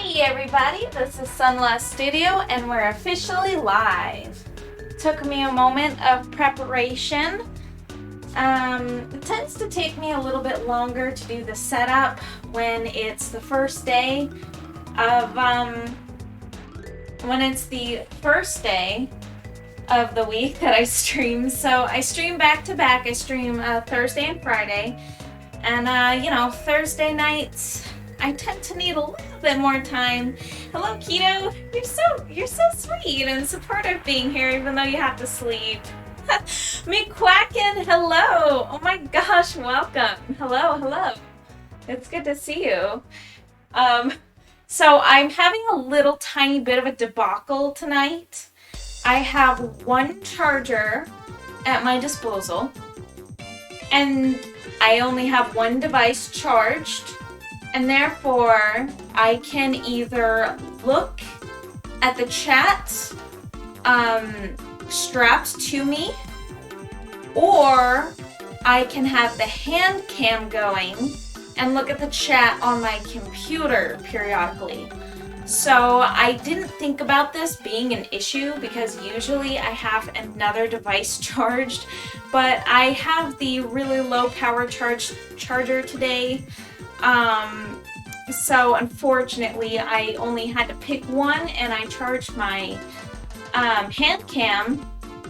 Hey everybody, this is Sunless Studio and we're officially live. Took me a moment of preparation. It tends to take me a little bit longer to do the setup when it's the first day of the week that I stream. So I stream back to back. I stream Thursday and Friday, and Thursday nights I tend to need a little bit more time. Hello, Keto. You're so sweet and supportive being here, even though you have to sleep. McQuacken, hello. Oh my gosh, welcome. Hello. It's good to see you. So I'm having a little tiny bit of a debacle tonight. I have one charger at my disposal, and I only have one device charged. And therefore, I can either look at the chat strapped to me, or I can have the hand cam going and look at the chat on my computer periodically. So I didn't think about this being an issue because usually I have another device charged, but I have the really low power charger today. So unfortunately I only had to pick one, and I charged my hand cam.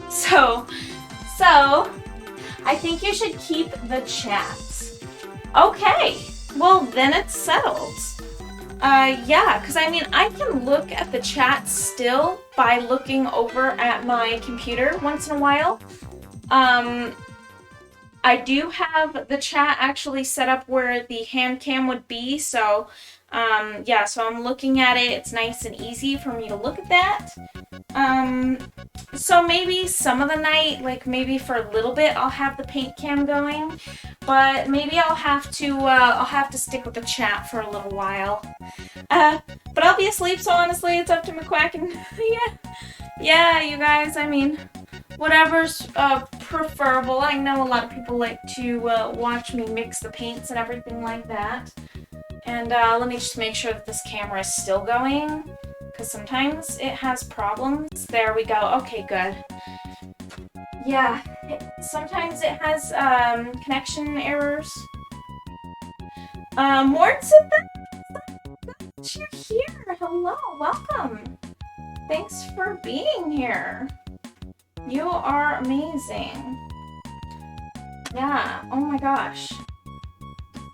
So I think you should keep the chat. Okay, well then it's settled. Yeah, because I mean I can look at the chat still by looking over at my computer once in a while. I do have the chat actually set up where the hand cam would be, so so I'm looking at it. It's nice and easy for me to look at that. So maybe some of the night, like maybe for a little bit, I'll have the paint cam going, but maybe I'll have to stick with the chat for a little while. But I'll be asleep, so honestly, it's up to McQuacken. Yeah, you guys. I mean, whatever's preferable. I know a lot of people like to watch me mix the paints and everything like that. And let me just make sure that this camera is still going, because sometimes it has problems. There we go. Okay, good. Yeah, sometimes it has connection errors. Mortson, you're here. Hello, welcome. Thanks for being here. You are amazing. Yeah, oh my gosh.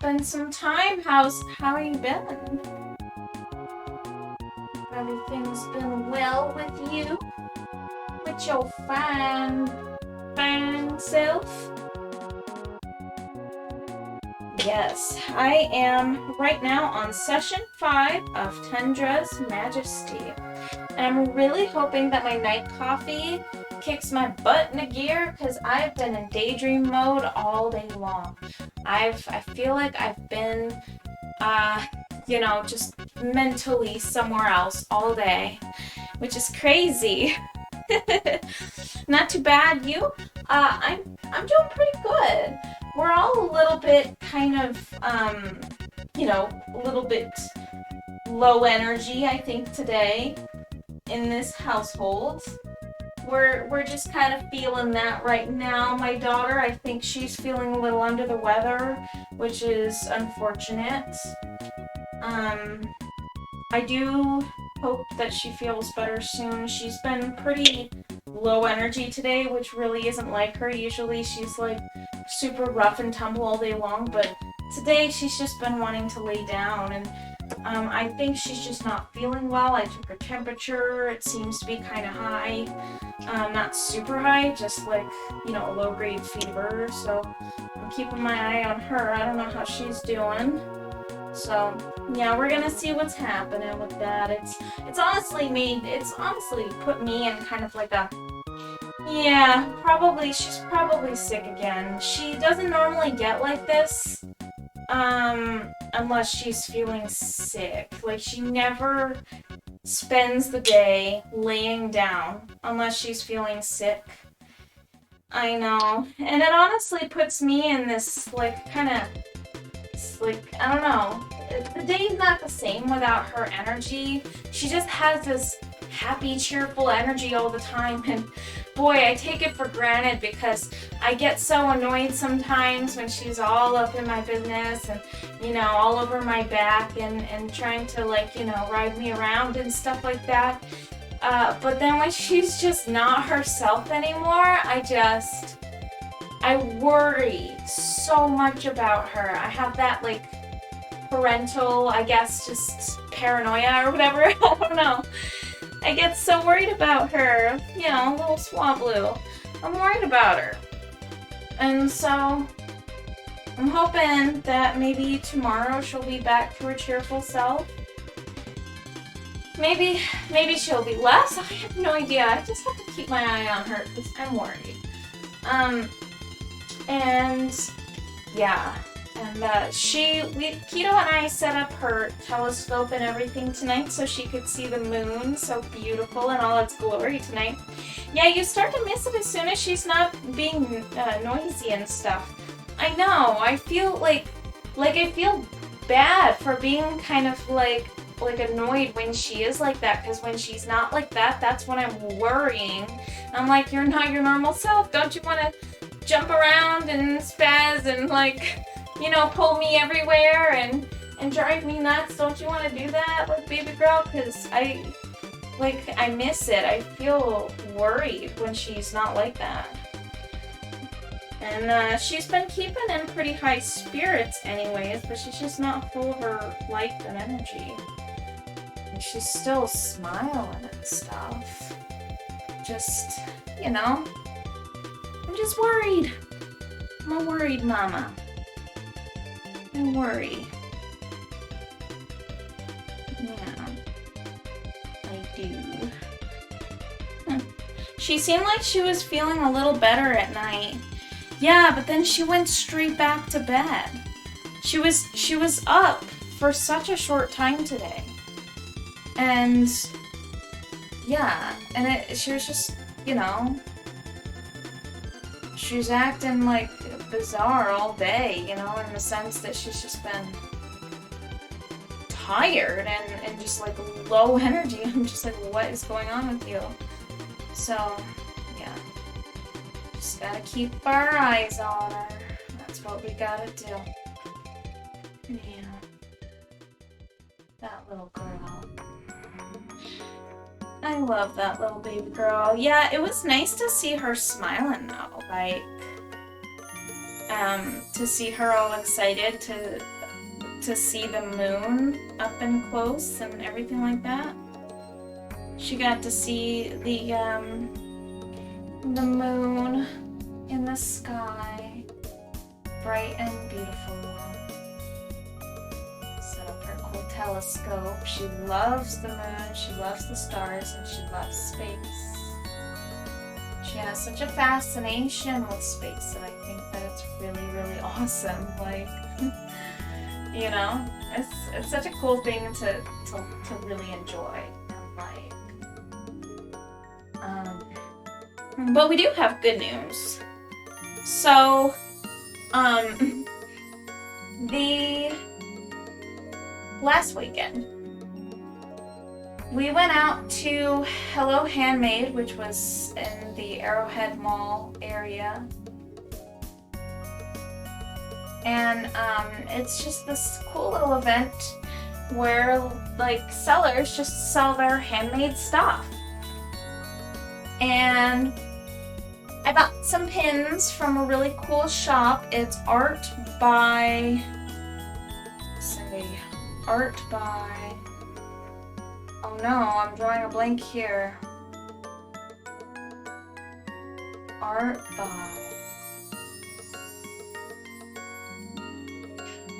Been some time. How you been? Everything's been well with you? With your fine self? Yes, I am right now on session 5 of Tundra's Majesty. And I'm really hoping that my night coffee kicks my butt into gear, because I've been in daydream mode all day long. I feel like I've been, just mentally somewhere else all day, which is crazy. Not too bad, you? I'm doing pretty good. We're all a little bit kind of, a little bit low energy, I think, today in this household. We're just kind of feeling that right now. My daughter, I think she's feeling a little under the weather, which is unfortunate. I do hope that she feels better soon. She's been pretty low energy today, which really isn't like her. Usually she's like super rough and tumble all day long, but today she's just been wanting to lay down, and I think she's just not feeling well. I took her temperature. It seems to be kind of high. Not super high, just like, a low-grade fever. So I'm keeping my eye on her. I don't know how she's doing. So yeah, we're gonna see what's happening with that. It's honestly put me in kind of like a, she's probably sick again. She doesn't normally get like this, unless she's feeling sick. Like, she never spends the day laying down unless she's feeling sick. I know. And it honestly puts me in this, like, kind of, like, I don't know. the day's not the same without her energy. She just has this happy, cheerful energy all the time, and boy, I take it for granted because I get so annoyed sometimes when she's all up in my business and, you know, all over my back and trying to, like, you know, ride me around and stuff like that. But then when she's just not herself anymore, I worry so much about her. I have that, like, parental, I guess, just paranoia or whatever. I don't know. I get so worried about her. You know, little swablu. I'm worried about her. And so, I'm hoping that maybe tomorrow she'll be back to her cheerful self. Maybe she'll be less. I have no idea. I just have to keep my eye on her because I'm worried. And yeah. And Keto and I set up her telescope and everything tonight so she could see the moon so beautiful in all its glory tonight. Yeah, you start to miss it as soon as she's not being noisy and stuff. I know. I feel like I feel bad for being kind of like annoyed when she is like that, because when she's not like that, that's when I'm worrying. I'm like, you're not your normal self. Don't you want to jump around and spaz and, like, you know, pull me everywhere and drive me nuts? Don't you want to do that, like, baby girl? Because I miss it. I feel worried when she's not like that. And she's been keeping in pretty high spirits anyways, but she's just not full of her life and energy. And she's still smiling and stuff. Just, you know, I'm just worried. I'm a worried mama. I worry. Yeah, I do. She seemed like she was feeling a little better at night. Yeah, but then she went straight back to bed. She was up for such a short time today. And yeah, and she was just, you know, she's acting like bizarre all day, you know, in the sense that she's just been tired and just like low energy. I'm just like, what is going on with you? So, yeah. Just gotta keep our eyes on her. That's what we gotta do. Yeah. That little girl. I love that little baby girl. Yeah, it was nice to see her smiling though. Like, to see her all excited to see the moon up and close and everything like that. She got to see the moon in the sky, bright and beautiful. Set up her cool telescope. She loves the moon, she loves the stars, and she loves space. She has such a fascination with space, and I think that it's really, really awesome. Like, you know, it's such a cool thing to really enjoy. But we do have good news. So, the last weekend, we went out to Hello Handmade, which was in the Arrowhead Mall area. And it's just this cool little event where, like, sellers just sell their handmade stuff. And I bought some pins from a really cool shop. It's art by, oh no, I'm drawing a blank here. Art by,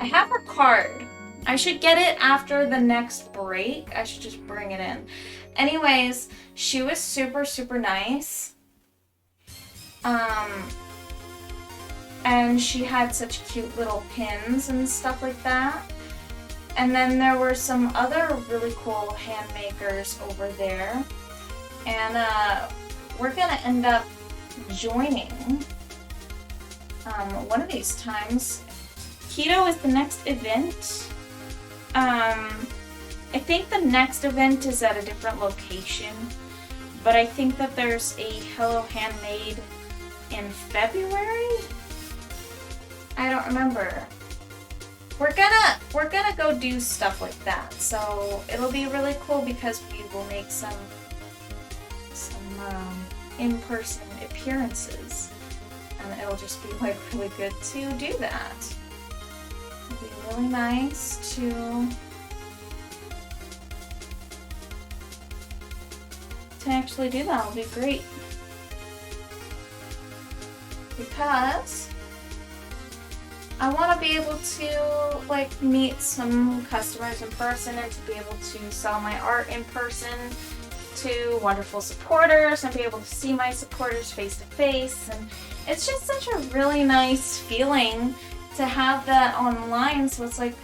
I have her card. I should get it after the next break. I should just bring it in. Anyways, she was super, super nice. And she had such cute little pins and stuff like that. And then there were some other really cool hand makers over there. And we're gonna end up joining one of these times. Keto is the next event. think the next event is at a different location, but I think that there's a Hello Handmade in February? I don't remember. We're gonna go do stuff like that, so it'll be really cool because we will make some in-person appearances, and it'll just be like really good to do that. It'll be really nice to actually do that. It'll be great because I want to be able to like meet some customers in person and to be able to sell my art in person to wonderful supporters and be able to see my supporters face to face. And it's just such a really nice feeling to have that online. So it's like,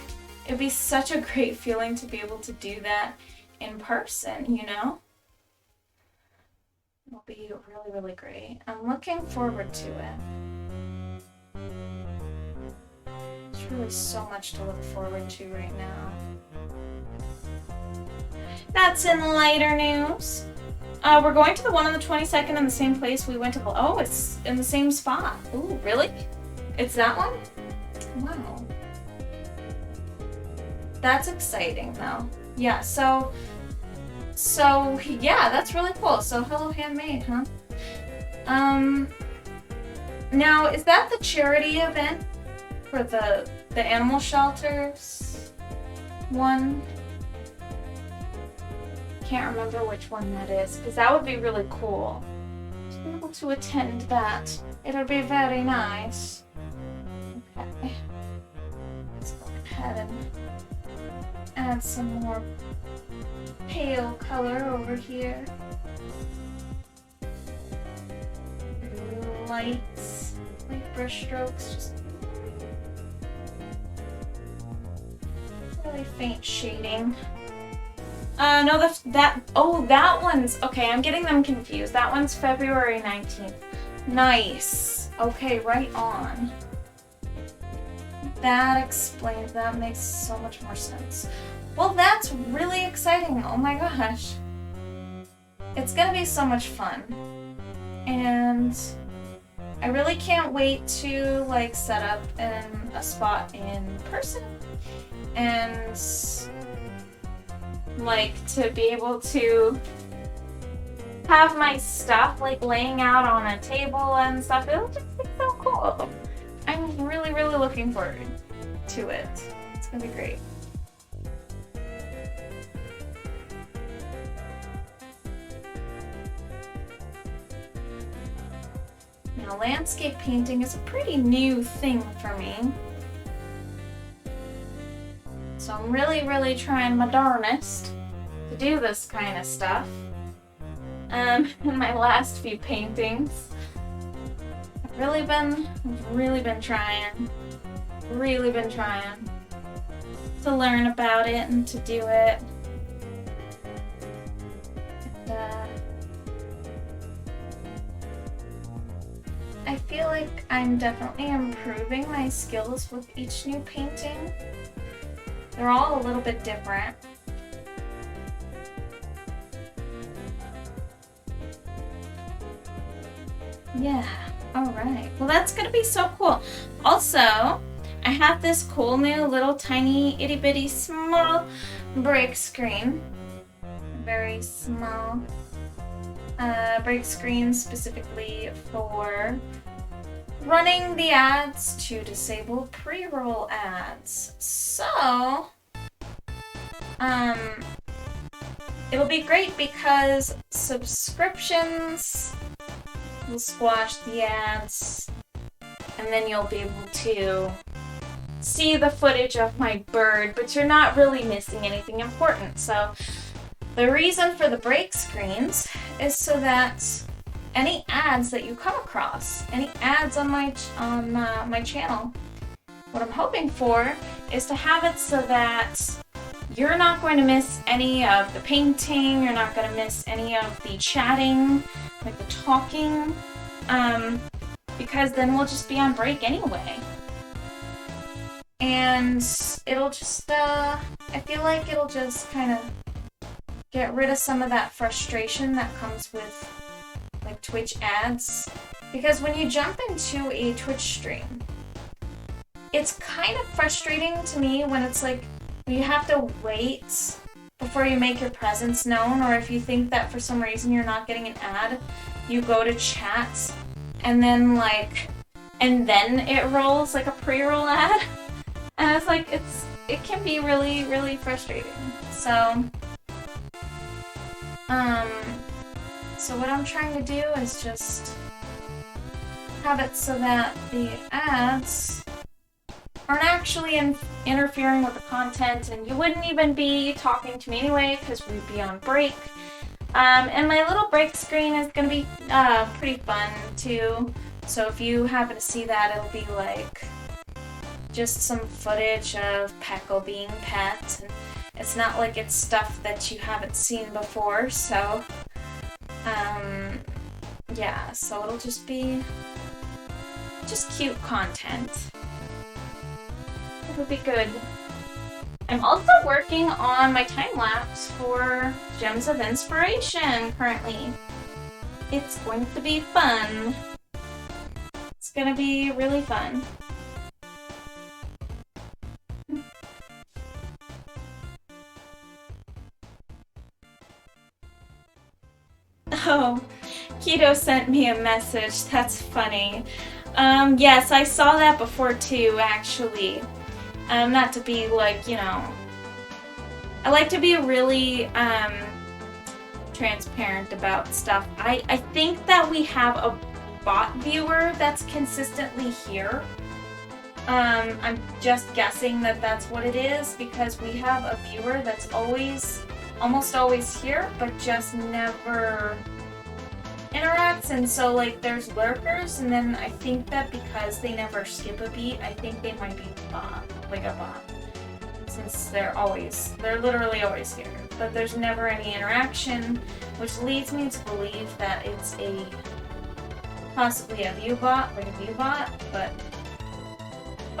it'd be such a great feeling to be able to do that in person, you know? It'll be really, really great. I'm looking forward to it. There's really so much to look forward to right now. That's in lighter news. We're going to the one on the 22nd in the same place we went to the... Oh, it's in the same spot. Ooh, really? It's that one? Wow. That's exciting, though. Yeah, so yeah, that's really cool. So, Hello Handmade, huh? Now, is that the charity event for the animal shelters one? Can't remember which one that is, because that would be really cool to be able to attend that. It'll be very nice. Okay, let's go ahead and add some more pale color over here. Lights, light brush strokes, just really faint shading. No, that one's, okay, I'm getting them confused. That one's February 19th. Nice. Okay, right on. That explains, that makes so much more sense. Well, that's really exciting. Oh my gosh. It's gonna be so much fun. And I really can't wait to like set up in a spot in person and like to be able to have my stuff like laying out on a table and stuff. It'll just be so cool. I'm really, really looking forward to it. It's gonna be great. Now, landscape painting is a pretty new thing for me. So I'm really, really trying my darnest to do this kind of stuff. In my last few paintings, I've really been trying to learn about it and to do it. I feel like I'm definitely improving my skills with each new painting. They're all a little bit different. Yeah, alright. Well, that's gonna be so cool. Also, I have this cool new little tiny itty bitty small break screen. Very small break screen specifically for running the ads to disable pre-roll ads. So, it'll be great because subscriptions will squash the ads, and then you'll be able to see the footage of my bird, but you're not really missing anything important. So, the reason for the break screens is so that any ads that you come across, any ads on my channel, what I'm hoping for is to have it so that you're not going to miss any of the painting, you're not going to miss any of the chatting, like the talking, because then we'll just be on break anyway. And it'll just, I feel like it'll just kind of get rid of some of that frustration that comes with like Twitch ads. Because when you jump into a Twitch stream, it's kind of frustrating to me when it's like you have to wait before you make your presence known, or if you think that for some reason you're not getting an ad, you go to chat and then it rolls like a pre-roll ad. And it's like it can be really, really frustrating. So what I'm trying to do is just have it so that the ads aren't actually interfering with the content, and you wouldn't even be talking to me anyway because we'd be on break. And my little break screen is going to be pretty fun too. So if you happen to see that, it'll be like just some footage of Peckle being pet. And it's not like it's stuff that you haven't seen before, so yeah, so it'll just be just cute content. It'll be good. I'm also working on my time-lapse for Gems of Inspiration currently. It's going to be fun. It's gonna be really fun. Oh, Keto sent me a message. That's funny. Yes, I saw that before too, actually. Not to be like, you know, I like to be really transparent about stuff. I think that we have a bot viewer that's consistently here. I'm just guessing that that's what it is, because we have a viewer that's almost always here, but just never interacts. And so like there's lurkers, and then I think that because they never skip a beat, I think they might be like a bot, since they're literally always here, but there's never any interaction, which leads me to believe that it's possibly a view bot, but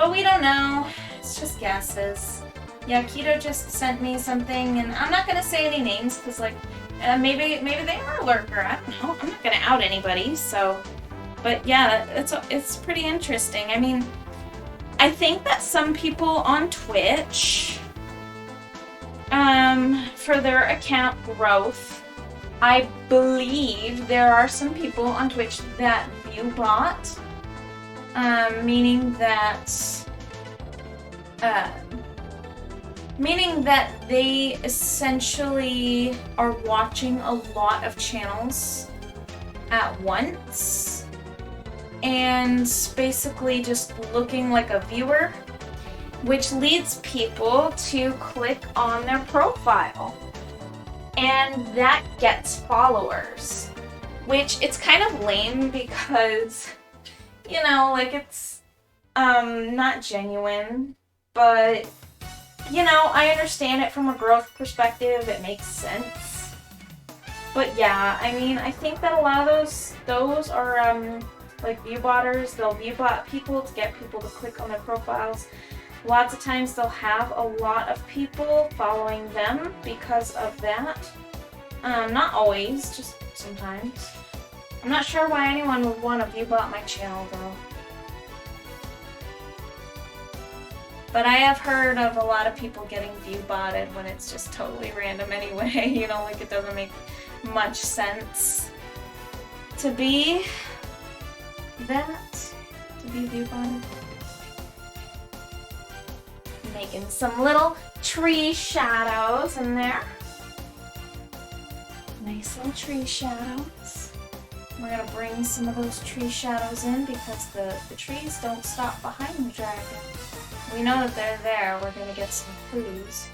we don't know. It's just guesses. Yeah, Keto just sent me something, and I'm not gonna say any names because like maybe they are a lurker. I don't know. I'm not gonna out anybody. So, but yeah, it's pretty interesting. I mean, I think that some people on Twitch, for their account growth, I believe there are some people on Twitch that view bot, meaning that they essentially are watching a lot of channels at once and basically just looking like a viewer, which leads people to click on their profile, and that gets followers, which it's kind of lame because, you know, like it's not genuine, but you know, I understand it from a growth perspective. It makes sense. But yeah, I mean, I think that a lot of those are like view botters. They'll view bot people to get people to click on their profiles. Lots of times they'll have a lot of people following them because of that. Not always, just sometimes. I'm not sure why anyone would want to view bot my channel though. But I have heard of a lot of people getting view botted when it's just totally random anyway. You know, like it doesn't make much sense to be view botted. Making some little tree shadows in there. Nice little tree shadows. We're gonna bring some of those tree shadows in because the trees don't stop behind the dragon. We know that they're there. We're gonna get some clues.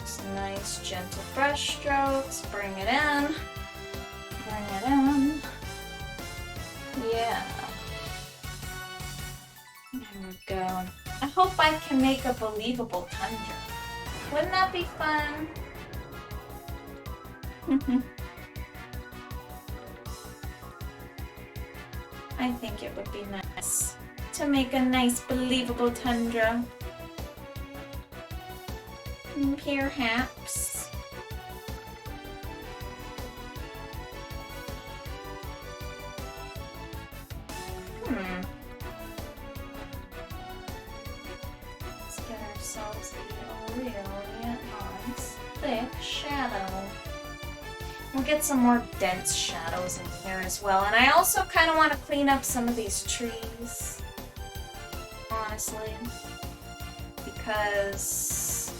Some nice gentle brush strokes. Bring it in. Bring it in. Yeah. There we go. I hope I can make a believable Tundra. Wouldn't that be fun? I think it would be nice to make a nice, believable Tundra. Perhaps. Let's get ourselves a really nice, thick shadow. We'll get some more dense shadows in here as well. And I also kind of want to clean up some of these trees, honestly, because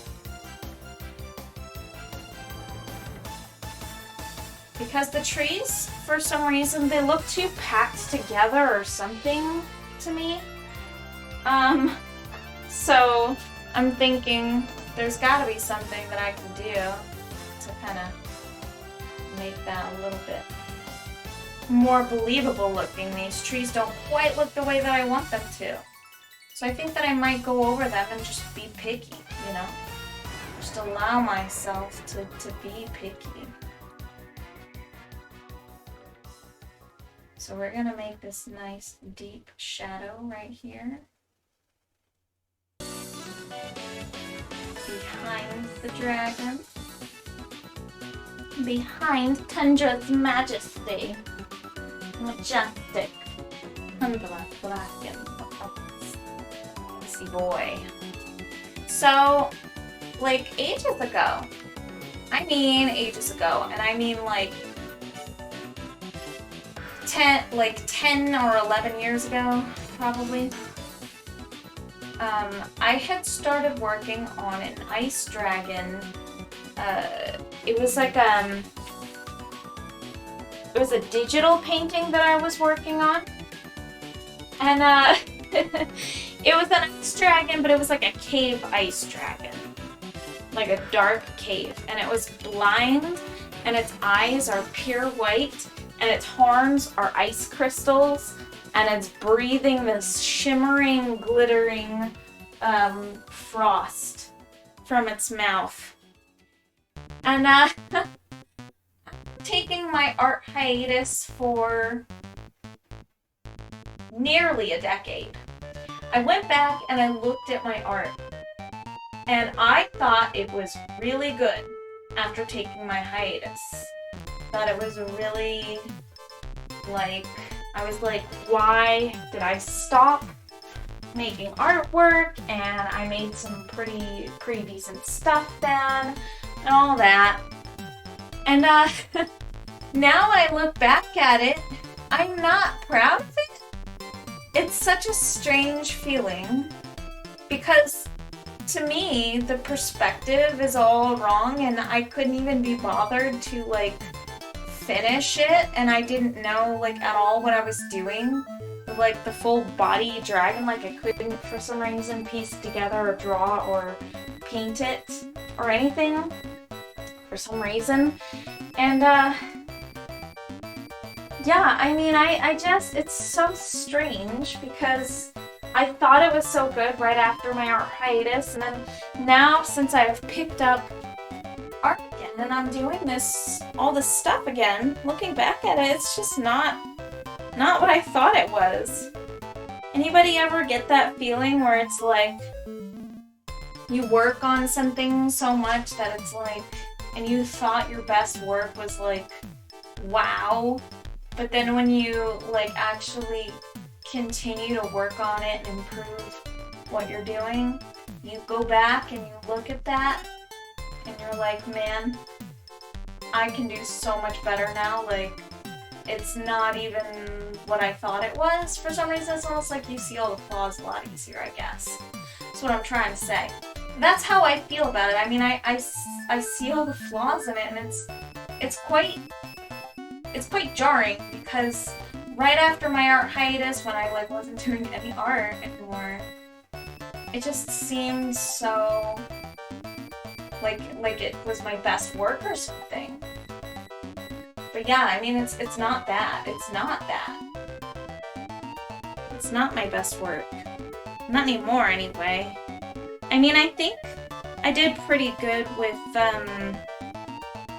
the trees, for some reason, they look too packed together or something to me. So I'm thinking there's gotta be something that I can do to kind of make that a little bit more believable looking. These trees don't quite look the way that I want them to. So I think that I might go over them and just be picky, you know? Just allow myself to be picky. So we're gonna make this nice deep shadow right here. Behind the dragon. Behind Tundra's Majesty. Majestic. Tundra dragon. Easy boy. So, like ages ago, and I mean like 10 or 11 years ago, probably. I had started working on an ice dragon. It was like it was a digital painting that I was working on, and it was an ice dragon, but it was like a cave ice dragon, like a dark cave, and it was blind, and its eyes are pure white, and its horns are ice crystals, and it's breathing this shimmering, glittering frost from its mouth. And taking my art hiatus for nearly a decade, I went back and I looked at my art, and I thought it was really good after taking my hiatus. Thought it was really, like, I was like, why did I stop making artwork? And I made some pretty decent stuff then, and all that. And now when I look back at it, I'm not proud of it. It's such a strange feeling, because to me, the perspective is all wrong, and I couldn't even be bothered to, like, finish it, and I didn't know, like, at all what I was doing. Like, the full body dragon, like, I couldn't, for some reason, piece it together or draw or paint it or anything, for some reason. And, yeah, I mean, I just, it's so strange, because I thought it was so good right after my art hiatus, and then now, since I've picked up art again and I'm doing all this stuff again, looking back at it, it's just not what I thought it was. Anybody ever get that feeling where it's like you work on something so much that it's like, and you thought your best work was like, wow, but then when you like actually continue to work on it and improve what you're doing, you go back and you look at that and you're like, man, I can do so much better now. Like, it's not even what I thought it was. For some reason, it's almost like you see all the flaws a lot easier, I guess. That's what I'm trying to say. That's how I feel about it. I mean, I see all the flaws in it, and it's quite jarring, because right after my art hiatus, when I like wasn't doing any art anymore, it just seemed so like it was my best work or something. But yeah, I mean, it's not that. It's not that. It's not my best work. Not anymore, anyway. I mean, I think I did pretty good with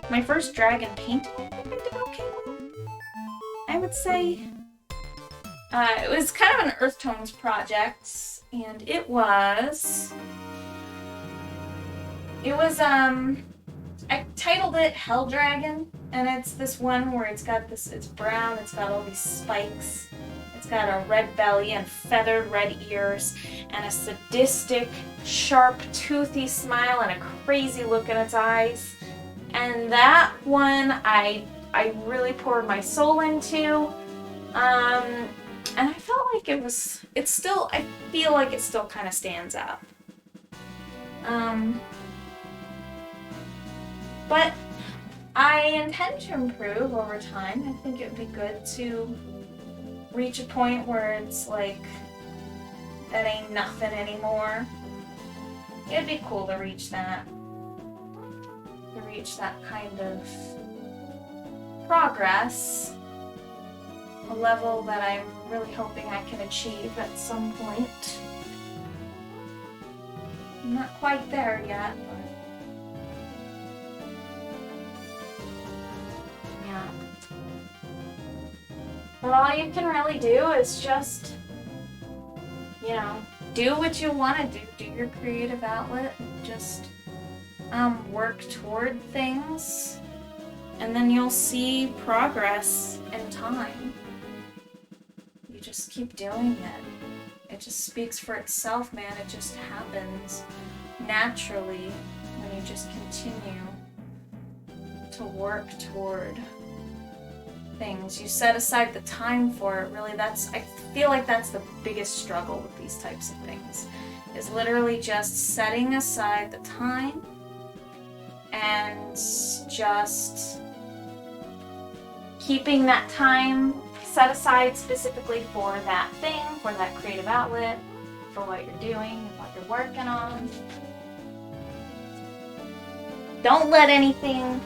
my first dragon painting. I think I did okay with it, I would say. It was kind of an earth tones project, and it was I titled it Hell Dragon, and it's this one where it's brown, it's got all these spikes, it's got a red belly and feathered red ears, and a sadistic, sharp, toothy smile and a crazy look in its eyes. And that one I really poured my soul into. And I felt like I feel like it still kind of stands up. But I intend to improve over time. I think it would be good to reach a point where it's like, that ain't nothing anymore. It'd be cool to reach that. Kind of progress. A level that I'm really hoping I can achieve at some point. I'm not quite there yet, but yeah. But all you can really do is just, do what you want to do. Do your creative outlet. Just work toward things, and then you'll see progress in time. You just keep doing it. It just speaks for itself, man. It just happens naturally when you just continue to work toward things. You set aside the time for it. Really, I feel like that's the biggest struggle with these types of things, is literally just setting aside the time and just keeping that time set aside specifically for that thing, for that creative outlet, for what you're doing, what you're working on. Don't let anything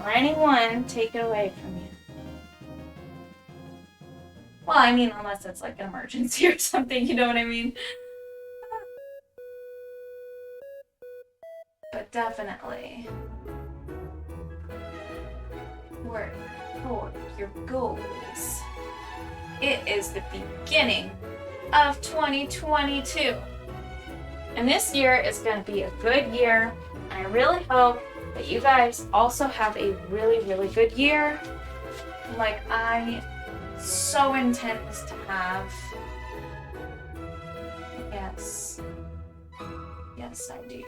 or anyone take it away from you. Well, I mean, unless it's like an emergency or something, you know what I mean? But definitely work toward your goals. It is the beginning of 2022. And this year is going to be a good year. And I really hope that you guys also have a really, really good year, like I so intend to have. Yes. Yes, I do.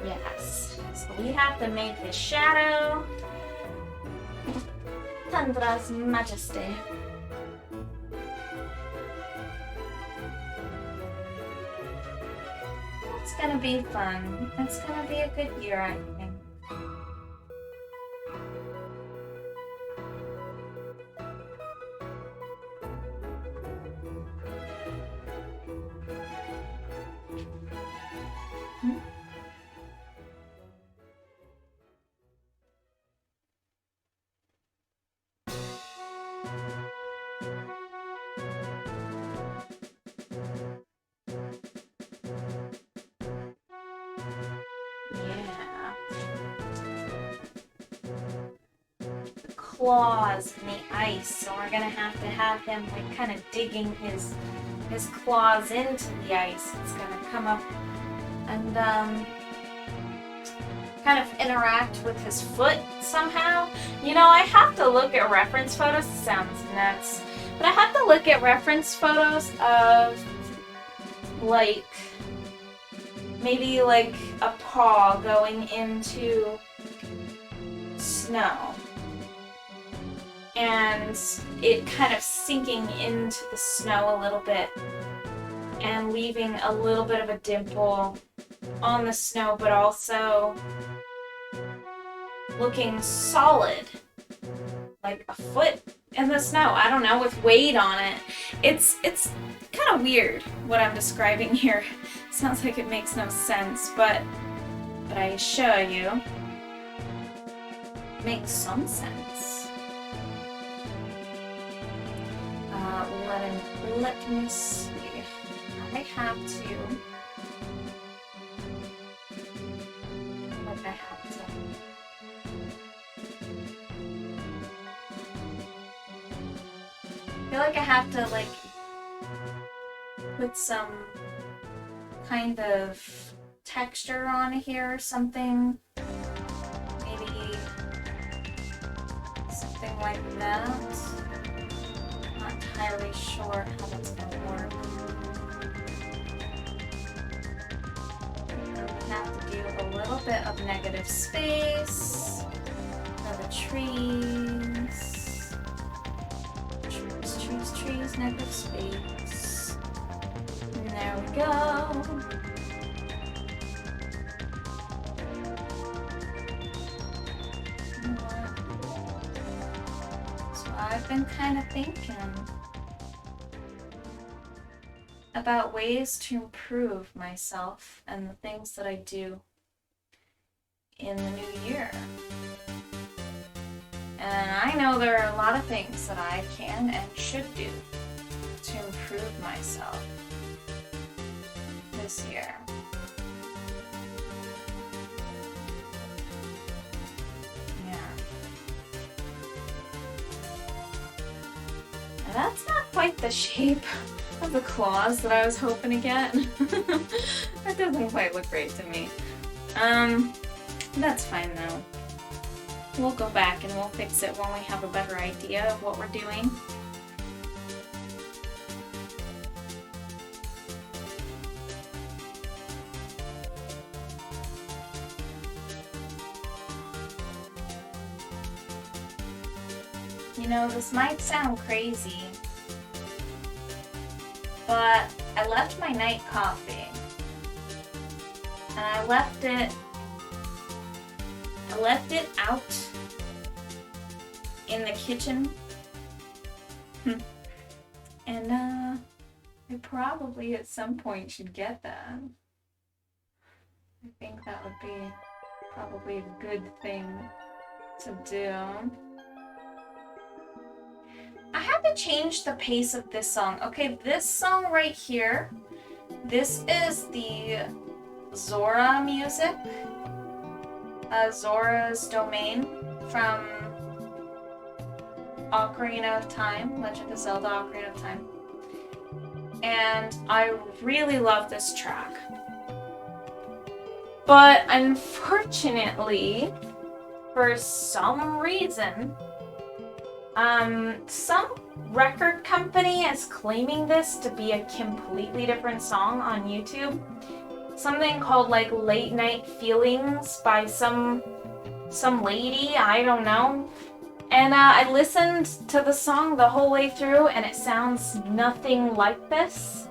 Yes. So we have to make the shadow Tundra's Majesty. It's gonna be fun. It's gonna be a good year, I think. Claws in the ice, so we're gonna have to have him like kind of digging his claws into the ice. It's gonna come up and kind of interact with his foot somehow. You know, I have to look at reference photos. It sounds nuts, but I have to look at reference photos of like maybe like a paw going into snow and it kind of sinking into the snow a little bit and leaving a little bit of a dimple on the snow, but also looking solid, like a foot in the snow. I don't know, with weight on it. It's kind of weird what I'm describing here. Sounds like it makes no sense, but I assure you, it makes some sense. let me see. I have to. Like I have to. I feel like I have to like put some kind of texture on here or something. Maybe something like that. Not entirely sure how that's gonna work. We have to do a little bit of negative space for the trees. Trees, negative space. And there we go. I've been kind of thinking about ways to improve myself and the things that I do in the new year. And I know there are a lot of things that I can and should do to improve myself this year. That's not quite the shape of the claws that I was hoping to get. That doesn't quite look great to me. That's fine though. We'll go back and we'll fix it when we have a better idea of what we're doing. You know, this might sound crazy, but I left my night coffee, and I left it out in the kitchen, and I probably at some point should get that. I think that would be probably a good thing to do. I had to change the pace of this song. Okay, this song right here, this is the Zora music. Zora's Domain from Ocarina of Time, Legend of Zelda Ocarina of Time. And I really love this track. But unfortunately, for some reason, some record company is claiming this to be a completely different song on YouTube. Something called like Late Night Feelings by some lady, I don't know. And I listened to the song the whole way through and it sounds nothing like this.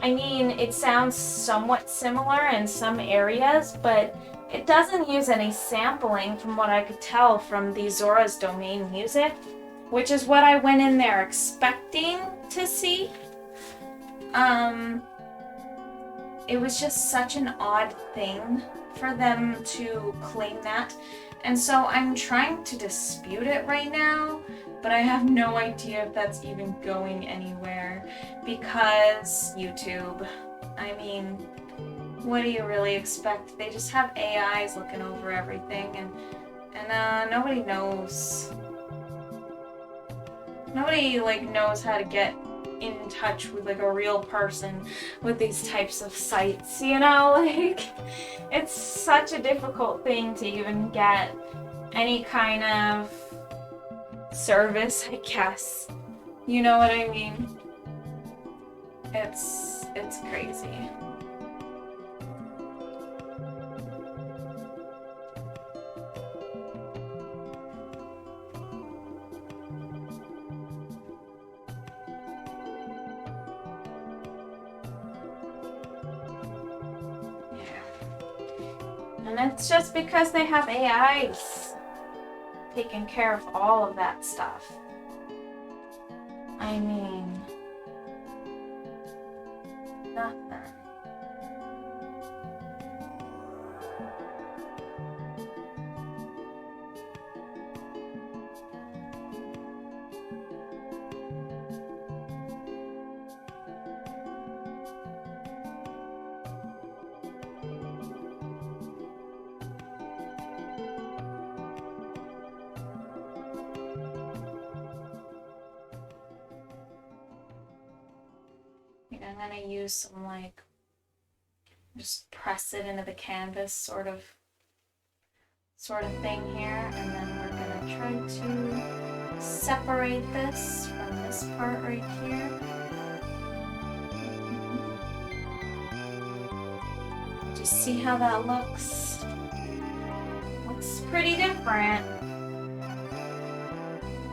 I mean, it sounds somewhat similar in some areas, but it doesn't use any sampling from what I could tell from the Zora's Domain music, which is what I went in there expecting to see. It was just such an odd thing for them to claim that. And so I'm trying to dispute it right now, but I have no idea if that's even going anywhere because YouTube. I mean, what do you really expect? They just have AIs looking over everything and nobody knows. Nobody like knows how to get in touch with like a real person with these types of sites, you know? Like, it's such a difficult thing to even get any kind of service, I guess. You know what I mean? It's crazy. And it's just because they have AIs taking care of all of that stuff. I mean, nothing. gonna use some like, just press it into the canvas sort of thing here, and then we're gonna try to separate this from this part right here. Just see how that looks. Looks pretty different.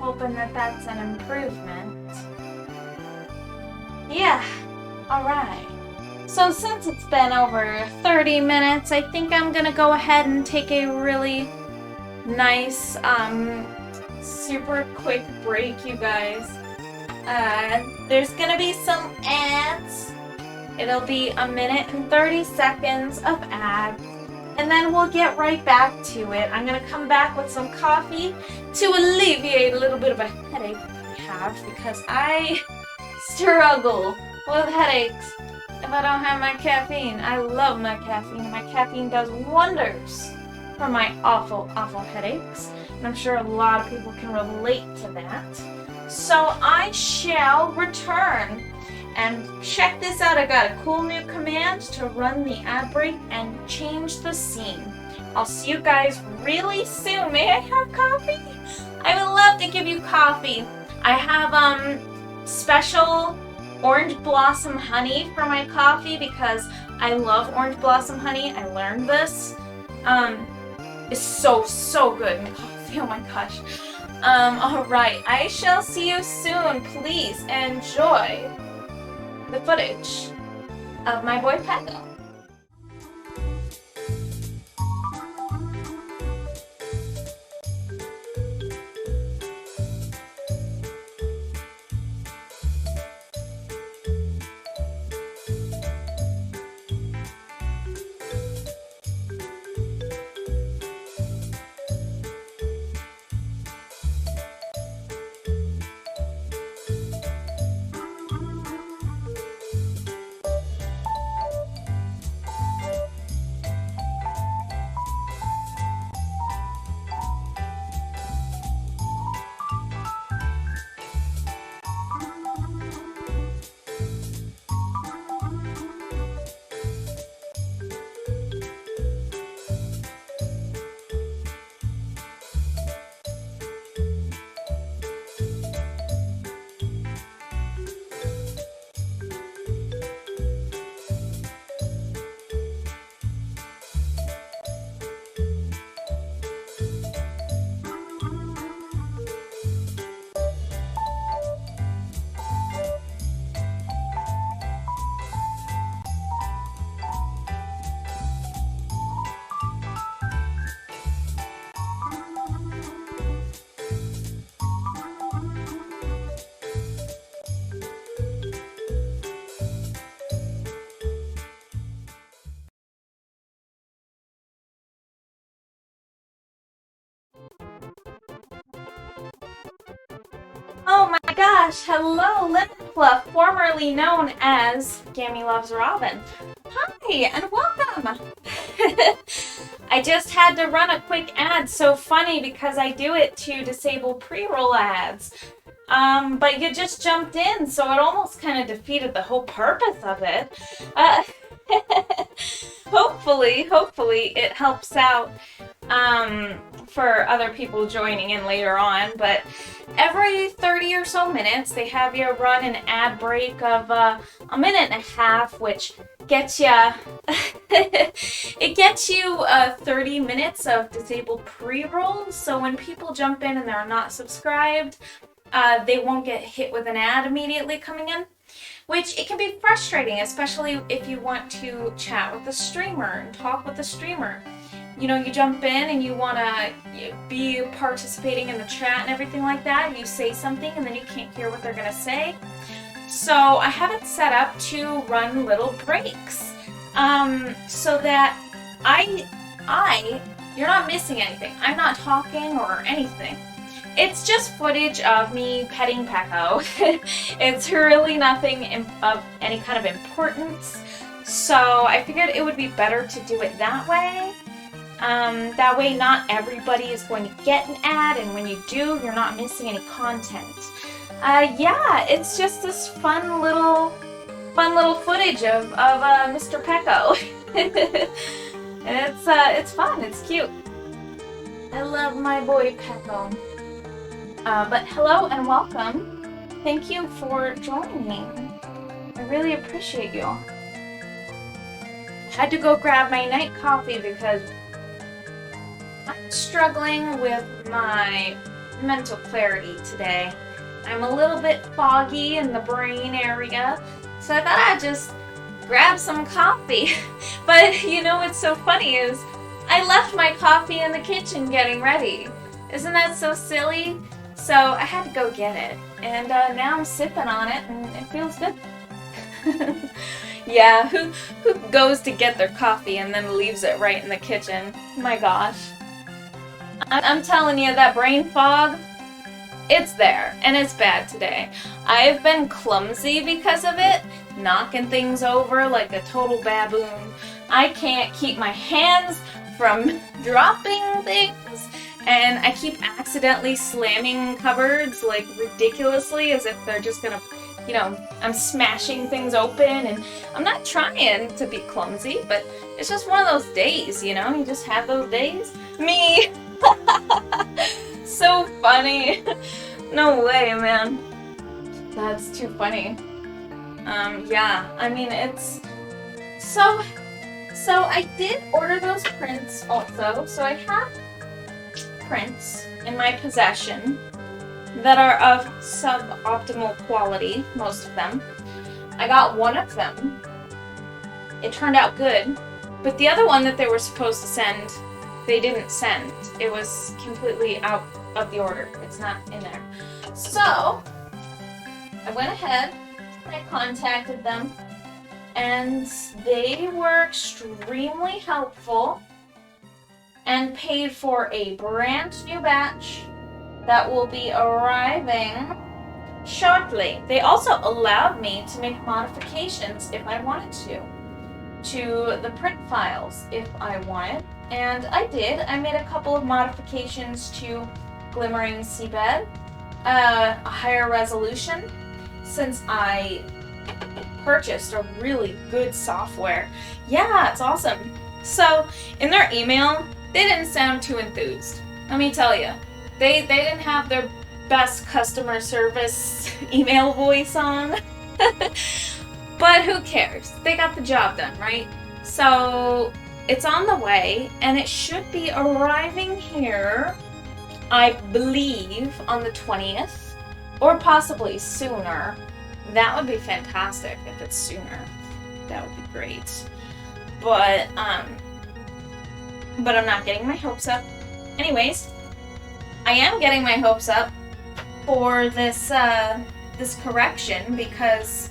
Hoping that that's an improvement. Yeah, alright. So since it's been over 30 minutes, I think I'm gonna go ahead and take a really nice, super quick break, you guys. There's gonna be some ads. It'll be 1 minute and 30 seconds of ads, and then we'll get right back to it. I'm gonna come back with some coffee to alleviate a little bit of a headache I have, because I struggle with headaches if I don't have my caffeine. I love my caffeine. My caffeine does wonders for my awful, awful headaches. And I'm sure a lot of people can relate to that. So I shall return. And check this out. I got a cool new command to run the ad break and change the scene. I'll see you guys really soon. May I have coffee? I would love to give you coffee. I have special orange blossom honey for my coffee because I love orange blossom honey. I learned this. It's so good in coffee. Oh my gosh. Alright, I shall see you soon. Please enjoy the footage of my boy Paco. Oh my gosh, hello Lemon Fluff, formerly known as Gammy Loves Robin. Hi, and welcome! I just had to run a quick ad, so funny because I do it to disable pre-roll ads. But you just jumped in, so it almost kind of defeated the whole purpose of it. Hopefully it helps out for other people joining in later on, but every 30 or so minutes they have you run an ad break of 1.5 minutes, which gets you it gets you 30 minutes of disabled pre-rolls, so when people jump in and they're not subscribed, they won't get hit with an ad immediately coming in. Which it can be frustrating, especially if you want to chat with the streamer and talk with the streamer. You know, you jump in and you want to be participating in the chat and everything like that, and you say something and then you can't hear what they're going to say. So I have it set up to run little breaks so that you're not missing anything. I'm not talking or anything. It's just footage of me petting Paco. It's really nothing of any kind of importance. So I figured it would be better to do it that way. That way not everybody is going to get an ad, and when you do, you're not missing any content. Yeah, it's just this fun little fun little footage of Mr. Pecco. It's fun. It's cute. I love my boy Pecco. But hello and welcome. Thank you for joining me. I really appreciate you. Had to go grab my night coffee because I'm struggling with my mental clarity today. I'm a little bit foggy in the brain area, so I thought I'd just grab some coffee. But you know what's so funny is I left my coffee in the kitchen getting ready. Isn't that so silly? So I had to go get it, and now I'm sipping on it, and it feels good. Yeah, who goes to get their coffee and then leaves it right in the kitchen? My gosh. I'm telling you, that brain fog, it's there, and it's bad today. I've been clumsy because of it, knocking things over like a total baboon. I can't keep my hands from dropping things, and I keep accidentally slamming cupboards like ridiculously as if they're just gonna, you know, I'm smashing things open, and I'm not trying to be clumsy, but it's just one of those days, you know? You just have those days. Me! So funny. No way, man. That's too funny. Yeah, I mean, it's... So I did order those prints also, so I have prints in my possession that are of suboptimal quality, most of them. I got one of them. It turned out good, but the other one that they were supposed to send, they didn't send. It was completely out of the order. It's not in there. So, I went ahead, I contacted them, and they were extremely helpful and paid for a brand new batch that will be arriving shortly. They also allowed me to make modifications if I wanted to the print files if I wanted, and I did. I made a couple of modifications to Glimmering Seabed, a higher resolution, since I purchased a really good software. Yeah, it's awesome. So in their email, they didn't sound too enthused. Let me tell you, they didn't have their best customer service email voice on. But who cares? They got the job done, right? So it's on the way, and it should be arriving here, I believe, on the 20th, or possibly sooner. That would be fantastic if it's sooner. That would be great. But I'm not getting my hopes up. Anyways, I am getting my hopes up for this this correction because,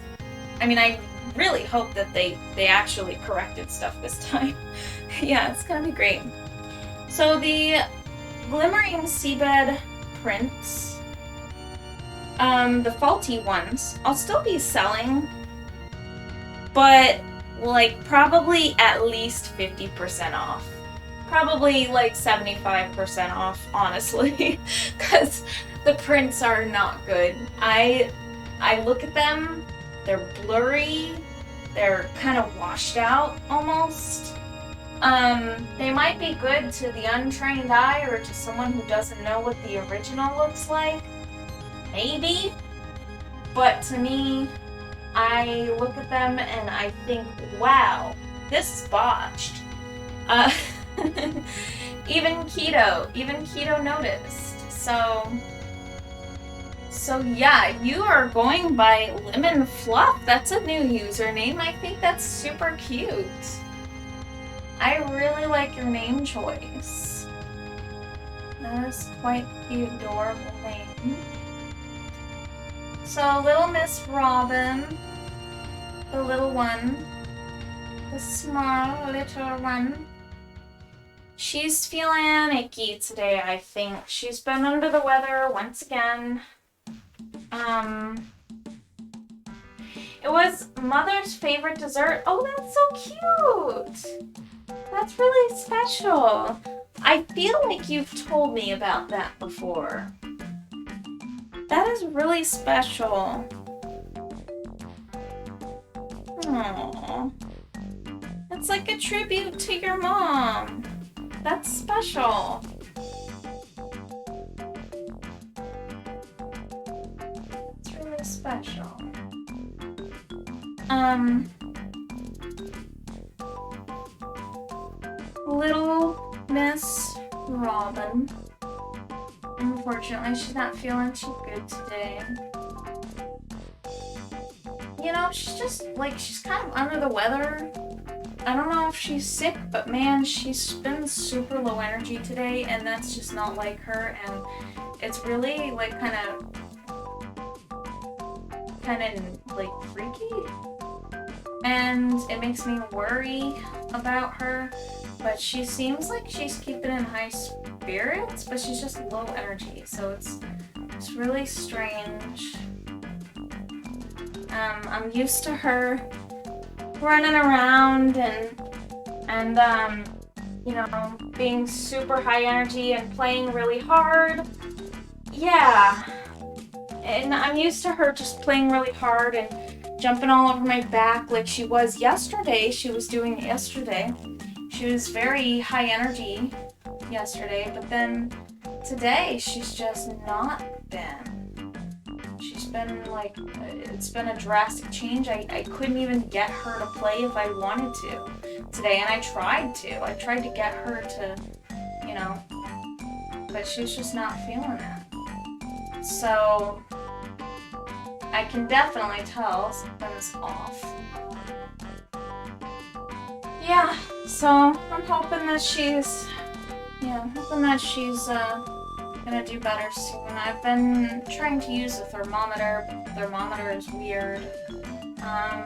I mean, I really hope that they actually corrected stuff this time. Yeah, it's gonna be great. So the Glimmering Seabed prints, the faulty ones, I'll still be selling, but like probably at least 50% off. Probably like 75% off, honestly, because the prints are not good. I look at them, they're blurry, they're kind of washed out almost. They might be good to the untrained eye or to someone who doesn't know what the original looks like. Maybe. But to me, I look at them and I think, wow, this is botched. Even Keto noticed. So yeah, you are going by Lemon Fluff. That's a new username. I think that's super cute. I really like your name choice. That is quite the adorable name. So Little Miss Robin, the little one, the small little one. She's feeling icky today, I think. She's been under the weather once again. It was Mother's favorite dessert. Oh, that's so cute! That's really special. I feel like you've told me about that before. That is really special. Oh, it's like a tribute to your mom. That's special. It's really special. Little Miss Robin. Unfortunately, she's not feeling too good today. You know, she's just, like, she's kind of under the weather. I don't know if she's sick, but man, she's been super low energy today, and that's just not like her, and it's really, like, kind of, like, freaky. And it makes me worry about her, but she seems like she's keeping in high spirits, but she's just low energy, so it's really strange. I'm used to her running around and you know, being super high energy and playing really hard. Yeah. And I'm used to her just playing really hard and jumping all over my back like she was yesterday. She was doing it yesterday. She was very high energy yesterday, but then today she's just not been. She's been like, it's been a drastic change. I couldn't even get her to play if I wanted to today, and I tried to get her to, you know, but she's just not feeling it. So I can definitely tell something's off. Yeah, so I'm hoping that she's gonna do better soon. I've been trying to use the thermometer. The thermometer is weird,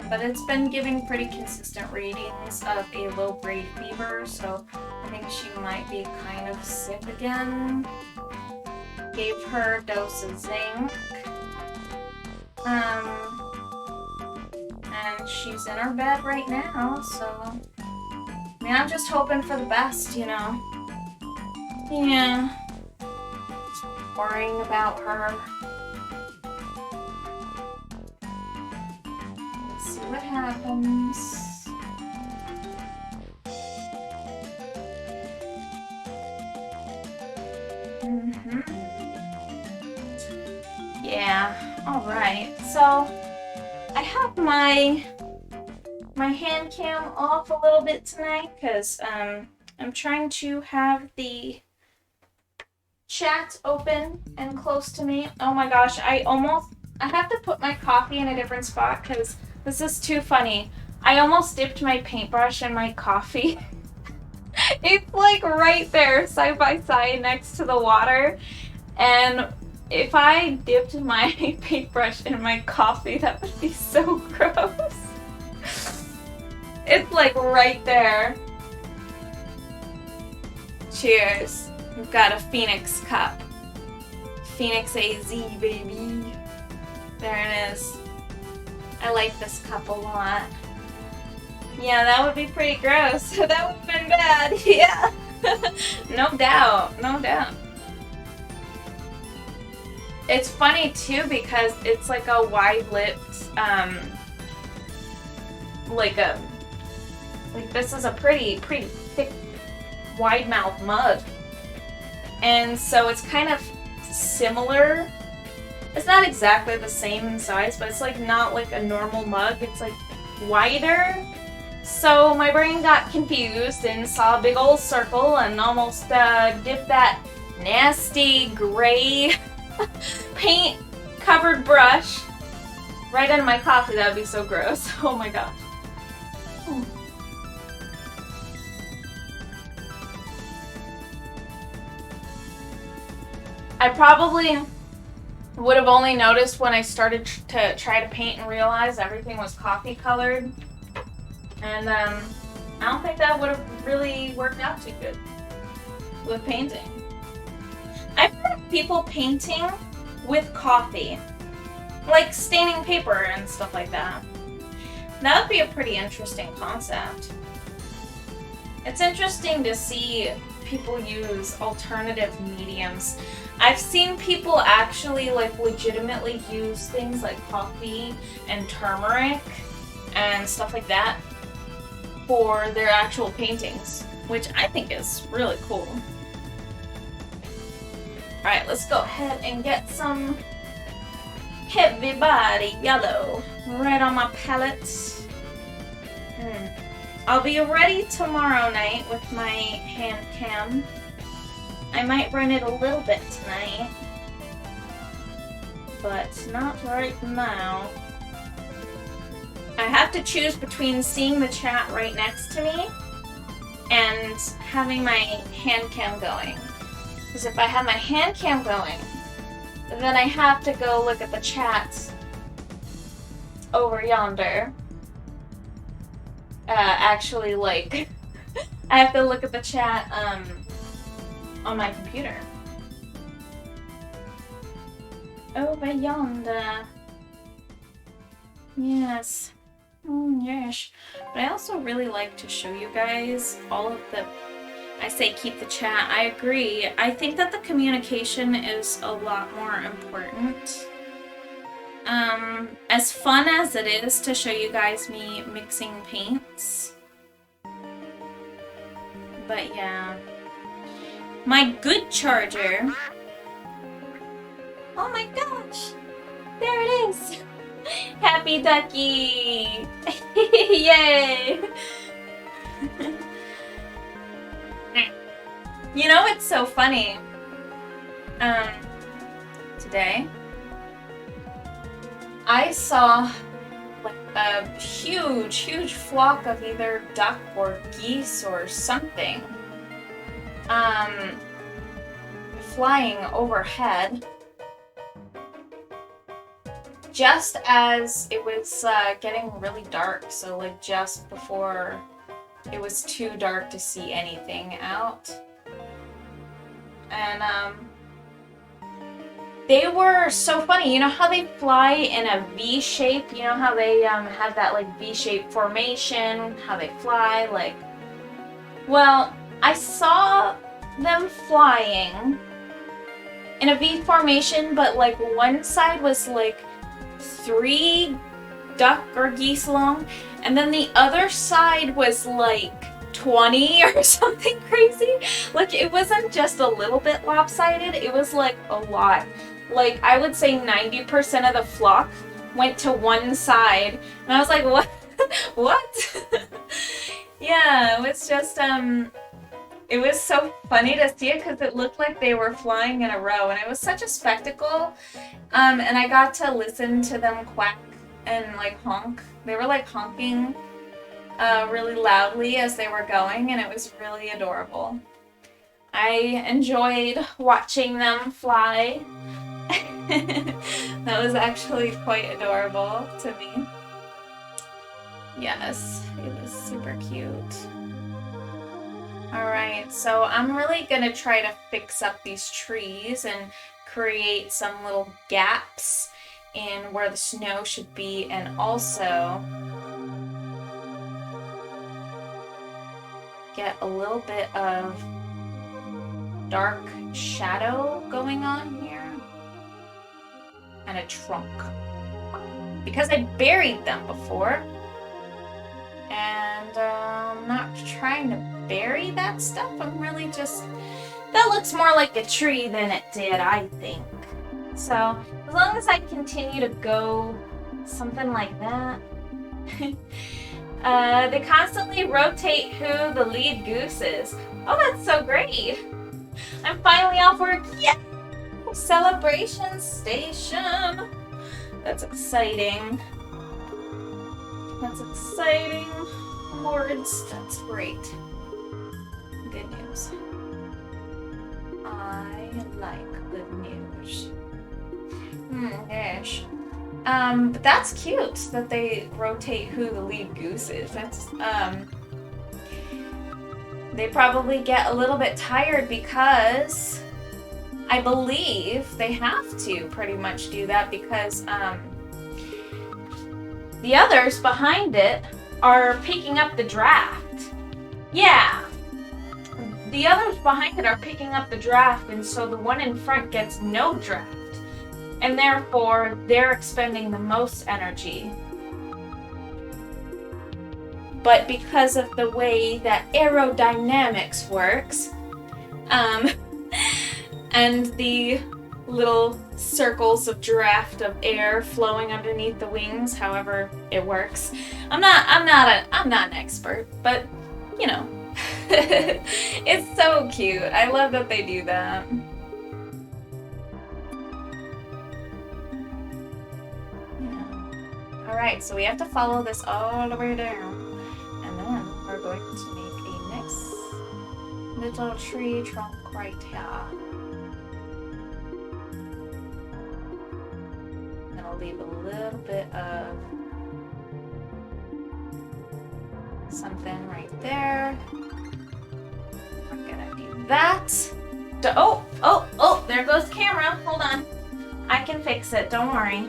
but it's been giving pretty consistent readings of a low-grade fever, so I think she might be kind of sick again. Gave her a dose of zinc. And she's in her bed right now, so I mean, I'm just hoping for the best, you know. Yeah. Just worrying about her. Let's see what happens. Yeah, alright. So I have my hand cam off a little bit tonight because I'm trying to have the chat open and close to me. Oh my gosh, I have to put my coffee in a different spot because this is too funny. I almost dipped my paintbrush in my coffee. It's like right there, side by side next to the water. And if I dipped my paintbrush in my coffee, that would be so gross. It's like right there. Cheers. We've got a Phoenix cup. Phoenix AZ, baby. There it is. I like this cup a lot. Yeah, that would be pretty gross. That would have been bad. Yeah. No doubt. No doubt. It's funny too because it's like a wide-lipped, like this is a pretty thick, wide-mouth mug. And so it's kind of similar. It's not exactly the same in size, but it's like not like a normal mug. It's like wider. So my brain got confused and saw a big old circle and almost dipped that nasty gray paint covered brush right into my coffee. That would be so gross. Oh my gosh. I probably would have only noticed when I started to try to paint and realize everything was coffee colored. And I don't think that would have really worked out too good with painting. I've heard of people painting with coffee, like staining paper and stuff like that. That would be a pretty interesting concept. It's interesting to see people use alternative mediums. I've seen people actually like legitimately use things like coffee and turmeric and stuff like that for their actual paintings, which I think is really cool. Alright, let's go ahead and get some heavy body yellow right on my palette. I'll be ready tomorrow night with my hand cam. I might run it a little bit tonight, but not right now. I have to choose between seeing the chat right next to me and having my hand cam going. Because if I have my hand cam going, then I have to go look at the chat over yonder. Actually, like, I have to look at the chat on my computer. Over yonder. Yes. Yes. But I also really like to show you guys all of the... I say keep the chat. I agree. I think that the communication is a lot more important. As fun as it is to show you guys me mixing paints. But yeah. My good charger. Oh my gosh! There it is! Happy Ducky! Yay! You know what's so funny? Today, I saw like a huge flock of either duck or geese or something flying overhead just as it was getting really dark, so like just before it was too dark to see anything out. And they were so funny. You know how they fly in a V shape? You know how they have that like V-shaped formation, how they fly, like... Well, I saw them flying in a V formation, but like one side was like 3 duck or geese long, and then the other side was like 20 or something crazy. Like, it wasn't just a little bit lopsided, it was like a lot. Like, I would say 90% of the flock went to one side, and I was like, what? What? Yeah, it was just, it was so funny to see it because it looked like they were flying in a row, and it was such a spectacle. And I got to listen to them quack and like honk. They were like honking really loudly as they were going, and it was really adorable. I enjoyed watching them fly. That was actually quite adorable to me. Yes, it was super cute. Alright, so I'm really gonna try to fix up these trees and create some little gaps in where the snow should be, and also get a little bit of dark shadow going on here. And a trunk. Because I buried them before. And I'm not trying to bury that stuff. I'm really just... That looks more like a tree than it did, I think. So, as long as I continue to go something like that. They constantly rotate who the lead goose is. Oh, that's so great. I'm finally off work. Yeah! Celebration station. That's exciting. That's exciting. Words. That's great. Good news. I like good news. Gosh. But that's cute that they rotate who the lead goose is. That's, they probably get a little bit tired because I believe they have to pretty much do that because, the others behind it are picking up the draft. Yeah. The others behind it are picking up the draft, and so the one in front gets no draft. And therefore, they're expending the most energy. but because of the way that aerodynamics works, and the little circles of draft of air flowing underneath the wings, however it works. I'm not an expert, but you know. It's so cute. I love that they do that. Yeah. Alright, so we have to follow this all the way down. And then we're going to make a nice little tree trunk right here. I'm gonna leave a little bit of something right there. We're gonna do that. Oh, there goes the camera. Hold on. I can fix it, don't worry.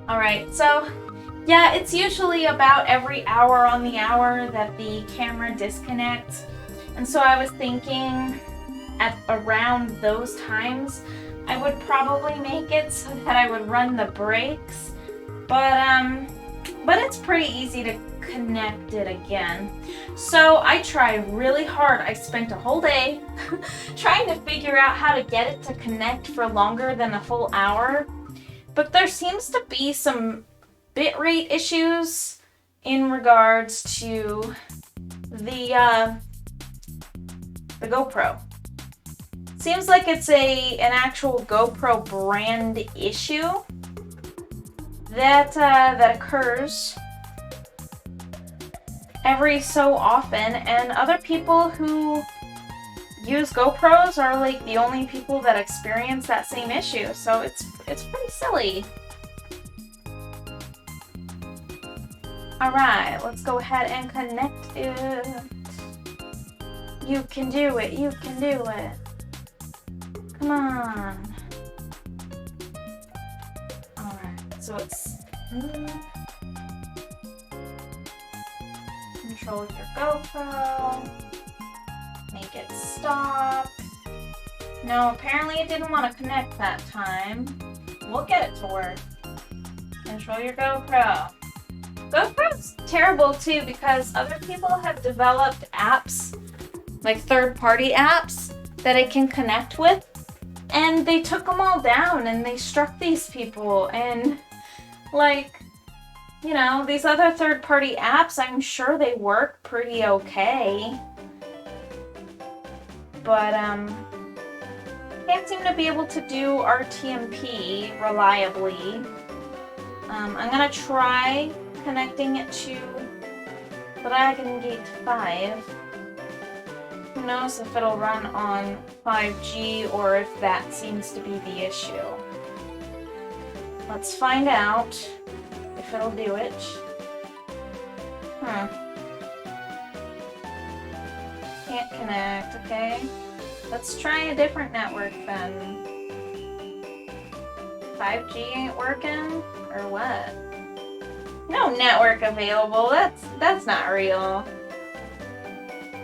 Alright, so yeah, it's usually about every hour on the hour that the camera disconnects. And so I was thinking at around those times, I would probably make it so that I would run the brakes. But it's pretty easy to connect it again. So I tried really hard. I spent a whole day trying to figure out how to get it to connect for longer than a full hour. But there seems to be some bitrate issues in regards to the GoPro. Seems like it's an actual GoPro brand issue that occurs every so often, and other people who use GoPros are like the only people that experience that same issue, so it's pretty silly. Alright, let's go ahead and connect it. You can do it, you can do it. Come on. Alright, so it's control your GoPro. Make it stop. No, apparently it didn't want to connect that time. We'll get it to work. Control your GoPro. GoPro's terrible too because other people have developed apps, like third-party apps, that it can connect with, and they took them all down and they struck these people, and like, you know, these other third-party apps, I'm sure they work pretty okay, but can't seem to be able to do RTMP reliably. I'm gonna try connecting it to Dragon Gate 5. Who knows if it'll run on 5G or if that seems to be the issue. Let's find out if it'll do it. Can't connect, okay. Let's try a different network then. 5G ain't working? Or what? No network available. That's not real.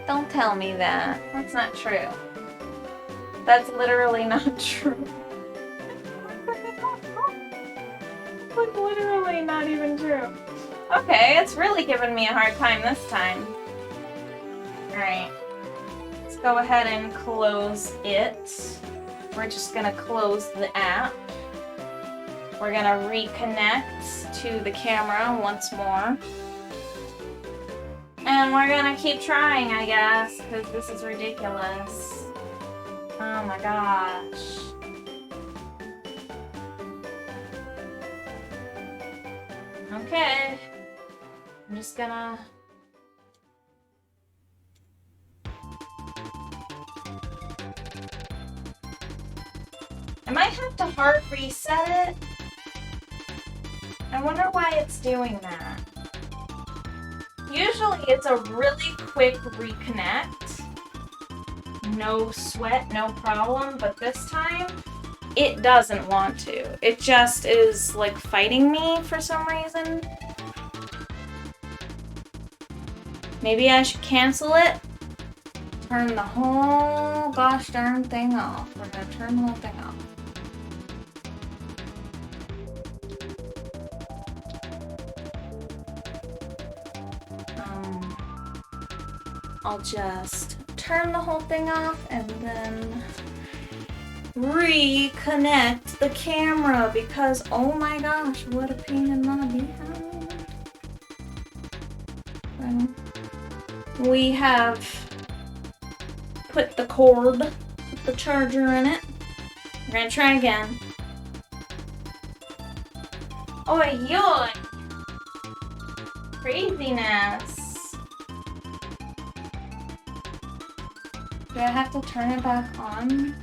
Don't tell me that. That's not true. That's literally not true. Like literally not even true. Okay, it's really giving me a hard time this time. Alright. Let's go ahead and close it. We're just gonna close the app. We're gonna reconnect to the camera once more. And we're gonna keep trying, I guess, because this is ridiculous. Oh my gosh. Okay. I'm just gonna... I might have to hard reset it. I wonder why it's doing that. Usually it's a really quick reconnect. No sweat, no problem, but this time it doesn't want to. It just is like fighting me for some reason. Maybe I should cancel it. Turn the whole gosh darn thing off. We're gonna turn the whole thing off. I'll just turn the whole thing off and then reconnect the camera because oh my gosh, what a pain in the behind. We have put the cord, put the charger in it. We're gonna try again. Oi, yoy! Craziness. Do I have to turn it back on?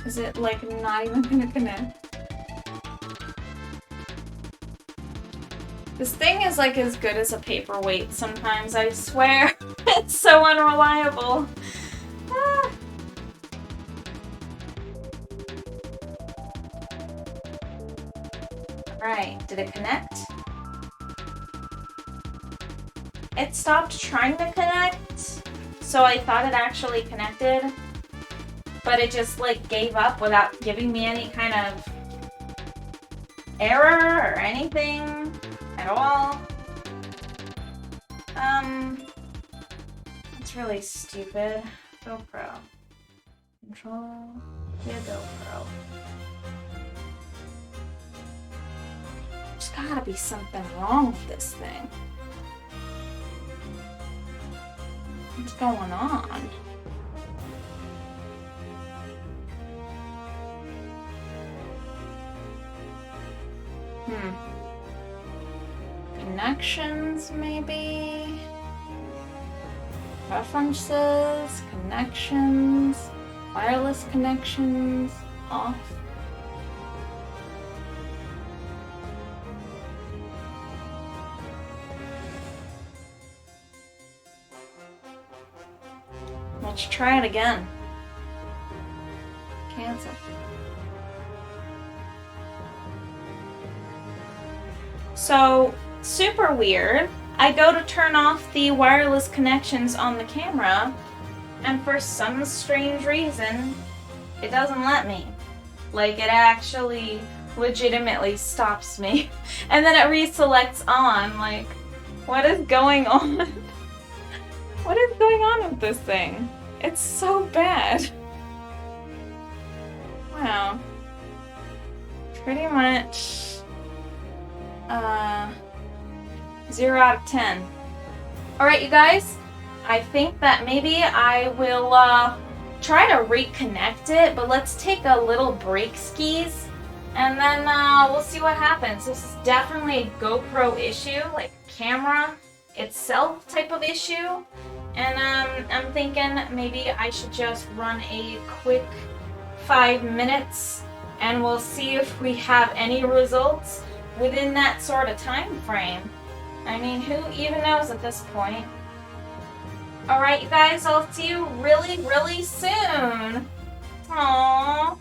Is it like not even gonna connect? This thing is like as good as a paperweight sometimes, I swear. It's so unreliable. Ah. Alright, did it connect? It stopped trying to connect, so I thought it actually connected, but it just like gave up without giving me any kind of error or anything at all. It's really stupid. GoPro. Control the GoPro. There's gotta be something wrong with this thing. What's going on? Connections, maybe? Preferences, connections, wireless connections, off. Let's try it again. Cancel. So, super weird. I go to turn off the wireless connections on the camera, and for some strange reason, it doesn't let me. Like, it actually legitimately stops me. And then it reselects on, like, what is going on? What is going on with this thing? It's so bad. Wow. Pretty much 0 out of 10. Alright, you guys, I think that maybe I will try to reconnect it, but let's take a little break skis, and then we'll see what happens. This is definitely a GoPro issue, like camera itself type of issue, and I'm thinking maybe I should just run a quick 5 minutes, and we'll see if we have any results within that sort of time frame. I mean, who even knows at this point? Alright, you guys, I'll see you really, really soon. Aww.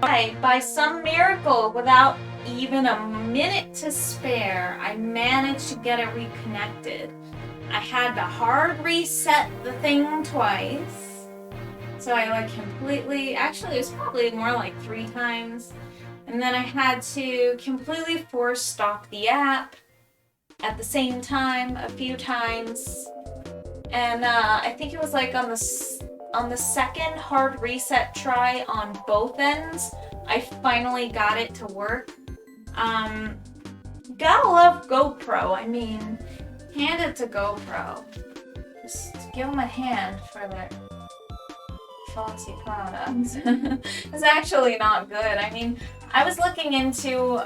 Alright, by some miracle, without even a minute to spare, I managed to get it reconnected. I had to hard reset the thing twice. So I like completely, actually it was probably more like 3 times. And then I had to completely force stop the app at the same time a few times. And I think it was like on the second hard reset try on both ends, I finally got it to work. Gotta love GoPro. I mean, hand it to GoPro. Just give them a hand for their fancy products. It's actually not good. I mean, I was looking into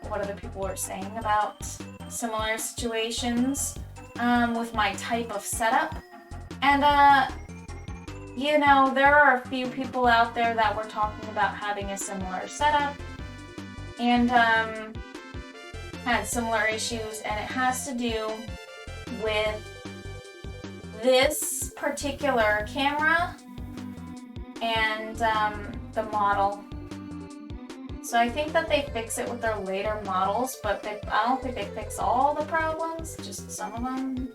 what other people were saying about similar situations with my type of setup. And you know, there are a few people out there that were talking about having a similar setup and had similar issues, and it has to do with this particular camera and the model. So I think that they fix it with their later models, but I don't think they fix all the problems, just some of them.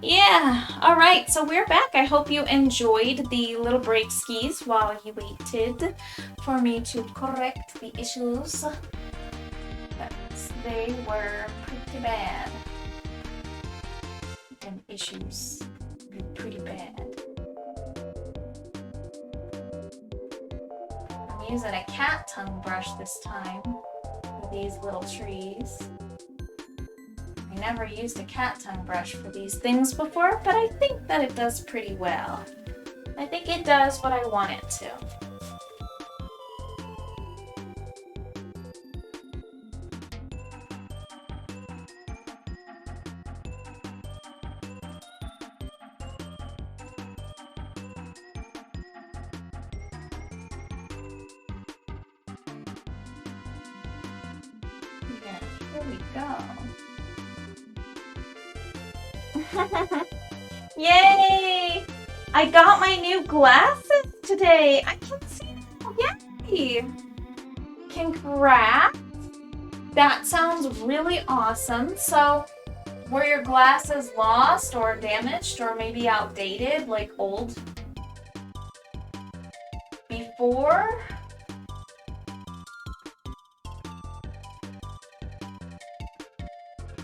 Yeah, alright, so we're back. I hope you enjoyed the little break skis while you waited for me to correct the issues. But they were pretty bad. And issues be pretty bad. I'm using a cat tongue brush this time for these little trees. I never used a cat tongue brush for these things before, but I think that it does pretty well. I think it does what I want it to. Yeah, here we go. Yay! I got my new glasses today. I can see now. Yay! Congrats. That sounds really awesome. So, were your glasses lost or damaged or maybe outdated, like old before?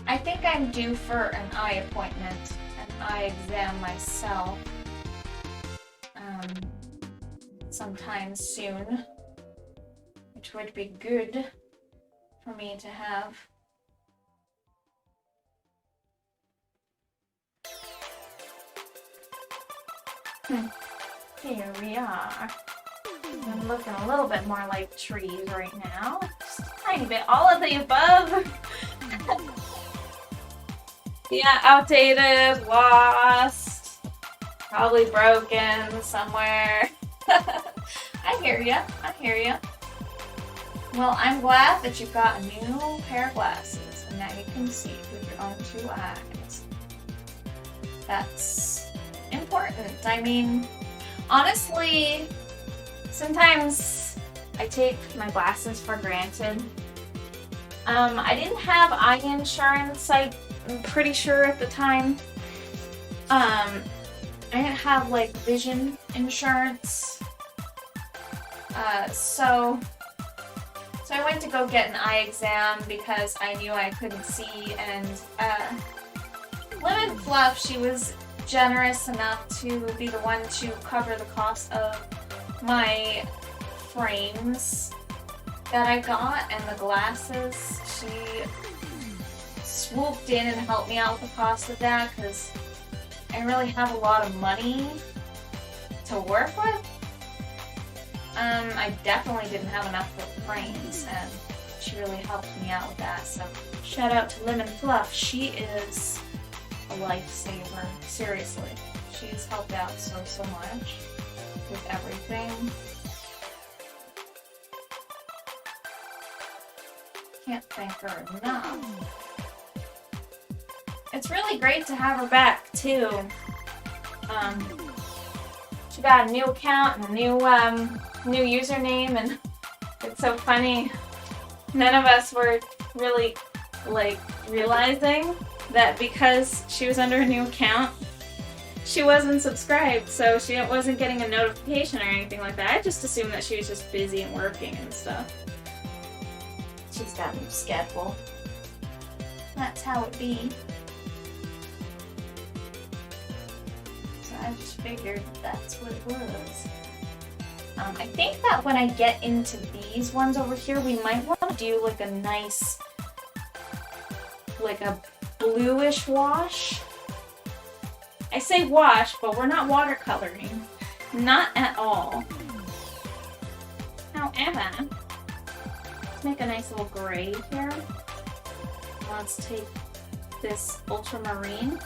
I think I'm due for an eye appointment, an eye exam myself, sometime soon, which would be good for me to have. Here we are. I'm looking a little bit more like trees right now. Just a tiny bit, all of the above. Yeah, outdated, lost, probably broken somewhere. I hear ya, I hear ya. Well, I'm glad that you got a new pair of glasses and now you can see with your own 2 eyes. That's important. I mean, honestly, sometimes I take my glasses for granted. I didn't have eye insurance, I'm pretty sure at the time. I didn't have like vision insurance. So I went to go get an eye exam because I knew I couldn't see, and Lemon Fluff, she was generous enough to be the one to cover the cost of my frames that I got and the glasses. She swooped in and helped me out with the cost of that because I didn't really have a lot of money to work with. I definitely didn't have enough for frames, and she really helped me out with that. So shout out to Lemon Fluff. She is a lifesaver. Seriously, she's helped out so much with everything. Can't thank her enough. It's really great to have her back too. She got a new account and a new new username, and it's so funny. None of us were really like realizing that because she was under a new account, she wasn't subscribed, so she wasn't getting a notification or anything like that. I just assumed that she was just busy and working and stuff. She's got a new schedule. That's how it be. So I just figured that's what it was. I think that when I get into these ones over here, we might want to do like a nice, like a bluish wash. I say wash, but we're not watercoloring. Not at all. However, let's make a nice little gray here. Let's take this ultramarine.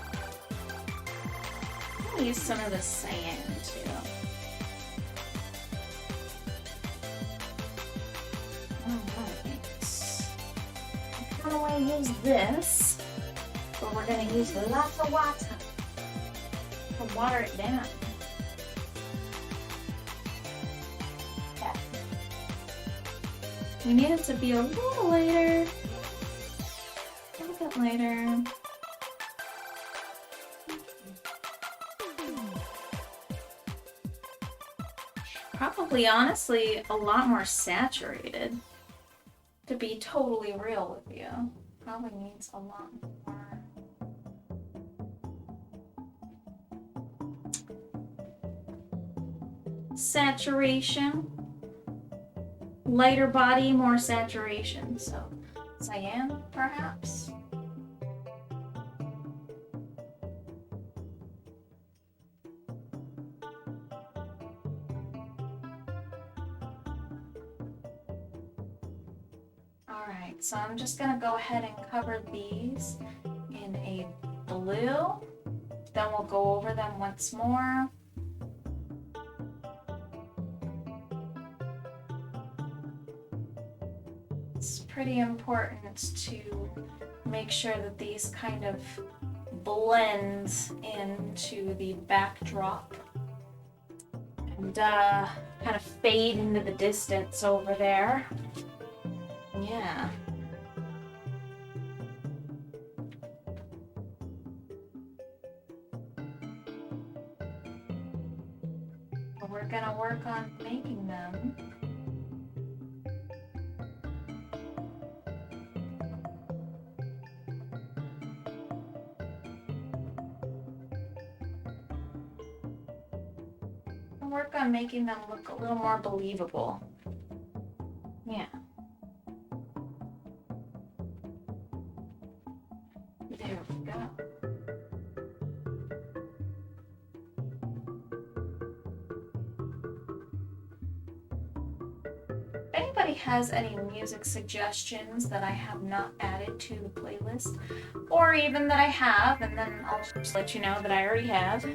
I'll use some of the cyan too. Alright. I kind of want to use this, but we're going to use lots of water to water it down. Yeah. We need it to be a little later. A little bit later. Probably, honestly, a lot more saturated. To be totally real with you. Probably needs a lot more. Saturation. Lighter body, more saturation. So, cyan, perhaps? Alright, so I'm just going to go ahead and cover these in a blue. Then we'll go over them once more. It's pretty important to make sure that these kind of blend into the backdrop and kind of fade into the distance over there. Yeah. But we're gonna work on making them. And work on making them look a little more believable. Yeah. There we go. If anybody has any music suggestions that I have not added to the playlist, or even that I have, and then I'll just let you know that I already have,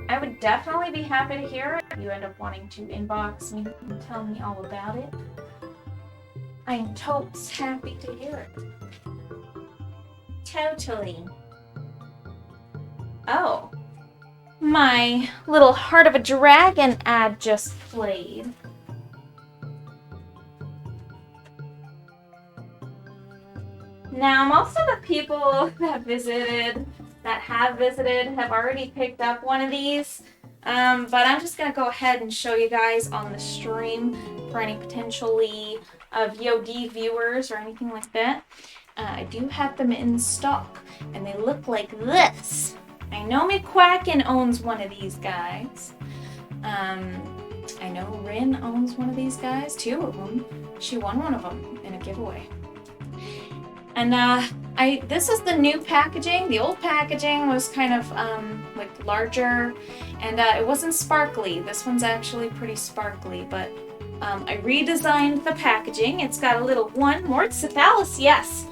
I would definitely be happy to hear it. If you end up wanting to inbox me and tell me all about it, I'm totes happy to hear it. Totally. Oh, my little Heart of a Dragon ad just played. Now, most of the people that have visited, have already picked up one of these. But I'm just going to go ahead and show you guys on the stream for any potentially VOD viewers or anything like that. I do have them in stock, and they look like this. I know McQuacken owns one of these guys. I know Rin owns one of these guys, 2 of them. She won one of them in a giveaway. And this is the new packaging. The old packaging was kind of like larger, and it wasn't sparkly. This one's actually pretty sparkly, but I redesigned the packaging. It's got a little one. Mortsethalis, yes.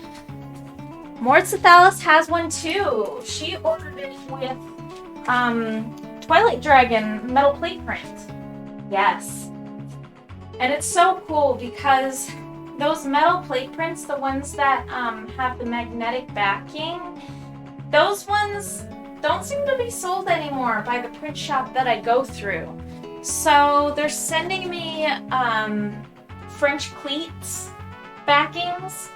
Mortsethalis has one too. She ordered it with Twilight Dragon metal plate print. Yes. And it's so cool because those metal plate prints, the ones that have the magnetic backing, those ones don't seem to be sold anymore by the print shop that I go through. So they're sending me French cleats backings.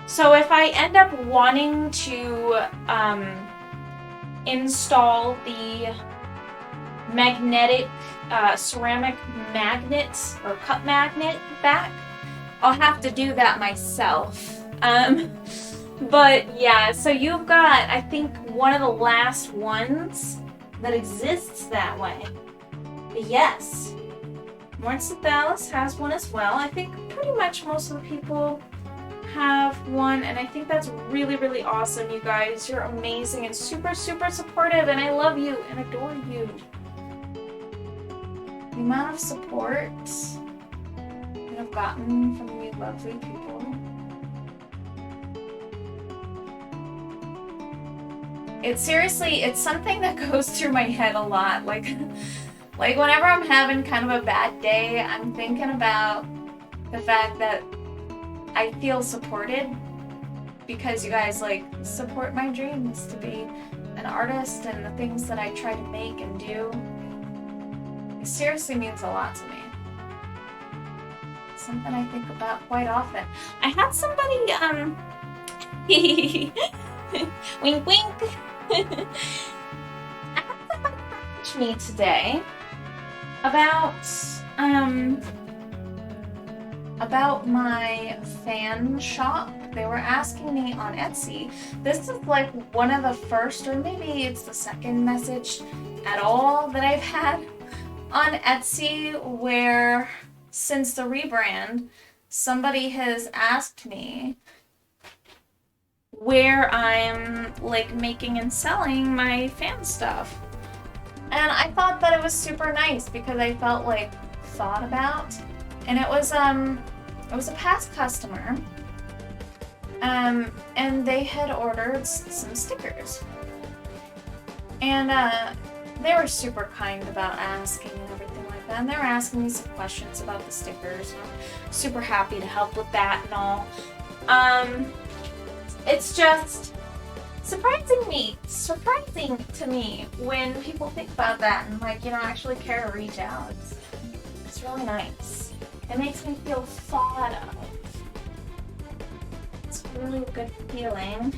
So if I end up wanting to install the magnetic ceramic magnet or cup magnet back, I'll have to do that myself. But yeah, so you've got, I think, one of the last ones that exists that way. But yes, Morton Dallas has one as well. I think pretty much most of the people have one, and I think that's really, really awesome, you guys. You're amazing and super, super supportive, and I love you and adore you. The amount of support that I've gotten from you lovely people. It's seriously, it's something that goes through my head a lot. Like whenever I'm having kind of a bad day, I'm thinking about the fact that I feel supported because you guys like support my dreams to be an artist and the things that I try to make and do. It seriously means a lot to me. It's something I think about quite often. I had somebody, wink wink. I had somebody message me today about my fan shop. They were asking me on Etsy. This is like one of the first, or maybe it's the second message at all that I've had on Etsy where, since the rebrand, somebody has asked me where I'm like making and selling my fan stuff. And I thought that it was super nice because I felt like thought about. And it was a past customer, and they had ordered some stickers, and they were super kind about asking and everything like that. And they were asking me some questions about the stickers, and I'm super happy to help with that and all. It's just surprising to me when people think about that and like, you know, actually care to reach out. It's really nice. It makes me feel thought of. It's really a good feeling.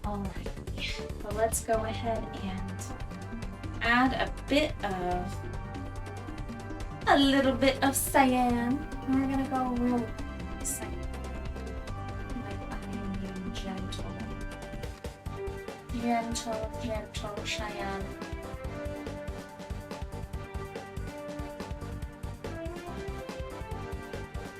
Alright, so let's go ahead and add a little bit of cyan. And we're gonna go real cyan. Like I am gentle. Gentle cyan.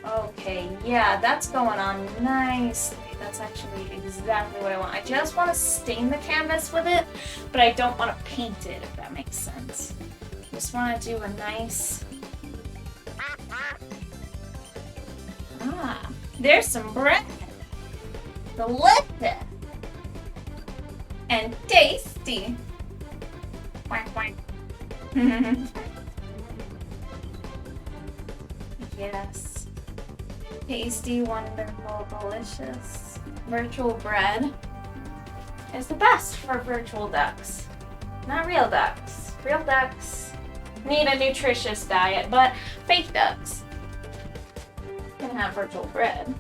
Okay, yeah, that's going on nicely. That's actually exactly what I want. I just want to stain the canvas with it, but I don't want to paint it, if that makes sense. Just want to do a nice... Ah, there's some bread. Delicious. And tasty. Quack, quack. Yes. Tasty, wonderful, delicious. Virtual bread is the best for virtual ducks. Not real ducks. Real ducks need a nutritious diet, but fake ducks can have virtual bread.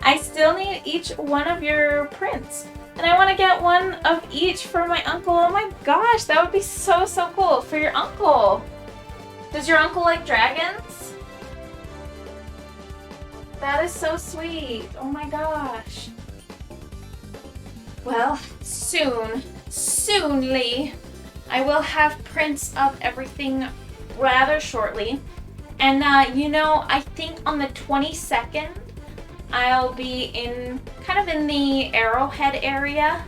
I still need each one of your prints. And I want to get one of each for my uncle. Oh my gosh, that would be so, so cool. For your uncle. Does your uncle like dragons? That is so sweet. Oh my gosh. Well, soonly, I will have prints of everything rather shortly. And you know, I think on the 22nd, I'll be kind of in the Arrowhead area.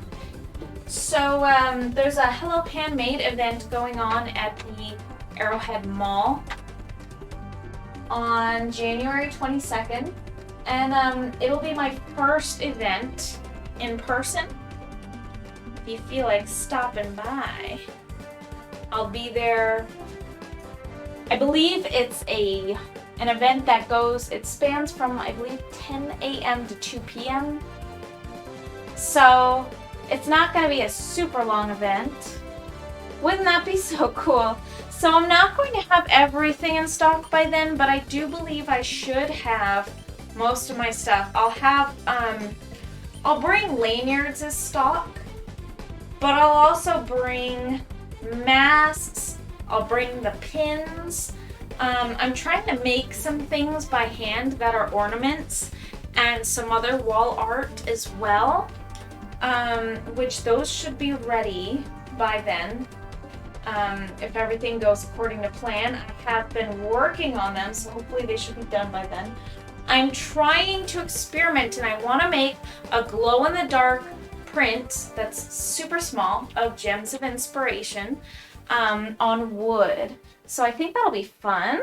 So there's a Hello Handmade event going on at the Arrowhead Mall on January 22nd. And it'll be my first event in person. If you feel like stopping by, I'll be there. I believe it's an event that it spans from, I believe, 10 a.m. to 2 p.m. So it's not going to be a super long event. Wouldn't that be so cool? So I'm not going to have everything in stock by then, but I do believe I should have most of my stuff. I'll bring lanyards as stock, but I'll also bring masks. I'll bring the pins. I'm trying to make some things by hand that are ornaments and some other wall art as well, which those should be ready by then. If everything goes according to plan. I have been working on them, so hopefully they should be done by then. I'm trying to experiment, and I want to make a glow-in-the-dark print that's super small of Gems of Inspiration on wood. So I think that'll be fun.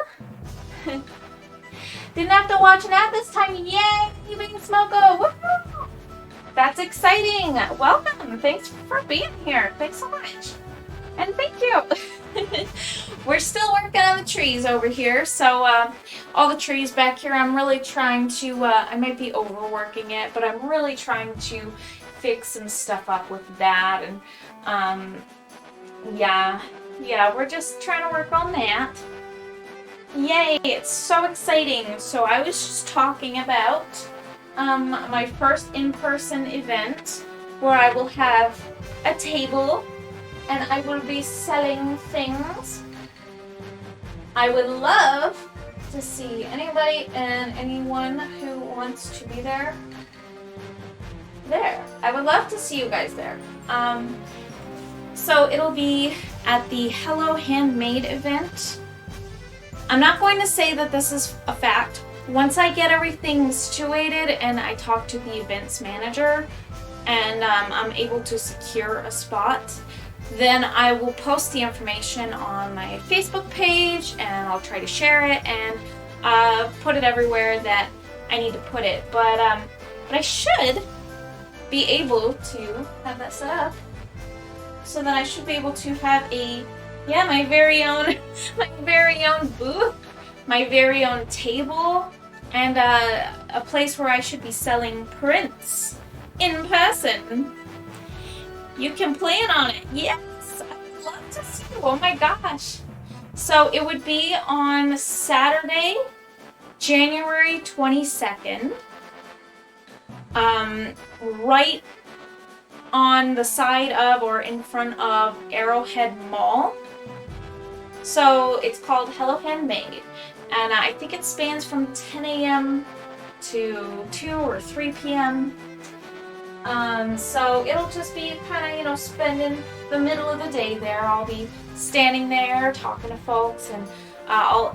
Didn't have to watch an ad this time. Yay! Bing Smoko! Woohoo! That's exciting. Welcome. Thanks for being here. Thanks so much. And thank you. We're still working on the trees over here. So all the trees back here, I'm really trying to, I might be overworking it, but I'm really trying to fix some stuff up with that. And yeah, we're just trying to work on that. Yay, it's so exciting. So I was just talking about my first in-person event where I will have a table and I will be selling things. I would love to see anybody and anyone who wants to be there. I would love to see you guys there. So it'll be at the Hello Handmade event. I'm not going to say that this is a fact. Once I get everything situated and I talk to the events manager and I'm able to secure a spot, then I will post the information on my Facebook page and I'll try to share it and put it everywhere that I need to put it. But I should be able to have that set up so that I should be able to have my very own booth, my very own table, and a place where I should be selling prints in person. You can plan on it. Yes, I'd love to see you. Oh my gosh. So it would be on Saturday, January 22nd, right on the side of or in front of Arrowhead Mall. So it's called Hello Handmade, and I think it spans from 10 a.m. to 2 or 3 p.m. So it'll just be kind of, spending the middle of the day there. I'll be standing there talking to folks, and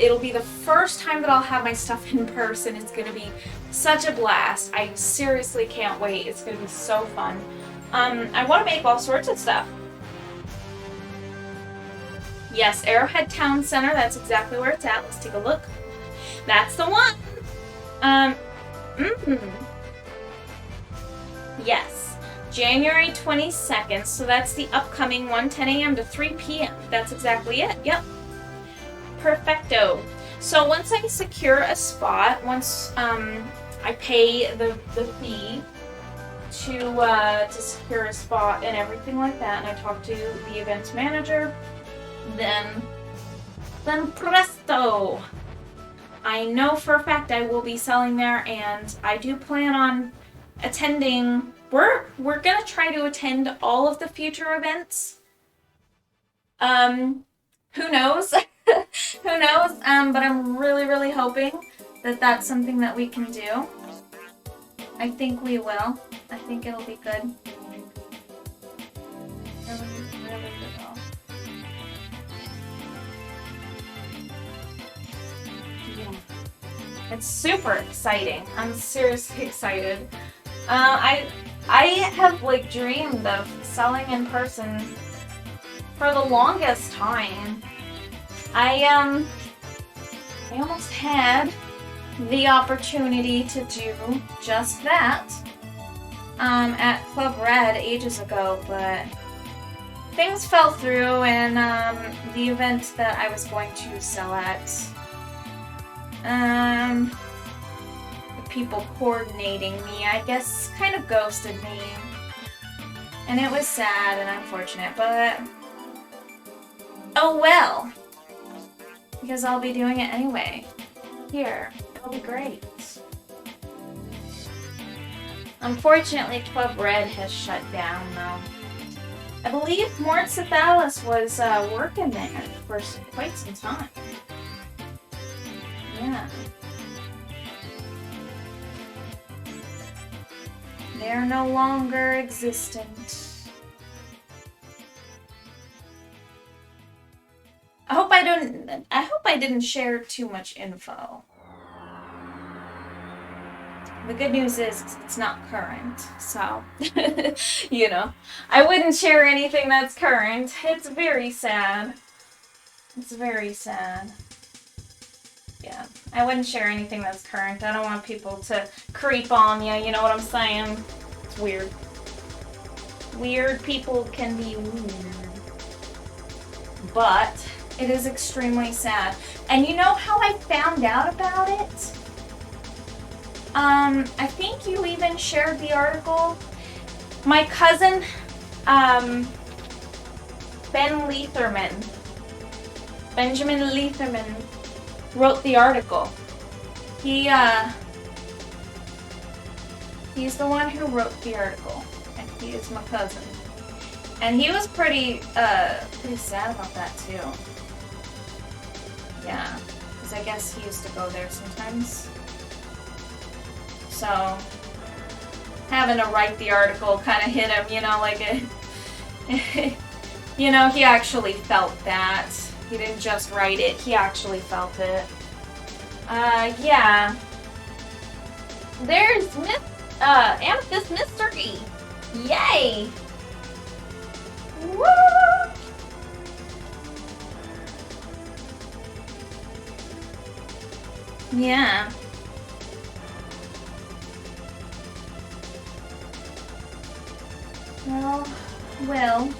it'll be the first time that I'll have my stuff in person. It's going to be such a blast. I seriously can't wait. It's going to be so fun. I want to make all sorts of stuff. Yes, Arrowhead Town Center, that's exactly where it's at. Let's take a look. That's the one. Yes, January 22nd, so that's the upcoming one, 10 a.m. to 3 p.m. That's exactly it, yep. Perfecto. So once I secure a spot, I pay the fee to secure a spot and everything like that, and I talk to the events manager, then presto! I know for a fact I will be selling there, and I do plan on attending. We're gonna try to attend all of the future events. Who knows? Who knows? But I'm really hoping that that's something that we can do. I think we will. I think it'll be good. Really good. Yeah. It's super exciting. I'm seriously excited. I have dreamed of selling in person for the longest time. I almost had the opportunity to do just that at Club Red ages ago, but things fell through, and the event that I was going to sell at, the people coordinating me, I guess, kind of ghosted me. And it was sad and unfortunate, but oh well. Because I'll be doing it anyway. Here, it'll be great. Unfortunately, Club Red has shut down, though. I believe Mort Sathalis was working there for quite some time. Yeah. They're no longer existent. I hope I didn't share too much info. The good news is it's not current, so, you know, I wouldn't share anything that's current. It's very sad. It's very sad. Yeah, I wouldn't share anything that's current. I don't want people to creep on you know what I'm saying? It's weird. Weird people can be weird. But it is extremely sad. And you know how I found out about it? I think you even shared the article. My cousin, Benjamin Leatherman, wrote the article. He's the one who wrote the article, and he is my cousin. And he was pretty sad about that too. Yeah, because I guess he used to go there sometimes. So, having to write the article kind of hit him, you know, like you know, he actually felt that. He didn't just write it, he actually felt it. Yeah. There's Amethyst Mystery! Yay! Woo! Yeah. Well,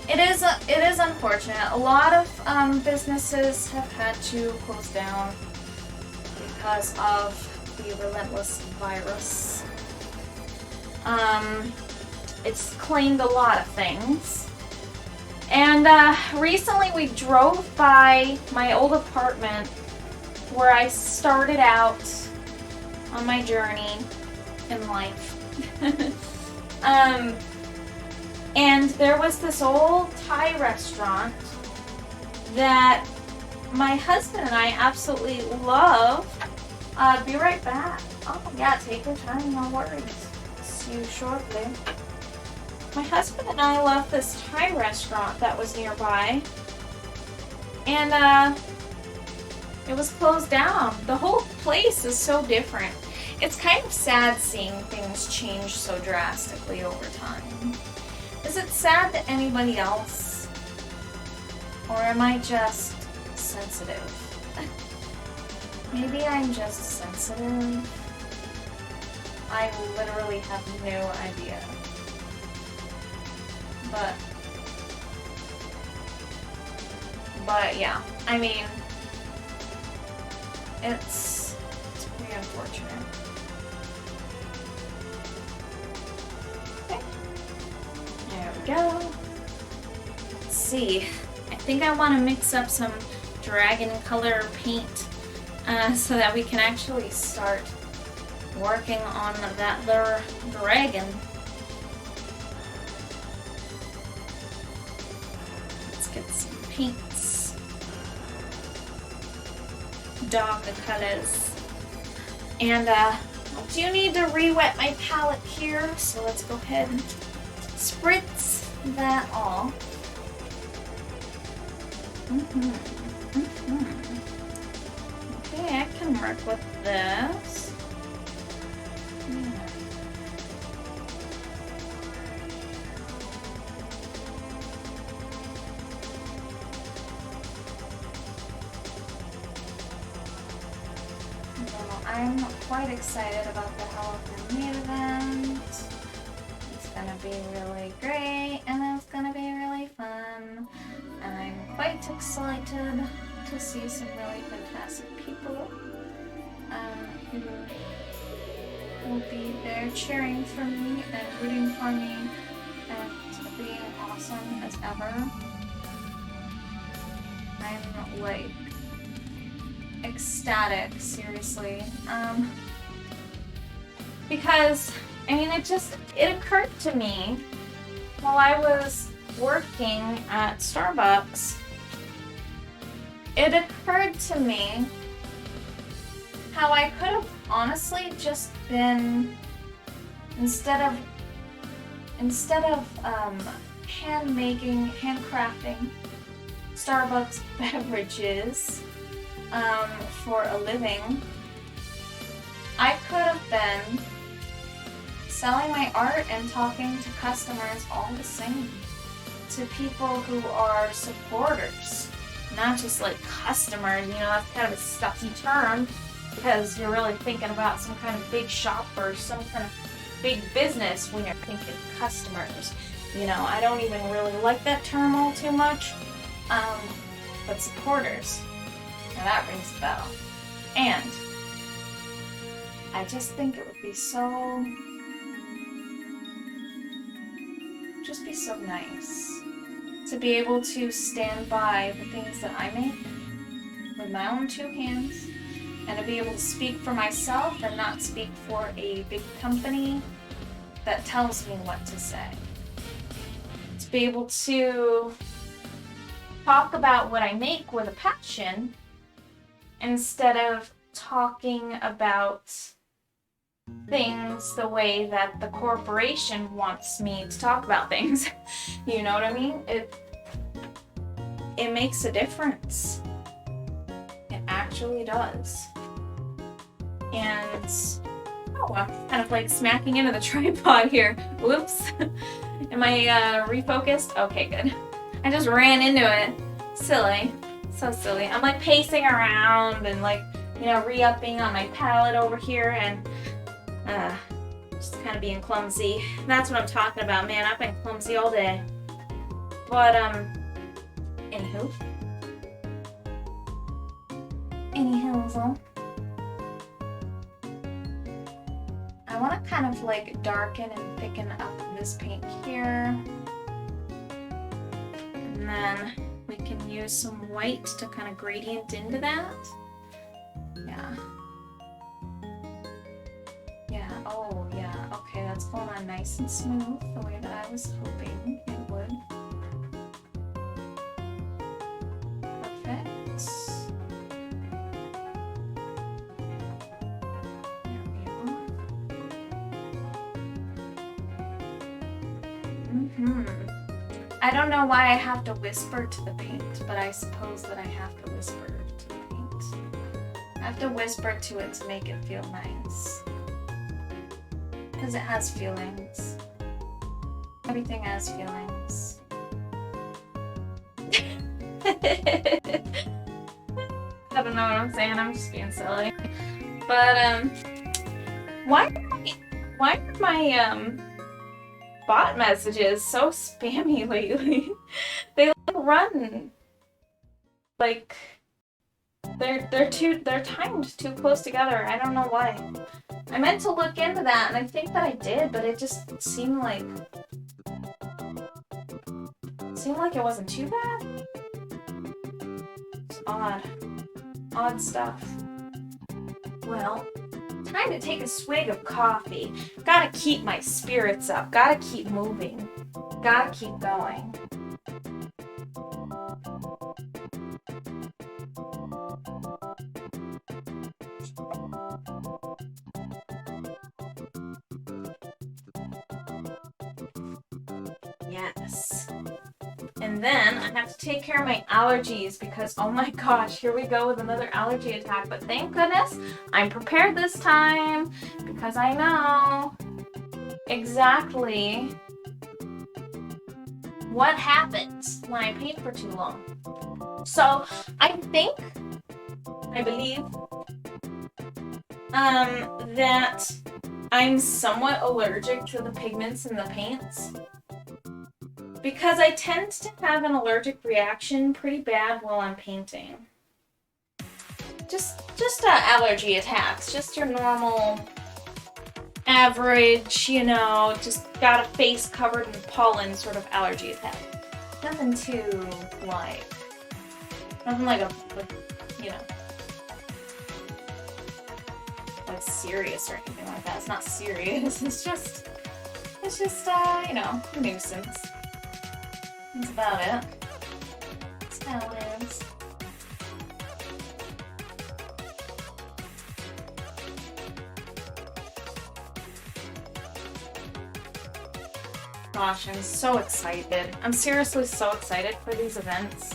it is unfortunate. A lot of businesses have had to close down because of the relentless virus. It's claimed a lot of things. And recently we drove by my old apartment where I started out on my journey in life. And there was this old Thai restaurant that my husband and I absolutely love. Be right back. Oh yeah, take your time, no worries. See you shortly. My husband and I love this Thai restaurant that was nearby. And it was closed down. The whole place is so different. It's kind of sad seeing things change so drastically over time. Is it sad to anybody else? Or am I just sensitive? Maybe I'm just sensitive. I literally have no idea. But yeah, I mean, it's pretty unfortunate. Okay, there we go. Let's see. I think I want to mix up some dragon color paint so that we can actually start working on that there dragon. Let's get some paints. Darker colors. And I do need to re-wet my palette here, so let's go ahead and spritz that off. Okay, I can work with this. Yeah. Well, I'm quite excited about the Halloween event. It's gonna be really great, and it's gonna be really fun. And I'm quite excited to see some really fantastic people who will be there cheering for me and rooting for me awesome as ever. I'm like ecstatic, seriously. Because I mean, it occurred to me while I was working at Starbucks. It occurred to me how I could have honestly just been, instead of handcrafting Starbucks beverages for a living, I could have been selling my art and talking to customers all the same, to people who are supporters, not just like customers. You know, that's kind of a stuffy term because you're really thinking about some kind of big shop or some kind of big business when you're thinking customers. You know, I don't even really like that term all too much, but supporters, now that rings a bell. And I just think it would be so nice to be able to stand by the things that I make with my own two hands, and to be able to speak for myself and not speak for a big company that tells me what to say. To be able to talk about what I make with a passion instead of talking about things the way that the corporation wants me to talk about things. You know what I mean? It makes a difference. It actually does. And oh, I'm kind of like smacking into the tripod here. Whoops. Am I refocused? Okay, good. I just ran into it. Silly. So silly. I'm like pacing around and like, you know, re-upping on my palette over here and just kind of being clumsy. That's what I'm talking about, man. I've been clumsy all day. But, anywho. I want to kind of like darken and thicken up this paint here. And then we can use some white to kind of gradient into that. Yeah. Yeah, oh yeah, okay, that's going on nice and smooth, the way that I was hoping it would. Perfect. There we are. I don't know why I have to whisper to the paint, but I suppose that I have to whisper to the paint. I have to whisper to it to make it feel nice. Because it has feelings. Everything has feelings. I don't know what I'm saying, I'm just being silly. But, why are my, bot messages so spammy lately? They like run like they're timed too close together. I don't know why. I meant to look into that and I think that I did, but it just seemed like it wasn't too bad. It's odd. Odd stuff. Well, time to take a swig of coffee. Gotta keep my spirits up. Gotta keep moving. Gotta keep going. Yes. And then I have to take care of my allergies because, oh my gosh, here we go with another allergy attack. But thank goodness I'm prepared this time because I know exactly what happens when I paint for too long. So I believe that I'm somewhat allergic to the pigments in the paints, because I tend to have an allergic reaction pretty bad while I'm painting. Just allergy attacks, just your normal average, you know, just got a face covered in pollen sort of allergy attack. Nothing too, like, nothing like you know, like serious or anything like that. It's not serious. It's just, you know, a nuisance. That's about it. That's how it is. Gosh, I'm so excited. I'm seriously so excited for these events.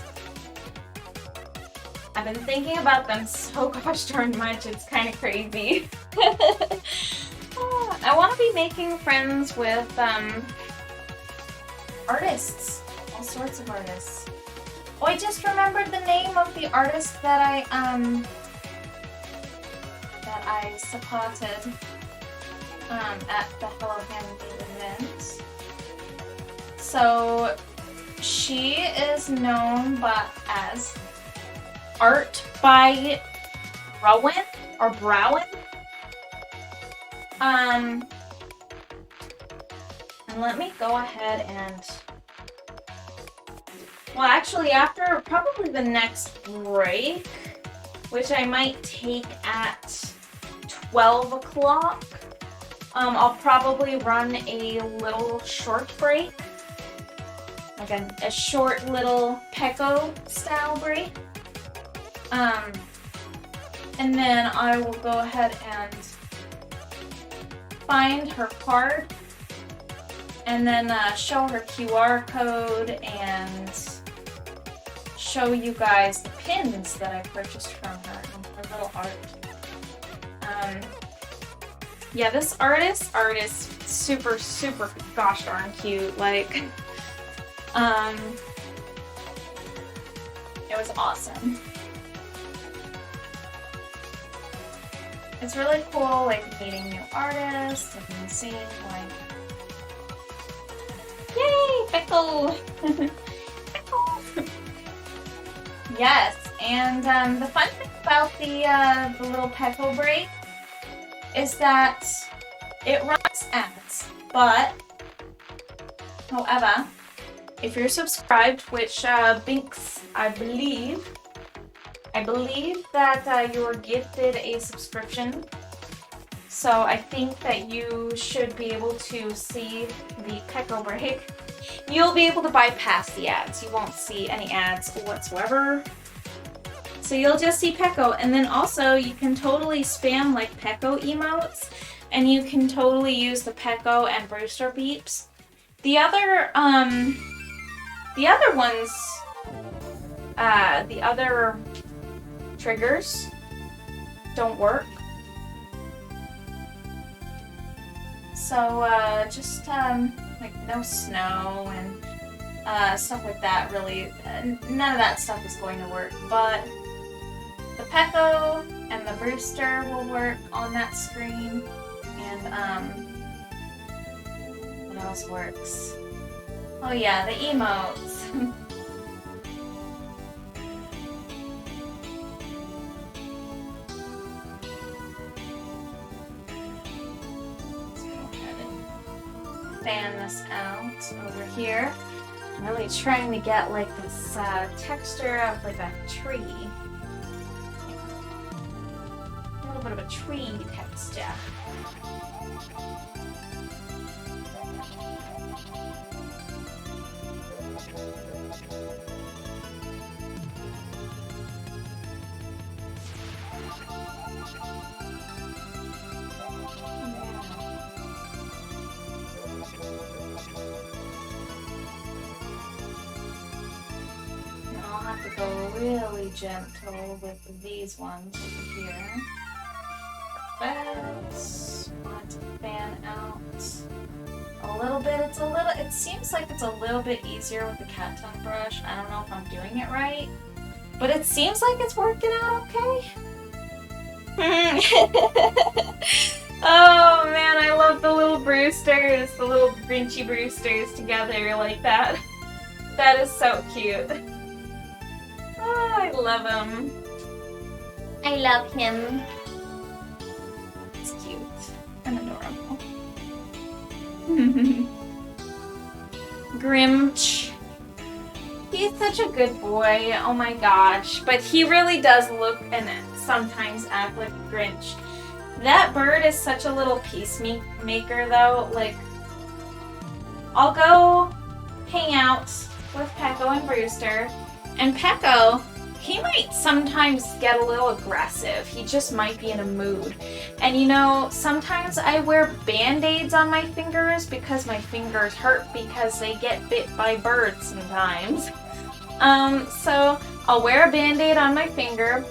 I've been thinking about them so gosh darn much, it's kind of crazy. I want to be making friends with artists, all sorts of artists. Oh, I just remembered the name of the artist that I supported at the Hello Handmade event. So she is known as Art by Rowan or Browen. And let me go ahead and, well, actually after probably the next break, which I might take at 12 o'clock, I'll probably run a little short break. Like a short little Pecco style break. And then I will go ahead and find her card and then show her QR code and show you guys the pins that I purchased from her and her little art. Yeah, this artist super, super gosh darn cute. Like, it was awesome. It's really cool, like, meeting new artists and seeing, like, yay, Pecco! Pecco! Yes, and the fun thing about the little Pecco break is that it runs ads, but, however, if you're subscribed, which Binks, I believe that you were gifted a subscription. So I think that you should be able to see the Pecco break. You'll be able to bypass the ads. You won't see any ads whatsoever. So you'll just see Pecco, and then also you can totally spam like Pecco emotes, and you can totally use the Pecco and Brewster beeps. The other ones, the other triggers don't work. So just like no snow and stuff like that, really, none of that stuff is going to work. But the Pecco and the Brewster will work on that screen. And what else works? Oh yeah, the emotes. Fan this out over here. I'm really trying to get like this texture of like a tree. A little bit of a tree texture. Go really gentle with these ones over here. Perfect. Want to fan out a little bit. It seems like it's a little bit easier with the cat tongue brush. I don't know if I'm doing it right, but it seems like it's working out okay. Oh man, I love the little Brewsters, the little Grinchy Brewsters together like that. That is so cute. Oh, I love him. I love him. It's cute and adorable. Grinch. He's such a good boy. Oh my gosh. But he really does look and sometimes act like a Grinch. That bird is such a little peacemaker though. Like, I'll go hang out with Pecco and Brewster. And Pecco, he might sometimes get a little aggressive. He just might be in a mood. And you know, sometimes I wear band-aids on my fingers because my fingers hurt because they get bit by birds sometimes. So I'll wear a band-aid on my finger,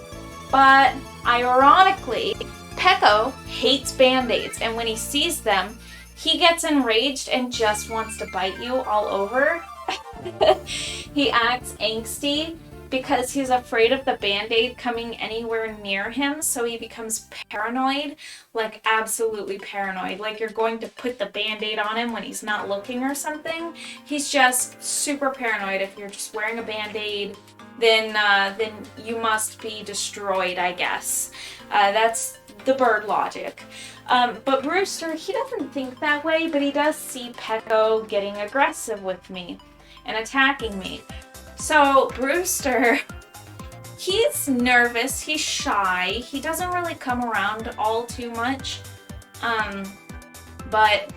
but ironically, Pecco hates band-aids, and when he sees them, he gets enraged and just wants to bite you all over. He acts angsty because he's afraid of the band-aid coming anywhere near him, so he becomes paranoid, like absolutely paranoid, like you're going to put the band-aid on him when he's not looking or something. He's just super paranoid. If you're just wearing a band-aid, then you must be destroyed, I guess. That's the bird logic. But Brewster, he doesn't think that way, but he does see Pecco getting aggressive with me and attacking me. So Brewster, he's nervous, he's shy, he doesn't really come around all too much, but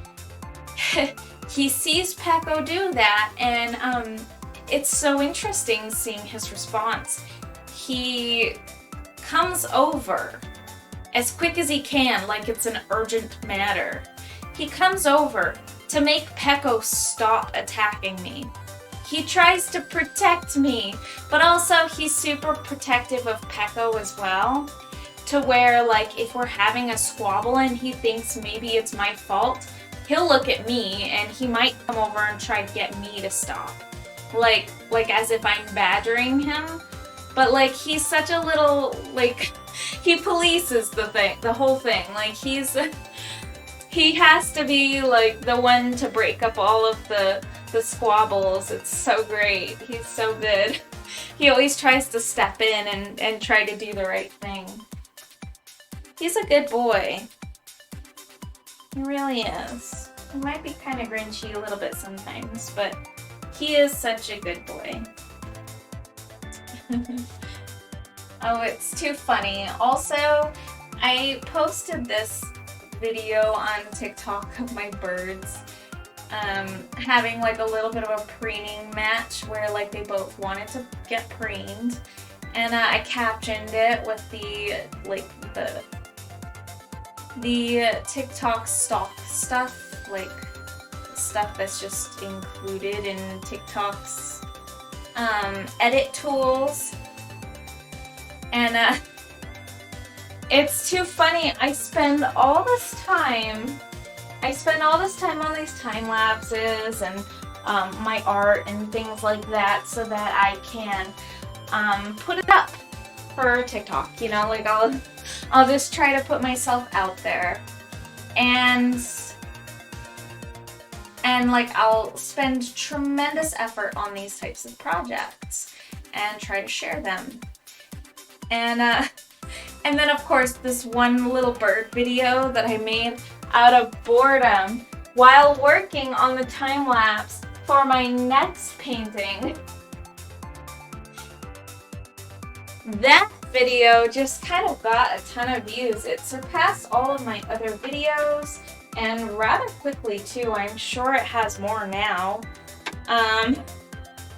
he sees Pecco do that, and it's so interesting seeing his response. He comes over as quick as he can, like it's an urgent matter. He comes over to make Pecco stop attacking me. He tries to protect me, but also he's super protective of Pecco as well, to where, like, if we're having a squabble and he thinks maybe it's my fault, he'll look at me and he might come over and try to get me to stop. Like as if I'm badgering him, but like he's such a little, like, he polices the whole thing. Like he has to be like the one to break up all of the squabbles. It's so great. He's so good. He always tries to step in and try to do the right thing. He's a good boy. He really is. He might be kind of grinchy a little bit sometimes, but he is such a good boy. Oh, it's too funny. Also, I posted this video on TikTok of my birds having like a little bit of a preening match where like they both wanted to get preened, and I captioned it with the TikTok stock stuff, like stuff that's just included in TikTok's edit tools, and it's too funny. I spend all this time on these time lapses and my art and things like that so that I can put it up for TikTok. You know, like I'll just try to put myself out there, and like I'll spend tremendous effort on these types of projects and try to share them. And then of course this one little bird video that I made out of boredom while working on the time lapse for my next painting. That video just kind of got a ton of views. It surpassed all of my other videos, and rather quickly too. I'm sure it has more now. And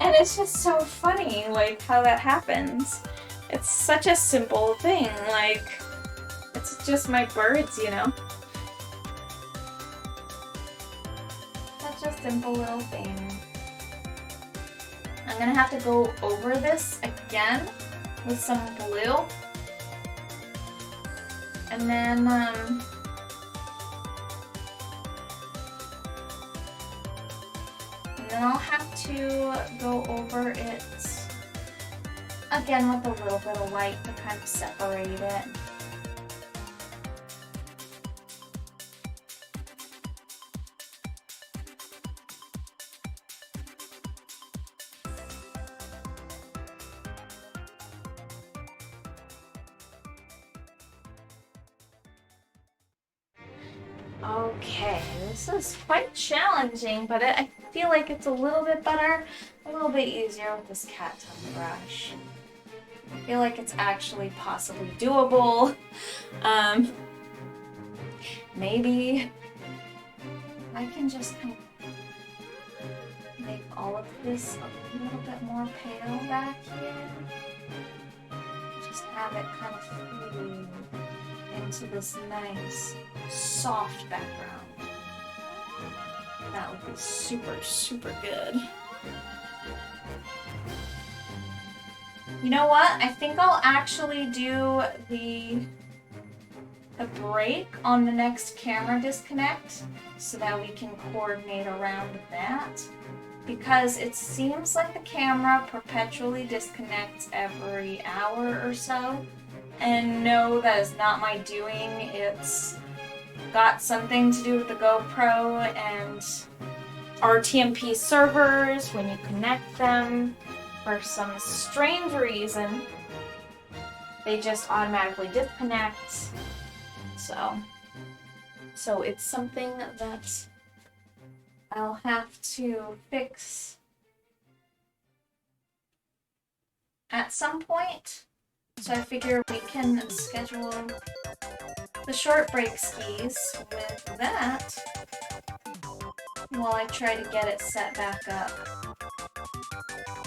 it's just so funny, like, how that happens. It's such a simple thing, like, it's just my birds, you know? Such a simple little thing. I'm gonna have to go over this again with some blue. And then, I'll have to go over it again with a little bit of white to kind of separate it. Okay, this is quite challenging, but I feel like it's a little bit better, a little bit easier with this cat tongue brush. I feel like it's actually possibly doable. Maybe I can just kind of make all of this a little bit more pale back here. Just have it kind of fade into this nice, soft background. That would be super, super good. You know what? I think I'll actually do the break on the next camera disconnect so that we can coordinate around that. Because it seems like the camera perpetually disconnects every hour or so. And no, that is not my doing. It's got something to do with the GoPro and RTMP servers. When you connect them, for some strange reason, they just automatically disconnect. So it's something that I'll have to fix at some point. So I figure we can schedule the short break skis with that while I try to get it set back up,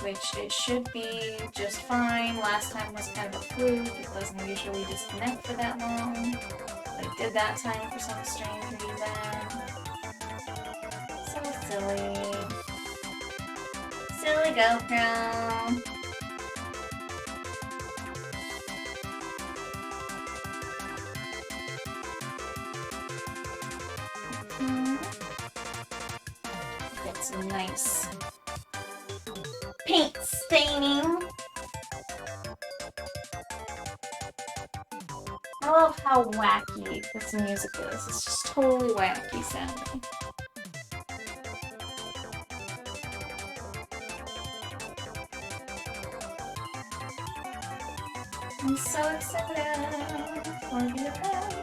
which it should be just fine. Last time was kind of a fluke. It doesn't usually disconnect for that long, but it did that time for some strange reason. So silly. Silly GoPro. Get some nice paint staining. I love how wacky this music is. It's just totally wacky sounding. I'm so excited for the event.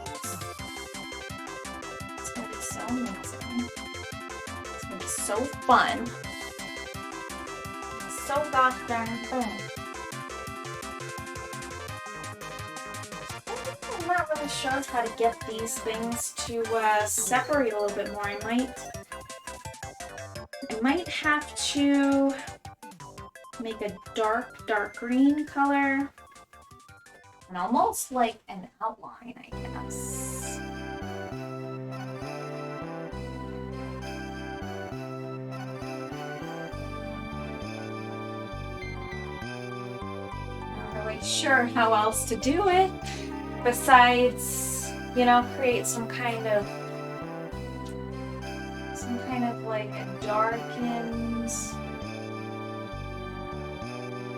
It's gonna be so amazing. It's gonna be so fun. So gosh darn fun. I'm not really sure how to get these things to separate a little bit more. I might have to make a dark green color. And almost like an outline, I guess. Not really sure how else to do it besides, you know, create some kind of like a darkened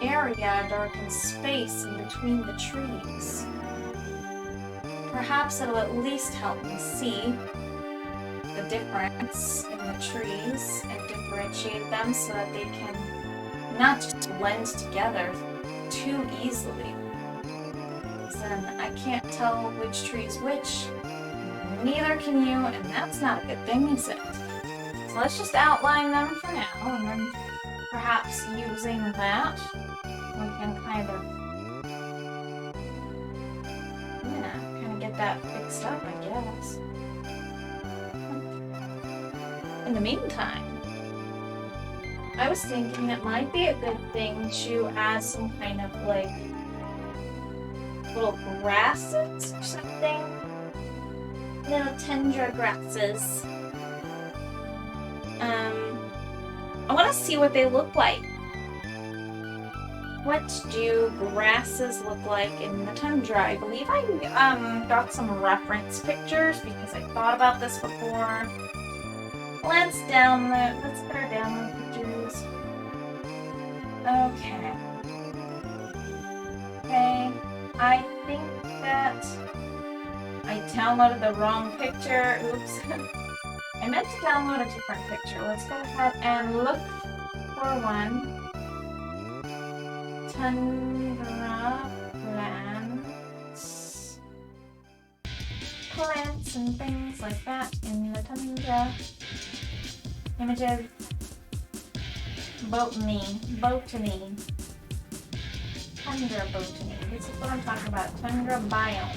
area, darkened space in between the trees. Perhaps it'll at least help me see the difference in the trees and differentiate them so that they can not just blend together too easily. Because then I can't tell which tree is which, neither can you, and that's not a good thing, is it? So let's just outline them for now, and then perhaps using that, we can kind of get that fixed up, I guess. In the meantime, I was thinking it might be a good thing to add some kind of like little grasses or something. Little Tundra grasses. I want to see what they look like. What do grasses look like in the tundra? I believe I got some reference pictures because I thought about this before. Let's put our download pictures. Okay. Okay. I think that I downloaded the wrong picture. Oops. I meant to download a different picture. Let's go ahead and look for one. Tundra plants. plants and things like that in the Tundra. Images. Botany. Tundra botany. This is what I'm talking about. Tundra biome.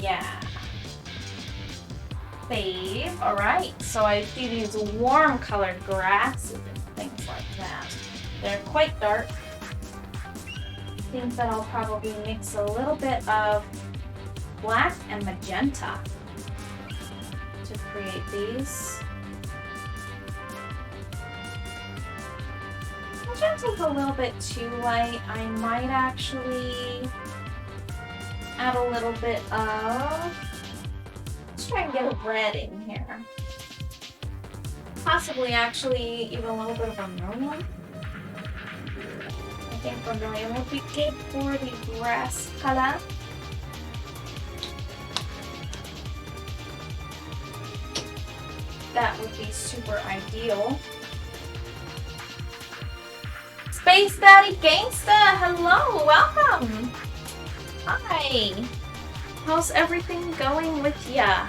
Yeah. Save. Alright, so I see these warm colored grasses and things like that. They're quite dark. I think that I'll probably mix a little bit of black and magenta to create these. Magenta's a little bit too light. I might actually add a little bit of... Let's try and get a red in here. Possibly actually even a little bit of vermilion. I think vermilion will be good for the grass color. That would be super ideal. Space Daddy Gangsta, hello, welcome. Hi. How's everything going with ya?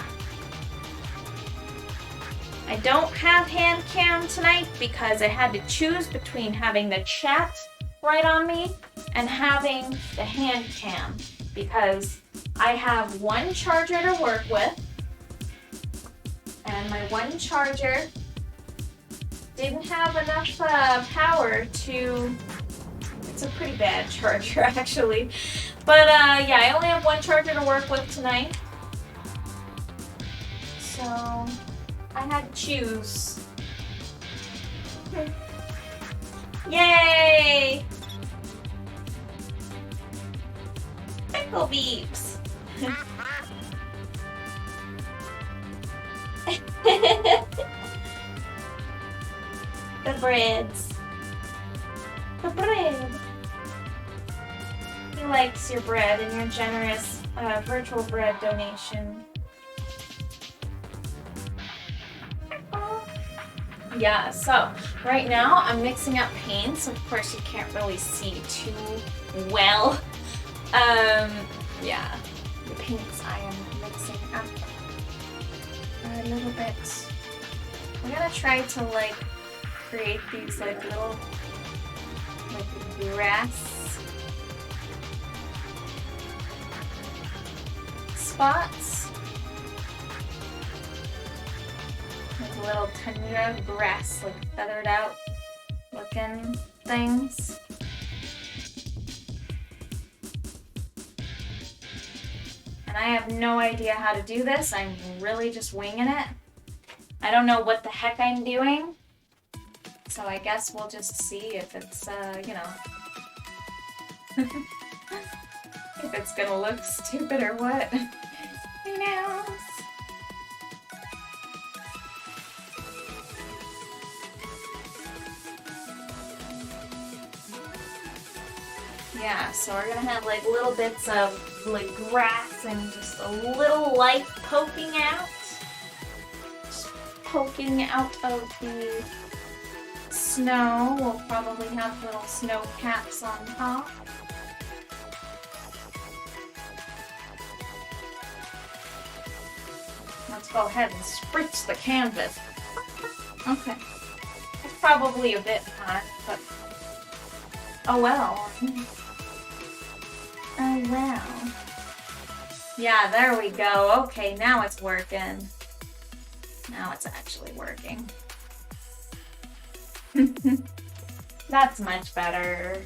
I don't have hand cam tonight because I had to choose between having the chat right on me and having the hand cam because I have one charger to work with and my one charger didn't have enough power to... It's a pretty bad charger actually. But yeah, I only have one charger to work with tonight. So I had to choose. Yay! Pickle beeps. The breads. The bread. He likes your bread and your generous virtual bread donation. Yeah, so right now I'm mixing up paints. Of course, you can't really see too well. Yeah, the paints I am mixing up a little bit. I'm gonna try to like create these like little like grass spots. Like little tundra grass, like feathered out looking things. And I have no idea how to do this. I'm really just winging it. I don't know what the heck I'm doing. So I guess we'll just see if it's, you know, if it's gonna look stupid or what. Who knows? Yeah, so we're gonna have like little bits of like grass and just a little light poking out. Just poking out of the snow. We'll probably have little snow caps on top. Let's go ahead and spritz the canvas. Okay. It's probably a bit hot, but oh well. Oh well. Yeah, there we go. Okay, now it's working. Now it's actually working. That's much better.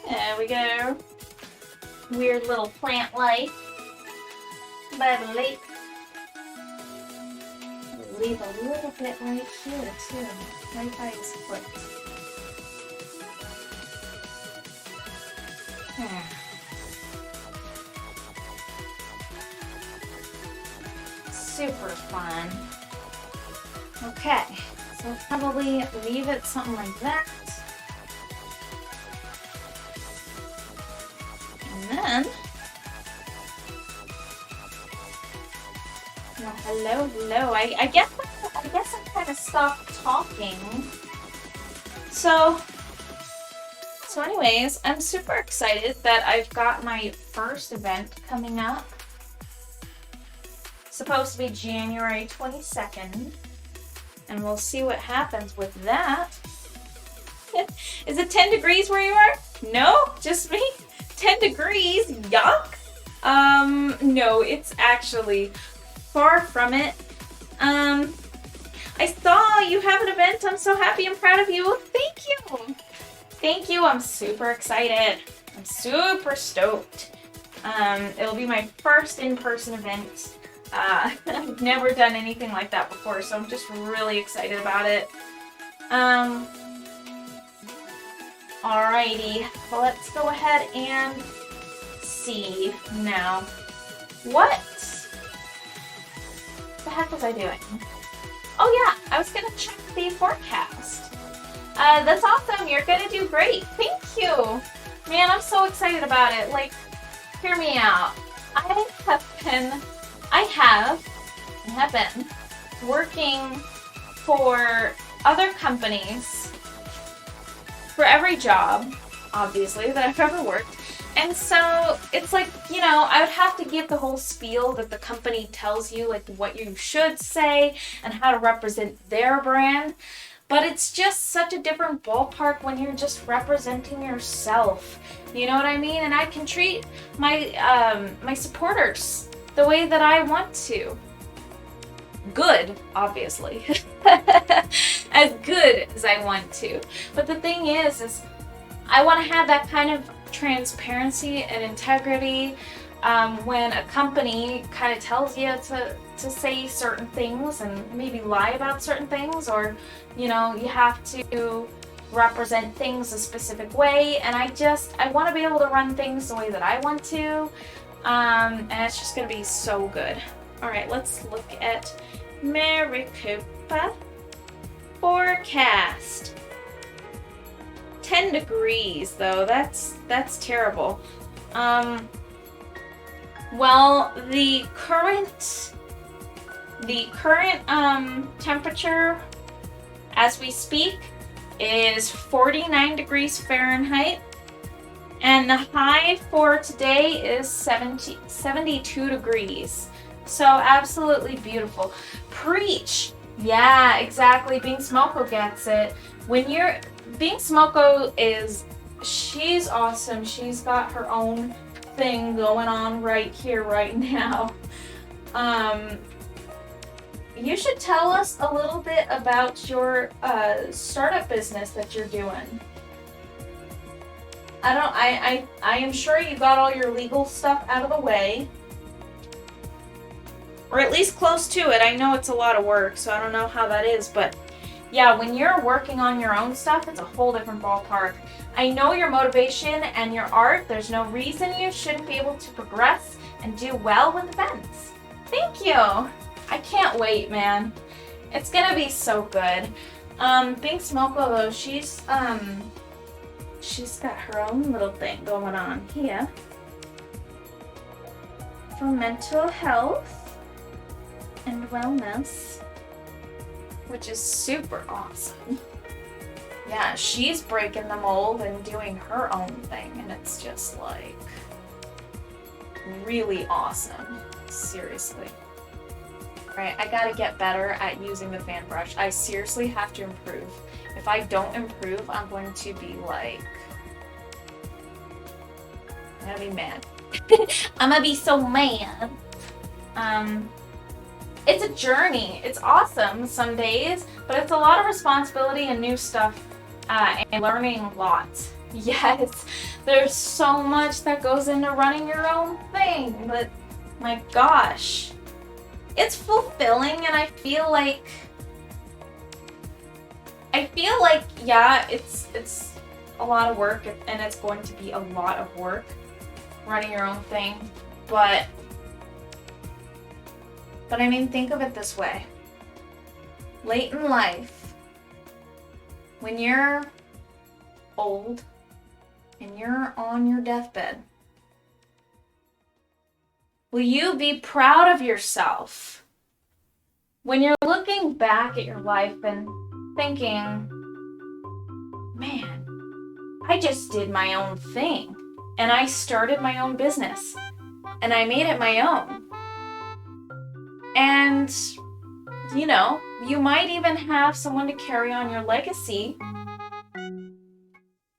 There we go. Weird little plant life. Bubbly. Leave a little bit right here too, right by his foot. Super fun. Okay, so probably leave it something like that. And then, well, hello. I guess I kind of stopped talking. So anyways, I'm super excited that I've got my first event coming up. Supposed to be January 22nd. And we'll see what happens with that. Is it 10 degrees where you are? No? Just me? 10 degrees? Yuck! No, it's actually far from it. I saw you have an event. I'm so happy and proud of you. Thank you! Thank you, I'm super excited. I'm super stoked. It'll be my first in-person event. I've never done anything like that before, so I'm just really excited about it. Alrighty, well, let's go ahead and see now. What the heck was I doing? Oh yeah, I was gonna check the forecast. That's awesome, you're gonna do great. Thank you. Man, I'm so excited about it. Like, hear me out. I have been working for other companies for every job, obviously, that I've ever worked. And so it's like, you know, I would have to give the whole spiel that the company tells you, like what you should say and how to represent their brand. But it's just such a different ballpark when you're just representing yourself. You know what I mean? And I can treat my my supporters the way that I want to. Good, obviously. As good as I want to. But the thing is I want to have that kind of transparency and integrity when a company kind of tells you to say certain things and maybe lie about certain things, or you know, you have to represent things a specific way, and I want to be able to run things the way that I want to, and it's just going to be so good. Alright, let's look at Maricopa forecast. 10 degrees though, that's terrible. Well, the current temperature as we speak is 49 degrees Fahrenheit, and the high for today is 72 degrees. So absolutely beautiful. Preach! Yeah, exactly. Bing Smoko gets it. Bing Smoko she's awesome. She's got her own thing going on right here, right now. You should tell us a little bit about your startup business that you're doing. I am sure you got all your legal stuff out of the way. Or at least close to it. I know it's a lot of work, so I don't know how that is, but yeah, when you're working on your own stuff, it's a whole different ballpark. I know your motivation and your art. There's no reason you shouldn't be able to progress and do well with events. Thank you. I can't wait, man. It's gonna be so good. Bing Smoko though, she's got her own little thing going on here for mental health and wellness, which is super awesome. Yeah, she's breaking the mold and doing her own thing, and it's just like really awesome. Seriously. Alright, I gotta get better at using the fan brush. I seriously have to improve. If I don't improve, I'm going to be like, I'm gonna be mad. I'm gonna be so mad. It's a journey. It's awesome some days, but it's a lot of responsibility and new stuff and learning a lot. Yes, there's so much that goes into running your own thing, but my gosh, it's fulfilling, and I feel like yeah, it's a lot of work, and it's going to be a lot of work running your own thing, but I mean, think of it this way. late in life, when you're old and you're on your deathbed, will you be proud of yourself when you're looking back at your life and thinking, man, I just did my own thing and I started my own business and I made it my own. And, you know, you might even have someone to carry on your legacy,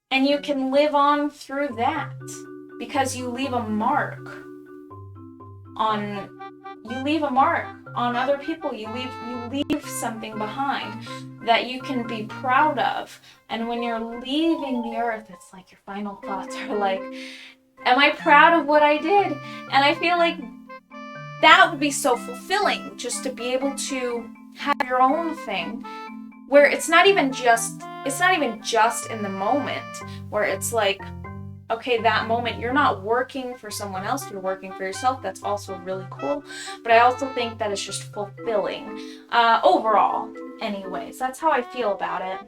and you can live on through that because you leave a mark on other people. You leave something behind that you can be proud of. And when you're leaving the earth, it's like your final thoughts are like, am I proud of what I did? And I feel like that would be so fulfilling, just to be able to have your own thing where it's not even just in the moment, where it's like, okay, that moment you're not working for someone else, you're working for yourself. That's also really cool. But I also think that it's just fulfilling overall. Anyways, that's how I feel about it.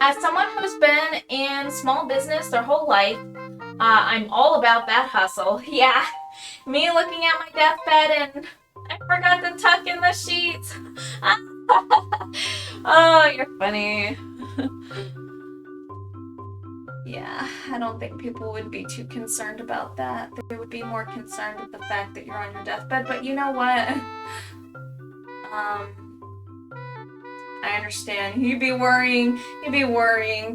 As someone who's been in small business their whole life, I'm all about that hustle. Yeah, me looking at my deathbed and I forgot to tuck in the sheets. Oh, you're funny. Yeah, I don't think people would be too concerned about that. They would be more concerned with the fact that you're on your deathbed. But you know what? I understand. You'd be worrying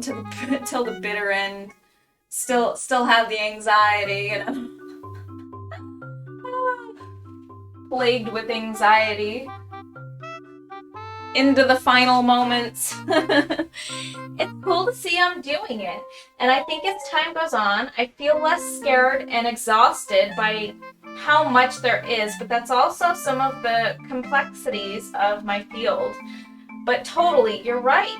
till the bitter end. Still have the anxiety, you know. Plagued with anxiety into the final moments. It's cool to see I'm doing it, and I think as time goes on, I feel less scared and exhausted by how much there is, but that's also some of the complexities of my field. But totally, you're right.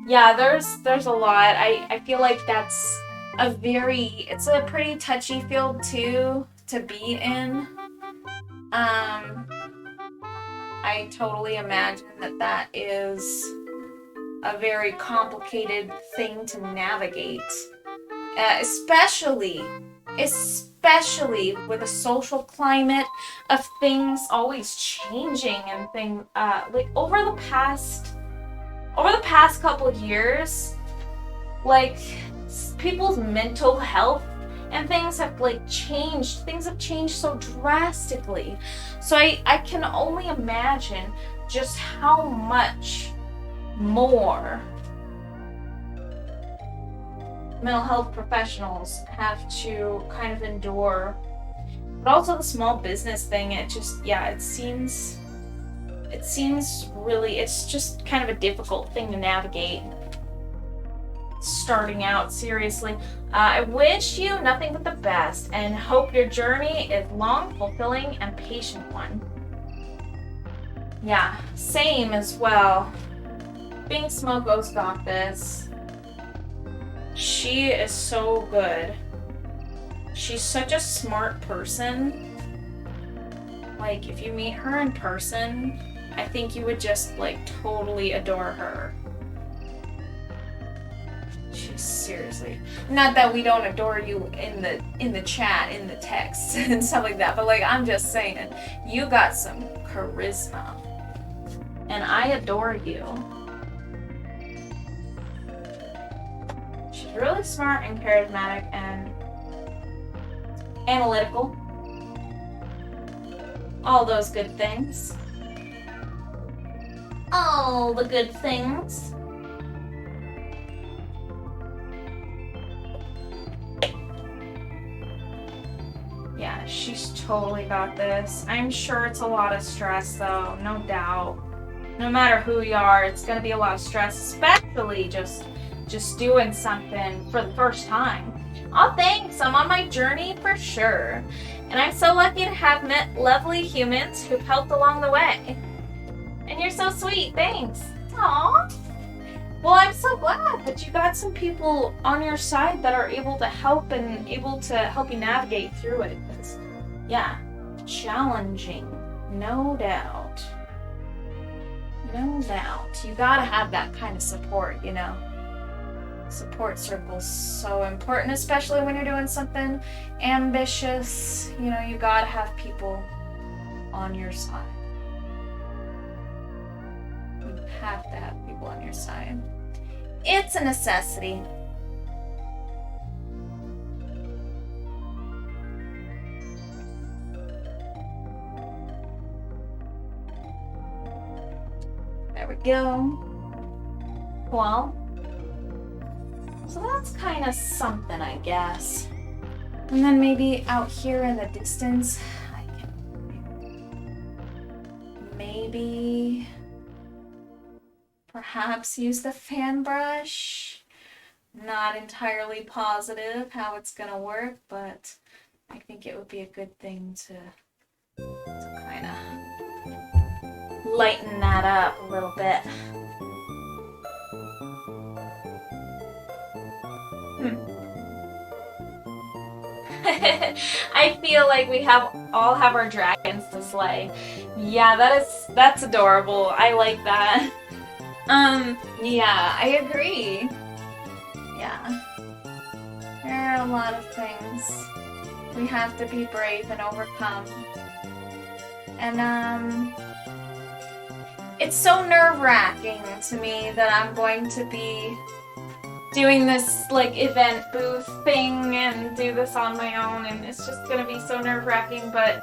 Yeah, there's a lot. I feel like it's a pretty touchy field too to be in. I totally imagine that is a very complicated thing to navigate, especially with a social climate of things always changing and things like over the past couple of years, like people's mental health and things have changed. Things have changed so drastically. So I can only imagine just how much more mental health professionals have to kind of endure. But also the small business thing, it seems really, it's just kind of a difficult thing to navigate. Starting out, seriously. I wish you nothing but the best and hope your journey is long, fulfilling, and patient one. Yeah, same as well. Being Smoko's got this. She is so good. She's such a smart person. Like, if you meet her in person, I think you would just totally adore her. She's seriously, not that we don't adore you in the chat, in the texts and stuff like that, but I'm just saying, you got some charisma, and I adore you. She's really smart and charismatic and analytical. All those good things. All the good things. Yeah, she's totally got this. I'm sure it's a lot of stress though, no doubt. No matter who you are, it's gonna be a lot of stress, especially just doing something for the first time. Oh, thanks, I'm on my journey for sure. And I'm so lucky to have met lovely humans who've helped along the way. And you're so sweet, thanks. Aww. Well, I'm so glad that you got some people on your side that are able to help and able to help you navigate through it. It's, yeah, challenging, no doubt. No doubt. You gotta have that kind of support, you know. Support circle's so important, especially when you're doing something ambitious. You know, you gotta have people on your side. You have to have people on your side. It's a necessity. There we go. Well, so that's kind of something, I guess. And then maybe out here in the distance, I can maybe perhaps use the fan brush. Not entirely positive how it's gonna work, but I think it would be a good thing to kind of lighten that up a little bit. I feel like we all have our dragons to slay. Yeah, that's adorable. I like that. Yeah, I agree. Yeah. There are a lot of things we have to be brave and overcome. And it's so nerve-wracking to me that I'm going to be doing this like event booth thing and do this on my own, and it's just gonna be so nerve-wracking, but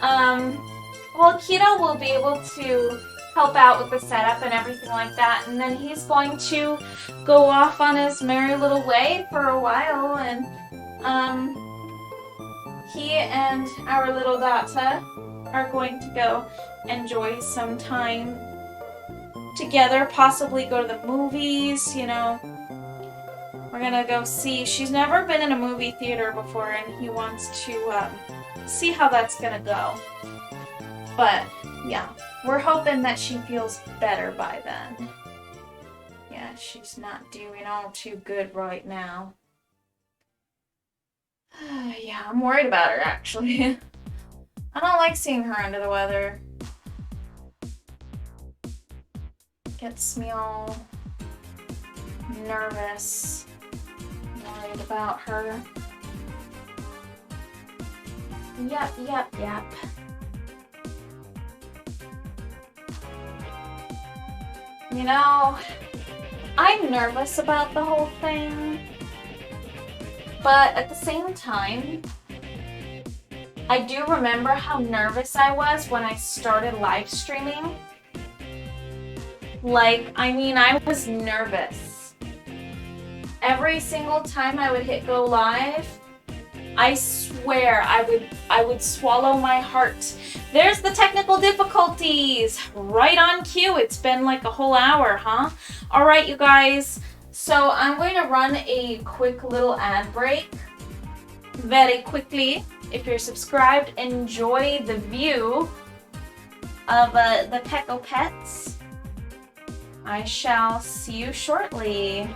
well, Keto will be able to help out with the setup and everything like that, and then he's going to go off on his merry little way for a while, and he and our little daughter are going to go enjoy some time together, possibly go to the movies, you know. We're gonna go see. She's never been in a movie theater before, and he wants to see how that's gonna go. But yeah, we're hoping that she feels better by then. Yeah, she's not doing all too good right now. Yeah, I'm worried about her actually. I don't like seeing her under the weather. Gets me all nervous. Worried about her. Yep. You know, I'm nervous about the whole thing, but at the same time, I do remember how nervous I was when I started live streaming. Like, I mean, I was nervous. Every single time I would hit go live, I swear I would swallow my heart. There's the technical difficulties. Right on cue. It's been like a whole hour, huh? All right, you guys. So I'm going to run a quick little ad break very quickly. If you're subscribed, enjoy the view of the Pecco Pets. I shall see you shortly.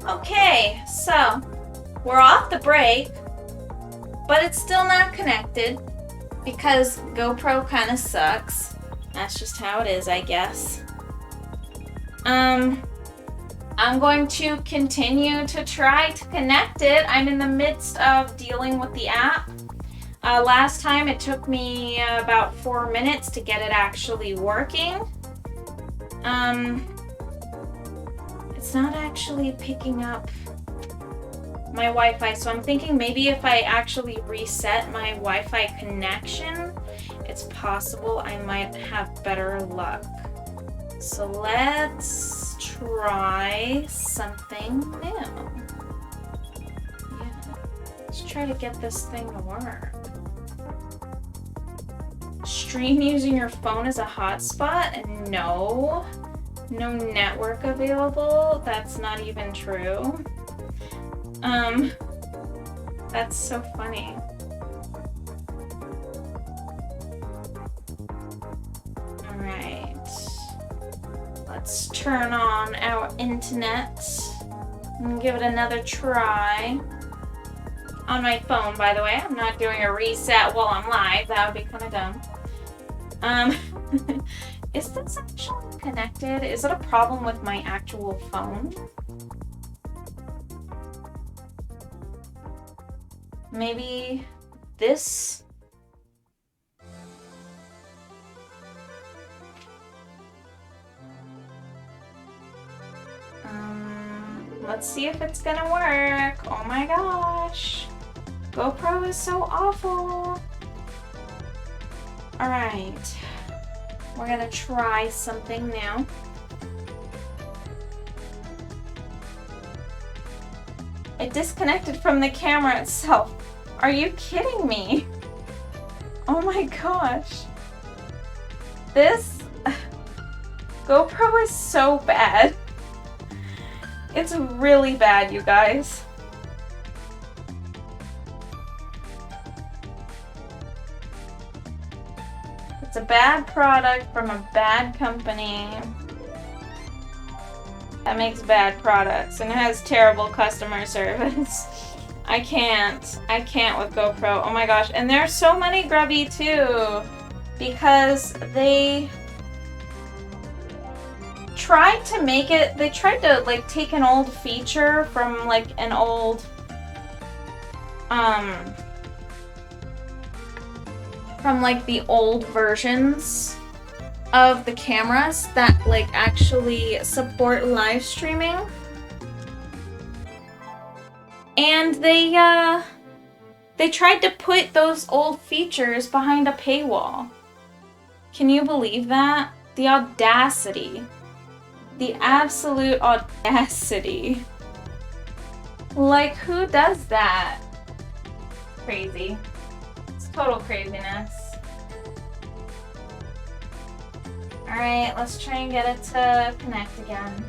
Okay, so we're off the break, but it's still not connected because GoPro kind of sucks. That's just how it is, I guess. I'm going to continue to try to connect it. I'm in the midst of dealing with the app. Last time it took me about 4 minutes to get it actually working. It's not actually picking up my Wi-Fi, so I'm thinking maybe if I actually reset my Wi-Fi connection, it's possible I might have better luck. So let's try something new. Yeah, let's try to get this thing to work. Stream using your phone as a hotspot? And no network available. That's not even true. That's so funny. All right, let's turn on our internet and give it another try. On my phone, by the way. I'm not doing a reset while I'm live. That would be kind of dumb. Is this actually connected? Is it a problem with my actual phone? Maybe this? Let's see if it's gonna work. Oh my gosh. GoPro is so awful. All right. We're gonna try something new. It disconnected from the camera itself. Are you kidding me? Oh my gosh. This GoPro is so bad. It's really bad, you guys. It's a bad product from a bad company that makes bad products and it has terrible customer service. I can't with GoPro. Oh my gosh. And there's so many grubby too because they tried to make it, they tried to like take an old feature from like an old from like the old versions of the cameras that like actually support live streaming. And they tried to put those old features behind a paywall. Can you believe that? The audacity. The absolute audacity. Like, who does that? Crazy. It's total craziness. Alright, let's try and get it to connect again.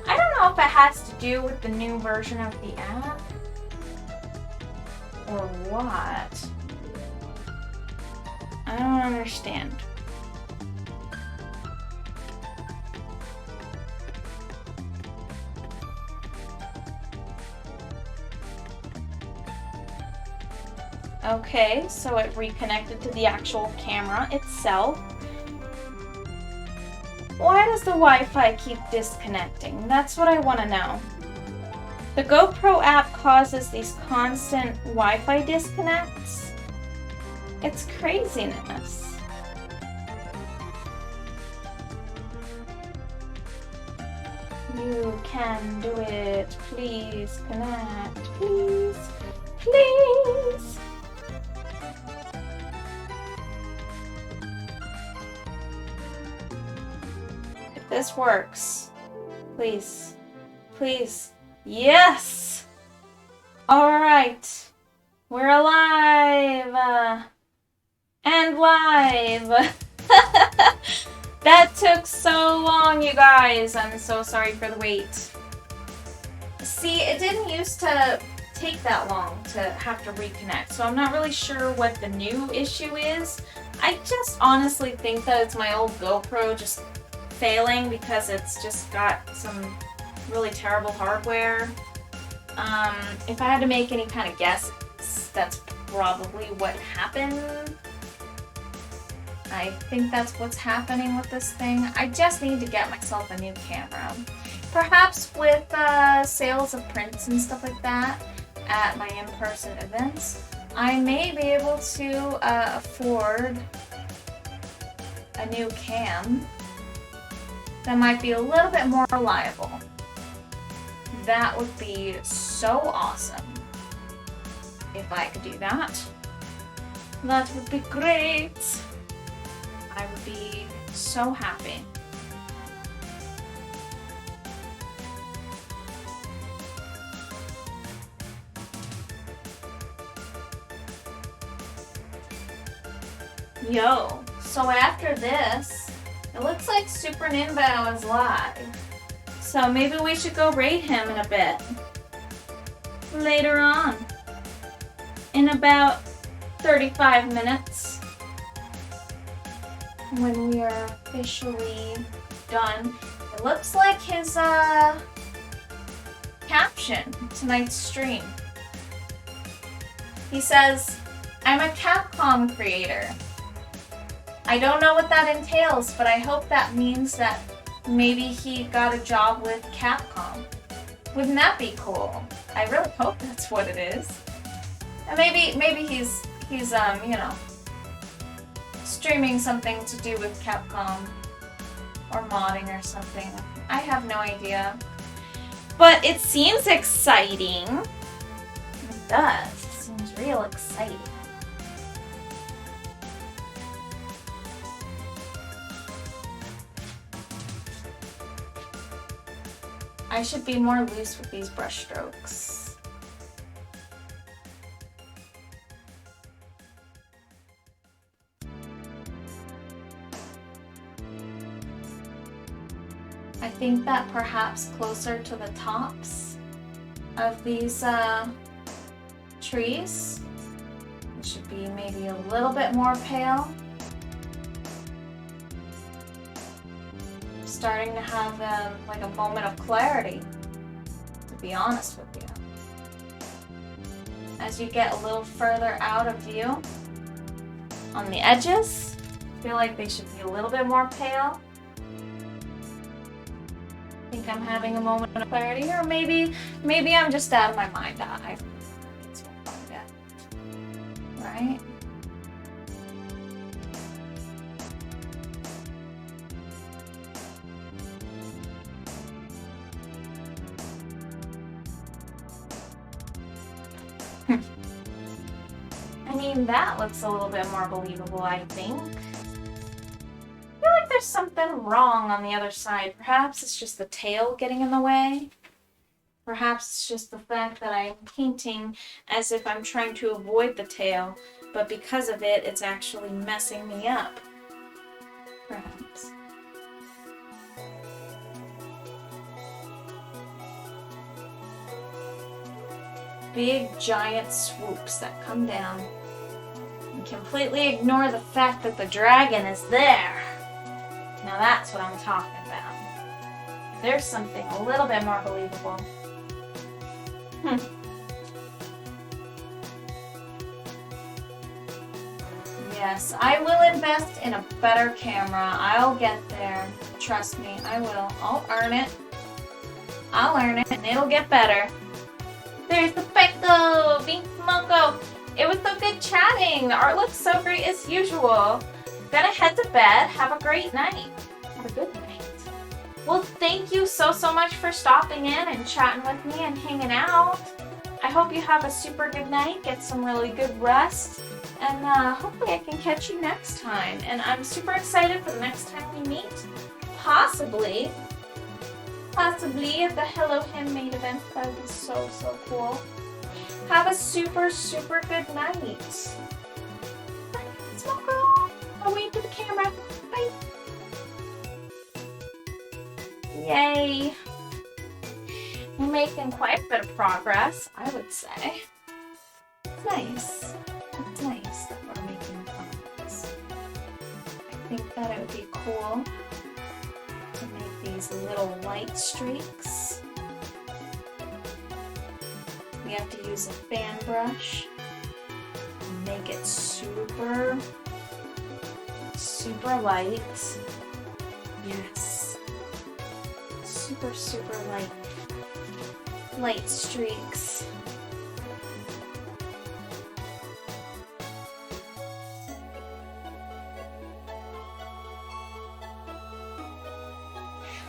I don't know if it has to do with the new version of the app or what. I don't understand. Okay, so it reconnected to the actual camera itself. Why does the Wi-Fi keep disconnecting? That's what I want to know. The GoPro app causes these constant Wi-Fi disconnects. It's craziness. You can do it. Please connect. Please. Please. If this works, please. Please. Yes! Alright. We're alive. And live. That took so long, you guys. I'm so sorry for the wait. See, it didn't used to take that long to have to reconnect, so I'm not really sure what the new issue is. I just honestly think that it's my old GoPro just failing because it's just got some really terrible hardware. If I had to make any kind of guess, that's probably what happened. I think that's what's happening with this thing. I just need to get myself a new camera. Perhaps with sales of prints and stuff like that at my in-person events, I may be able to afford a new cam that might be a little bit more reliable. That would be so awesome if I could do that. That would be great. I would be so happy. Yo, so after this, it looks like Super Ninbo is live. So maybe we should go raid him in a bit. Later on. In about 35 minutes. When we are officially done. It looks like his caption tonight's stream. He says, I'm a Capcom creator. I don't know what that entails, but I hope that means that maybe he got a job with Capcom. Wouldn't that be cool? I really hope that's what it is. And maybe he's you know, streaming something to do with Capcom or modding or something. I have no idea. But it seems exciting. It does. It seems real exciting. I should be more loose with these brush strokes. I think that perhaps closer to the tops of these trees, it should be maybe a little bit more pale. Starting to have like a moment of clarity, to be honest with you. As you get a little further out of view on the edges, I feel like they should be a little bit more pale. I think I'm having a moment of clarity, or maybe I'm just out of my mind. I it's what I get, right? I mean, that looks a little bit more believable, I think. I feel like there's something wrong on the other side. Perhaps it's just the tail getting in the way. Perhaps it's just the fact that I'm painting as if I'm trying to avoid the tail, but because of it, it's actually messing me up. Perhaps. Big, giant swoops that come down and completely ignore the fact that the dragon is there. Now that's what I'm talking about. There's something a little bit more believable. Yes, I will invest in a better camera. I'll get there. Trust me, I will. I'll earn it. I'll earn it, and it'll get better. There's the Peko! Being Smoko! It was so good chatting! The art looks so great as usual. Gonna head to bed. Have a great night. Have a good night. Well, thank you so much for stopping in and chatting with me and hanging out. I hope you have a super good night. Get some really good rest. And hopefully I can catch you next time. And I'm super excited for the next time we meet. Possibly at the Hello Handmade event. That would be so cool. Have a super good night. Bye, Smoko. I'll wave to the camera. Bye. Yay. We're making quite a bit of progress, I would say. It's nice. It's nice that we're making progress. I think that it would be cool these little light streaks. We have to use a fan brush and make it super, super light. Yes. Super, super light streaks.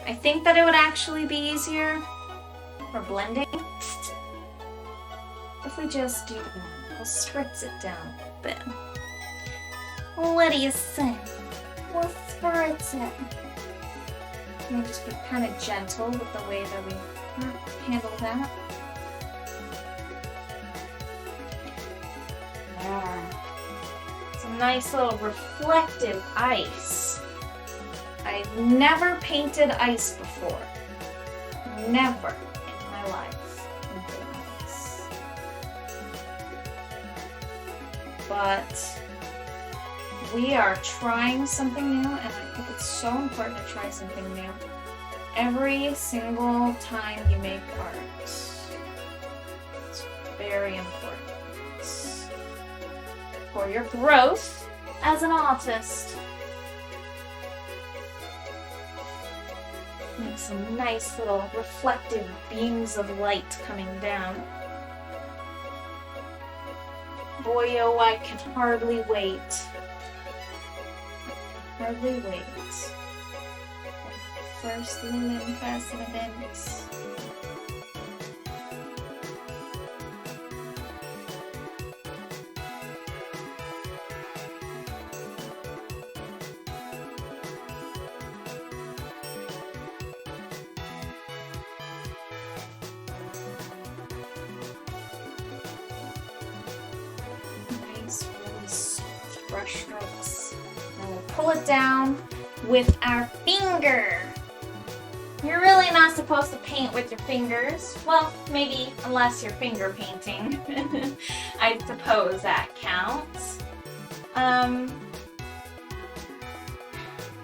I think that it would actually be easier for blending if we just do one. We'll spritz it down a bit. What do you say? We'll spritz it. We'll just be kind of gentle with the way that we handle that. There. It's a nice little reflective ice. I've never painted ice before. Never in my life painted ice. But we are trying something new, and I think it's so important to try something new. Every single time you make art, it's very important for your growth as an artist. Make some nice little reflective beams of light coming down. Boy, oh, I can hardly wait. Hardly wait. First in-person events. Nice, really soft brush strokes. Now we'll pull it down with our finger. You're really not supposed to paint with your fingers. Well, maybe unless you're finger painting. I suppose that counts.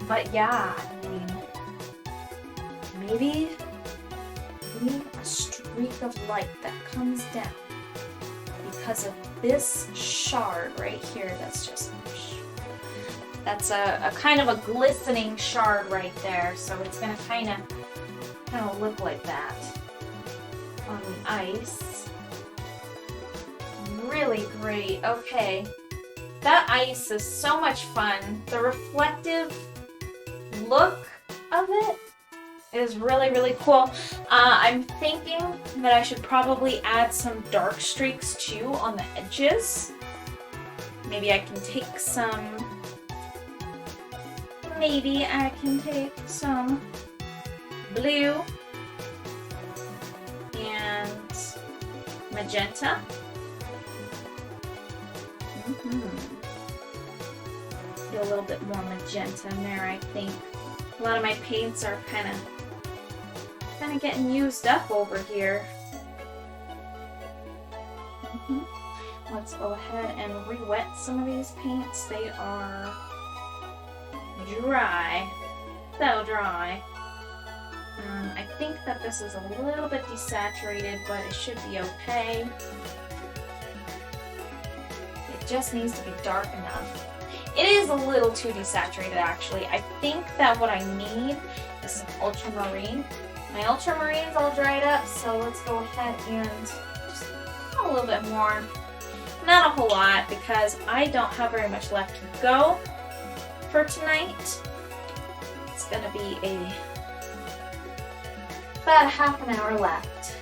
But yeah, I mean, maybe a streak of light that comes down because of this shard right here. That's a kind of a glistening shard right there. So it's gonna kind of look like that on the ice. Really great. Okay, that ice is so much fun. The reflective look of it is really, really cool. I'm thinking that I should probably add some dark streaks too on the edges. Maybe I can take some blue and magenta. Do a little bit more magenta in there, I think. A lot of my paints are kind of getting used up over here. Let's go ahead and re-wet some of these paints. They are dry, so dry. I think that this is a little bit desaturated, but it should be okay. It just needs to be dark enough. It is a little too desaturated, actually. I think that what I need is some ultramarine. My ultramarine's all dried up, so let's go ahead and just add a little bit more. Not a whole lot, because I don't have very much left to go for tonight. It's gonna be about a half an hour left.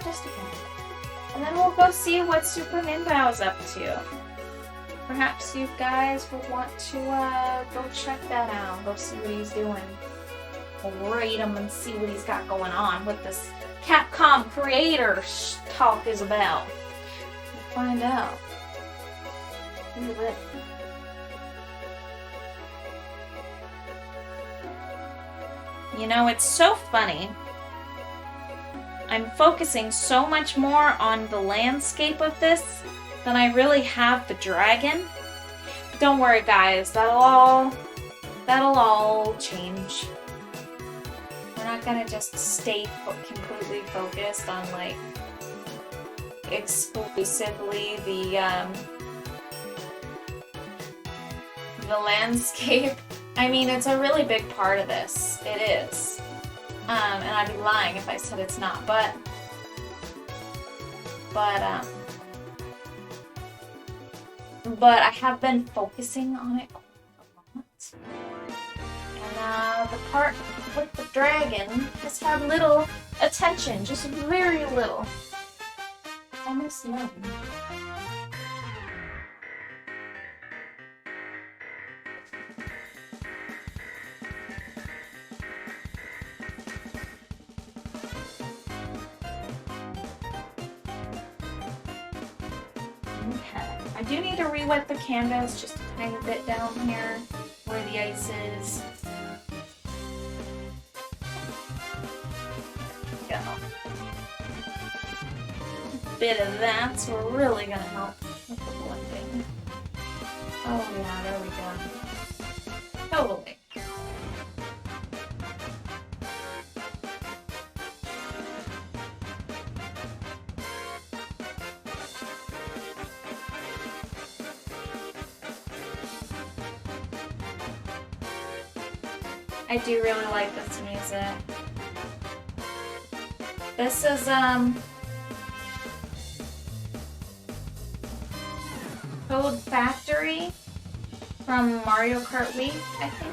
Just a bit. And then we'll go see what Super Ninbao is up to. Perhaps you guys would want to go check that out. Go see what he's doing. We'll rate him and see what he's got going on, what this Capcom creator talk is about. We'll find out. Look at it. You know, it's so funny. I'm focusing so much more on the landscape of this than I really have the dragon. But don't worry, guys. That'll all change. not gonna just stay completely focused on like exclusively the landscape. I mean, it's a really big part of this. It is. And I'd be lying if I said it's not, but I have been focusing on it a lot. And the part with the dragon has had little attention, just very little. Almost none. Okay. I do need to re-wet the canvas just a tiny bit down here where the ice is. Go. A bit of that's really gonna help with the blending. Oh yeah, there we go. Totally. I do really like this music. This is Code Factory from Mario Kart WIP, I think.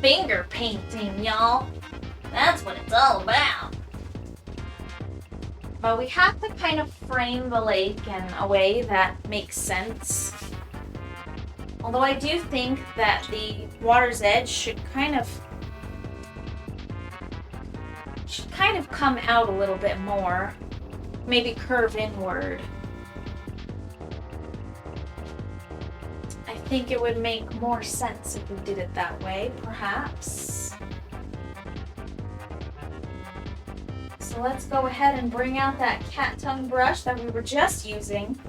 Finger painting, y'all. That's what it's all about. But we have to kind of frame the lake in a way that makes sense. Although I do think that the water's edge should kind of come out a little bit more. Maybe curve inward. I think it would make more sense if we did it that way, perhaps. So let's go ahead and bring out that cat tongue brush that we were just using.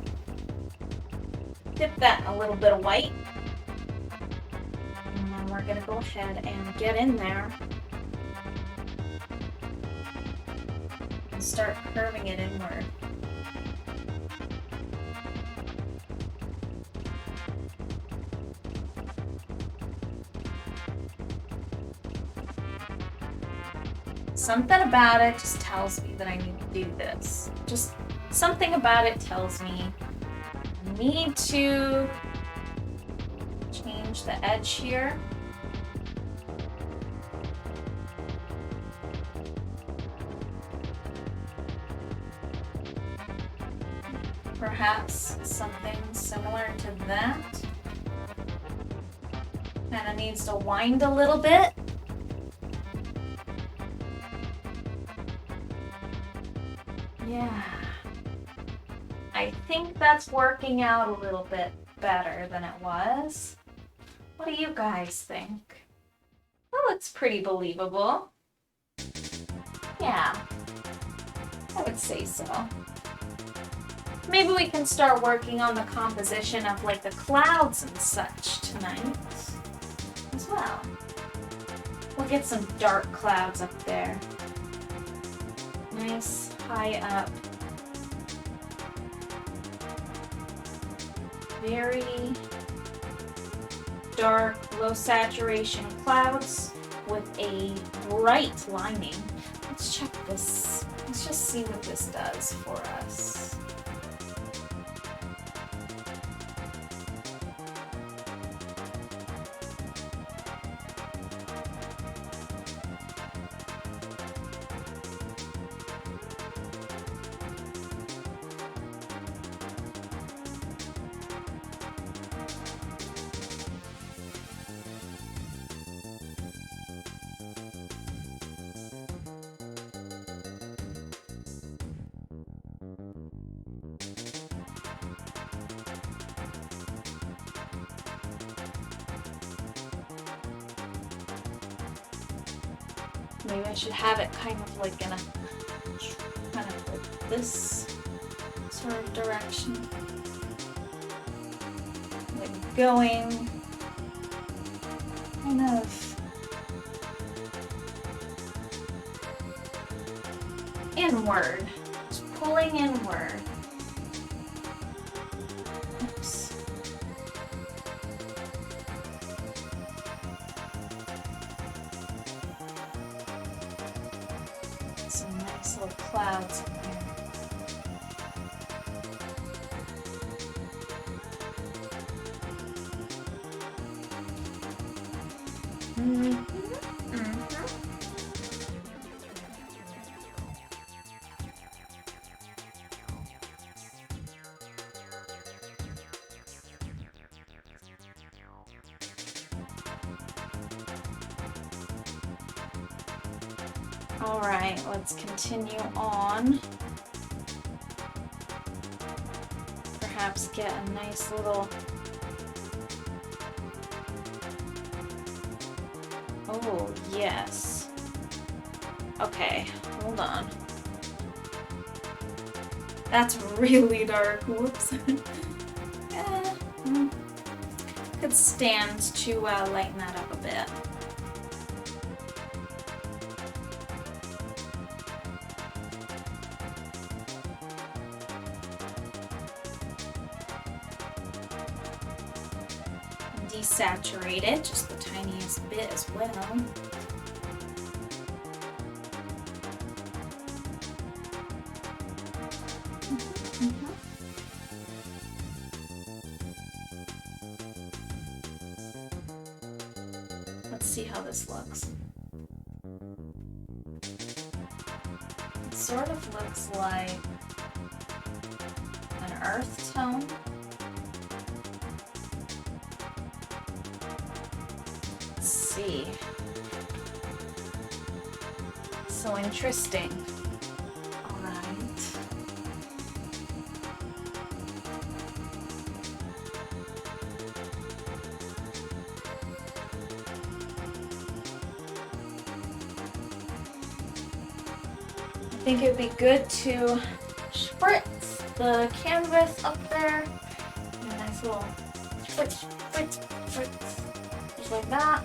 Dip that in a little bit of white. And then we're gonna go ahead and get in there and start curving it inward. Something about it just tells me that I need to do this. Just something about it tells me I need to change the edge here. Perhaps something similar to that. Kind of needs to wind a little bit. Yeah, I think that's working out a little bit better than it was. What do you guys think? Well, it's pretty believable. Yeah, I would say so. Maybe we can start working on the composition of like the clouds and such tonight as well. We'll get some dark clouds up there. Nice. High up. Very dark, low saturation clouds with a bright lining. Let's check this. Let's just see what this does for us. Maybe I should have it kind of like in a, kind of like this sort of direction. Like going kind of inward. Just pulling inward. Oops. Some nice little clouds in here. All right, let's continue on. Perhaps get a nice little... Oh, yes. Okay, hold on. That's really dark. Whoops. Could stand to lighten that up a bit. Desaturate it just the tiniest bit as well. Let's see how this looks. It sort of looks like an earth tone. See. So interesting. All right. I think it'd be good to spritz the canvas up there. A nice little spritz, spritz, spritz. Just like that.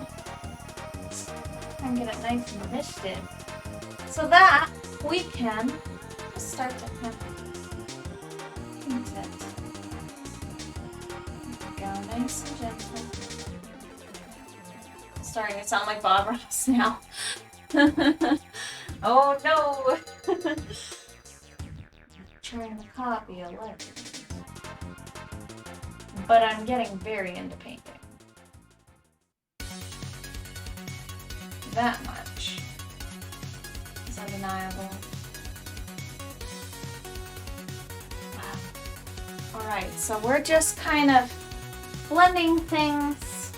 And get it nice and misted, so that we can just start to kind of paint it. There we go, nice and gentle. Starting to sound like Bob Ross now. Oh no! I'm trying to copy a legend, but I'm getting very into painting. That much is undeniable. Wow. Alright, so we're just kind of blending things.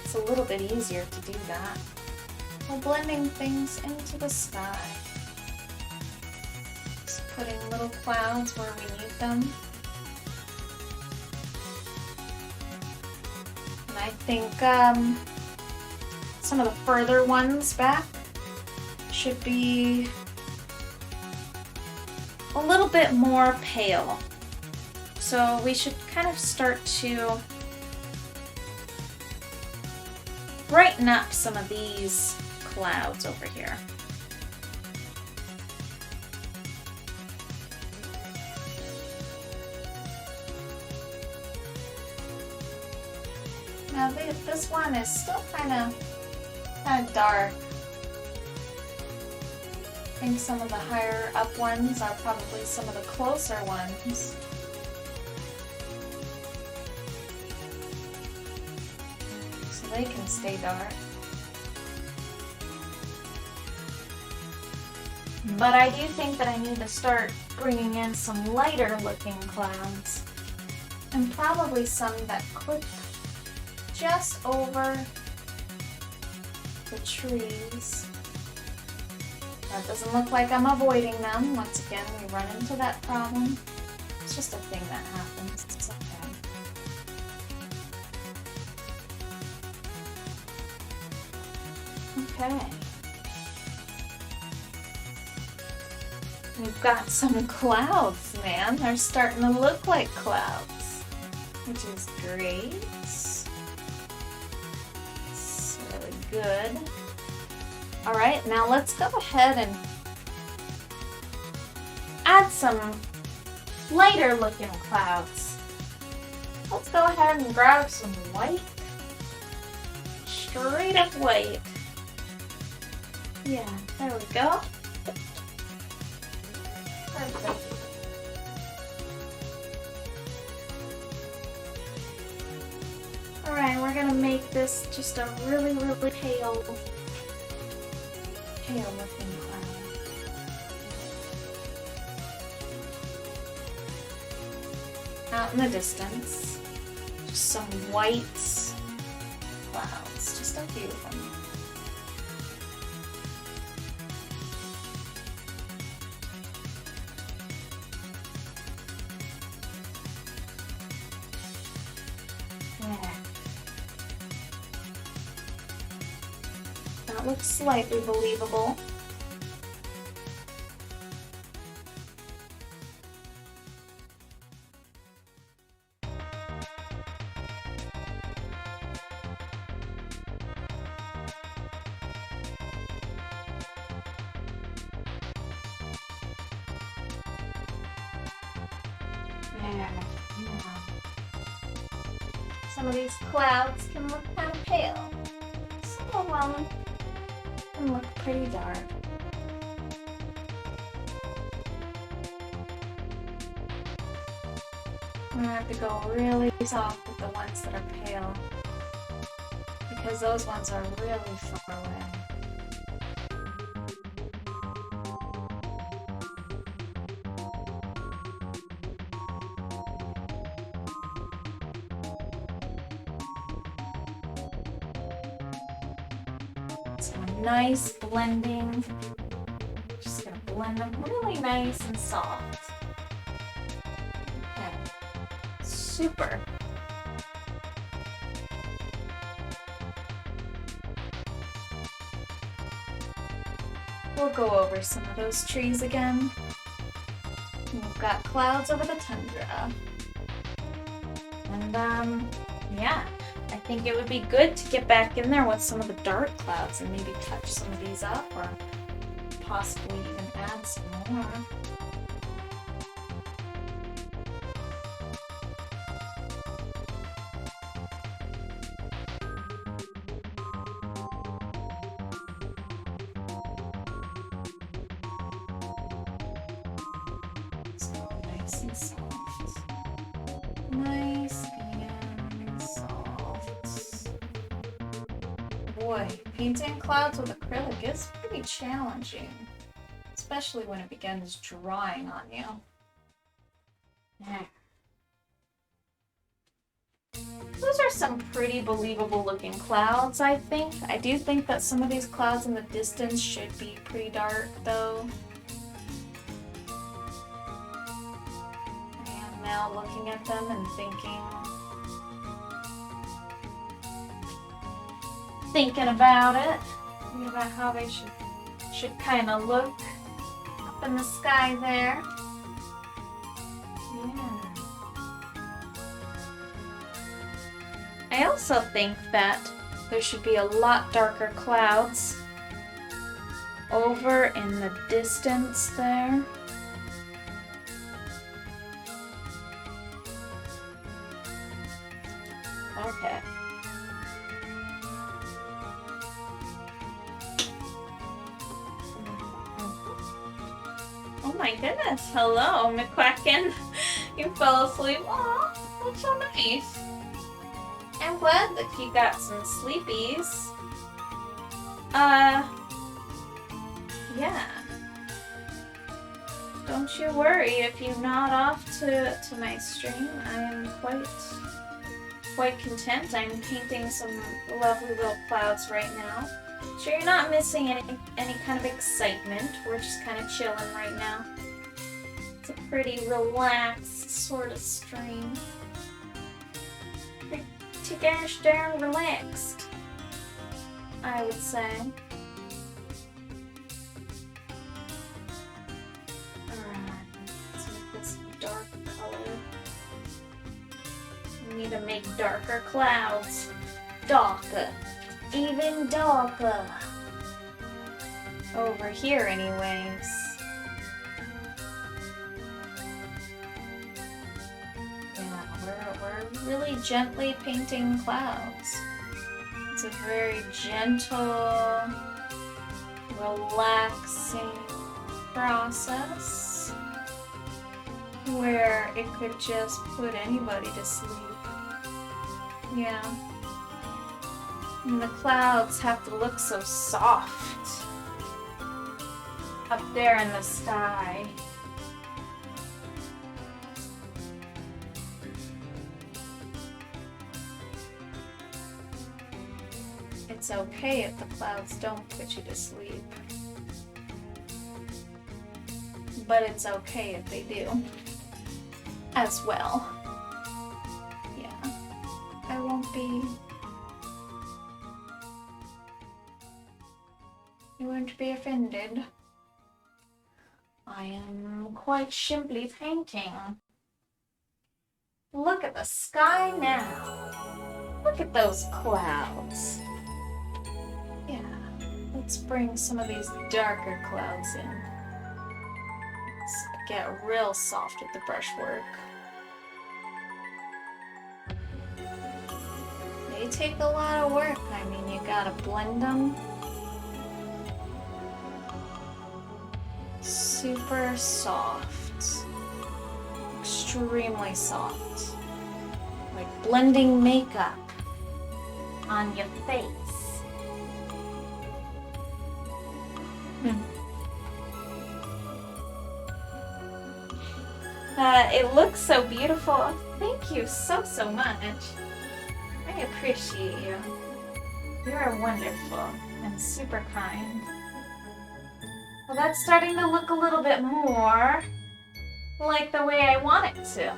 It's a little bit easier to do that. We're blending things into the sky. Just putting little clouds where we need them. And I think some of the further ones back should be a little bit more pale. So we should kind of start to brighten up some of these clouds over here. Now this one is still kind of dark. I think some of the higher up ones are probably some of the closer ones. So they can stay dark. But I do think that I need to start bringing in some lighter looking clouds. And probably some that clip just over the trees. That doesn't look like I'm avoiding them. Once again, we run into that problem. It's just a thing that happens. It's okay. Okay. We've got some clouds, man. They're starting to look like clouds, which is great. It's really good. All right, now let's go ahead and add some lighter looking clouds. Let's go ahead and grab some white. Straight up white. Yeah, there we go. Perfect. Alright, we're gonna make this just a really, really pale looking cloud. Out in the distance, just some white clouds, just a few of them. Yeah. That looks slightly believable. Yeah. Some of these clouds can look kind of pale. Some of them can look pretty dark. I'm gonna have to go really soft with the ones that are pale, because those ones are really far away. So nice blending. Just gonna blend them really nice and soft. Okay. Super. We'll go over some of those trees again. We've got clouds over the tundra. And yeah. I think it would be good to get back in there with some of the dark clouds and maybe touch some of these up, or possibly even add some more. So nice and soft. Nice and soft. Boy, painting clouds with acrylic is pretty challenging, especially when it begins drying on you. Yeah. Those are some pretty believable looking clouds, I think. I do think that some of these clouds in the distance should be pretty dark, though. I am now looking at them and thinking about it. Thinking about how they should kind of look up in the sky there. Yeah. I also think that there should be a lot darker clouds over in the distance there. Okay. Oh my goodness, hello, McQuacken. You fell asleep. Aw, that's so nice. I'm glad that you got some sleepies. Yeah. Don't you worry if you nod off to my stream. I am quite content. I'm painting some lovely little clouds right now. So you're not missing any kind of excitement. We're just kind of chilling right now. It's a pretty relaxed sort of stream. Pretty gosh darn relaxed, I would say. need to make darker clouds. Darker. Even darker. Over here anyways. Yeah, we're really gently painting clouds. It's a very gentle, relaxing process where it could just put anybody to sleep. Yeah. And the clouds have to look so soft up there in the sky. It's okay if the clouds don't put you to sleep. But it's okay if they do. As well. Yeah. I won't be... You won't be offended. I am quite simply painting. Look at the sky now. Look at those clouds. Yeah, let's bring some of these darker clouds in. Let's get real soft with the brushwork. They take a lot of work. I mean, you gotta blend them. Super soft. Extremely soft. Like blending makeup on your face. It looks so beautiful. Thank you so much. I appreciate you. You are wonderful and super kind. Well, that's starting to look a little bit more like the way I want it to.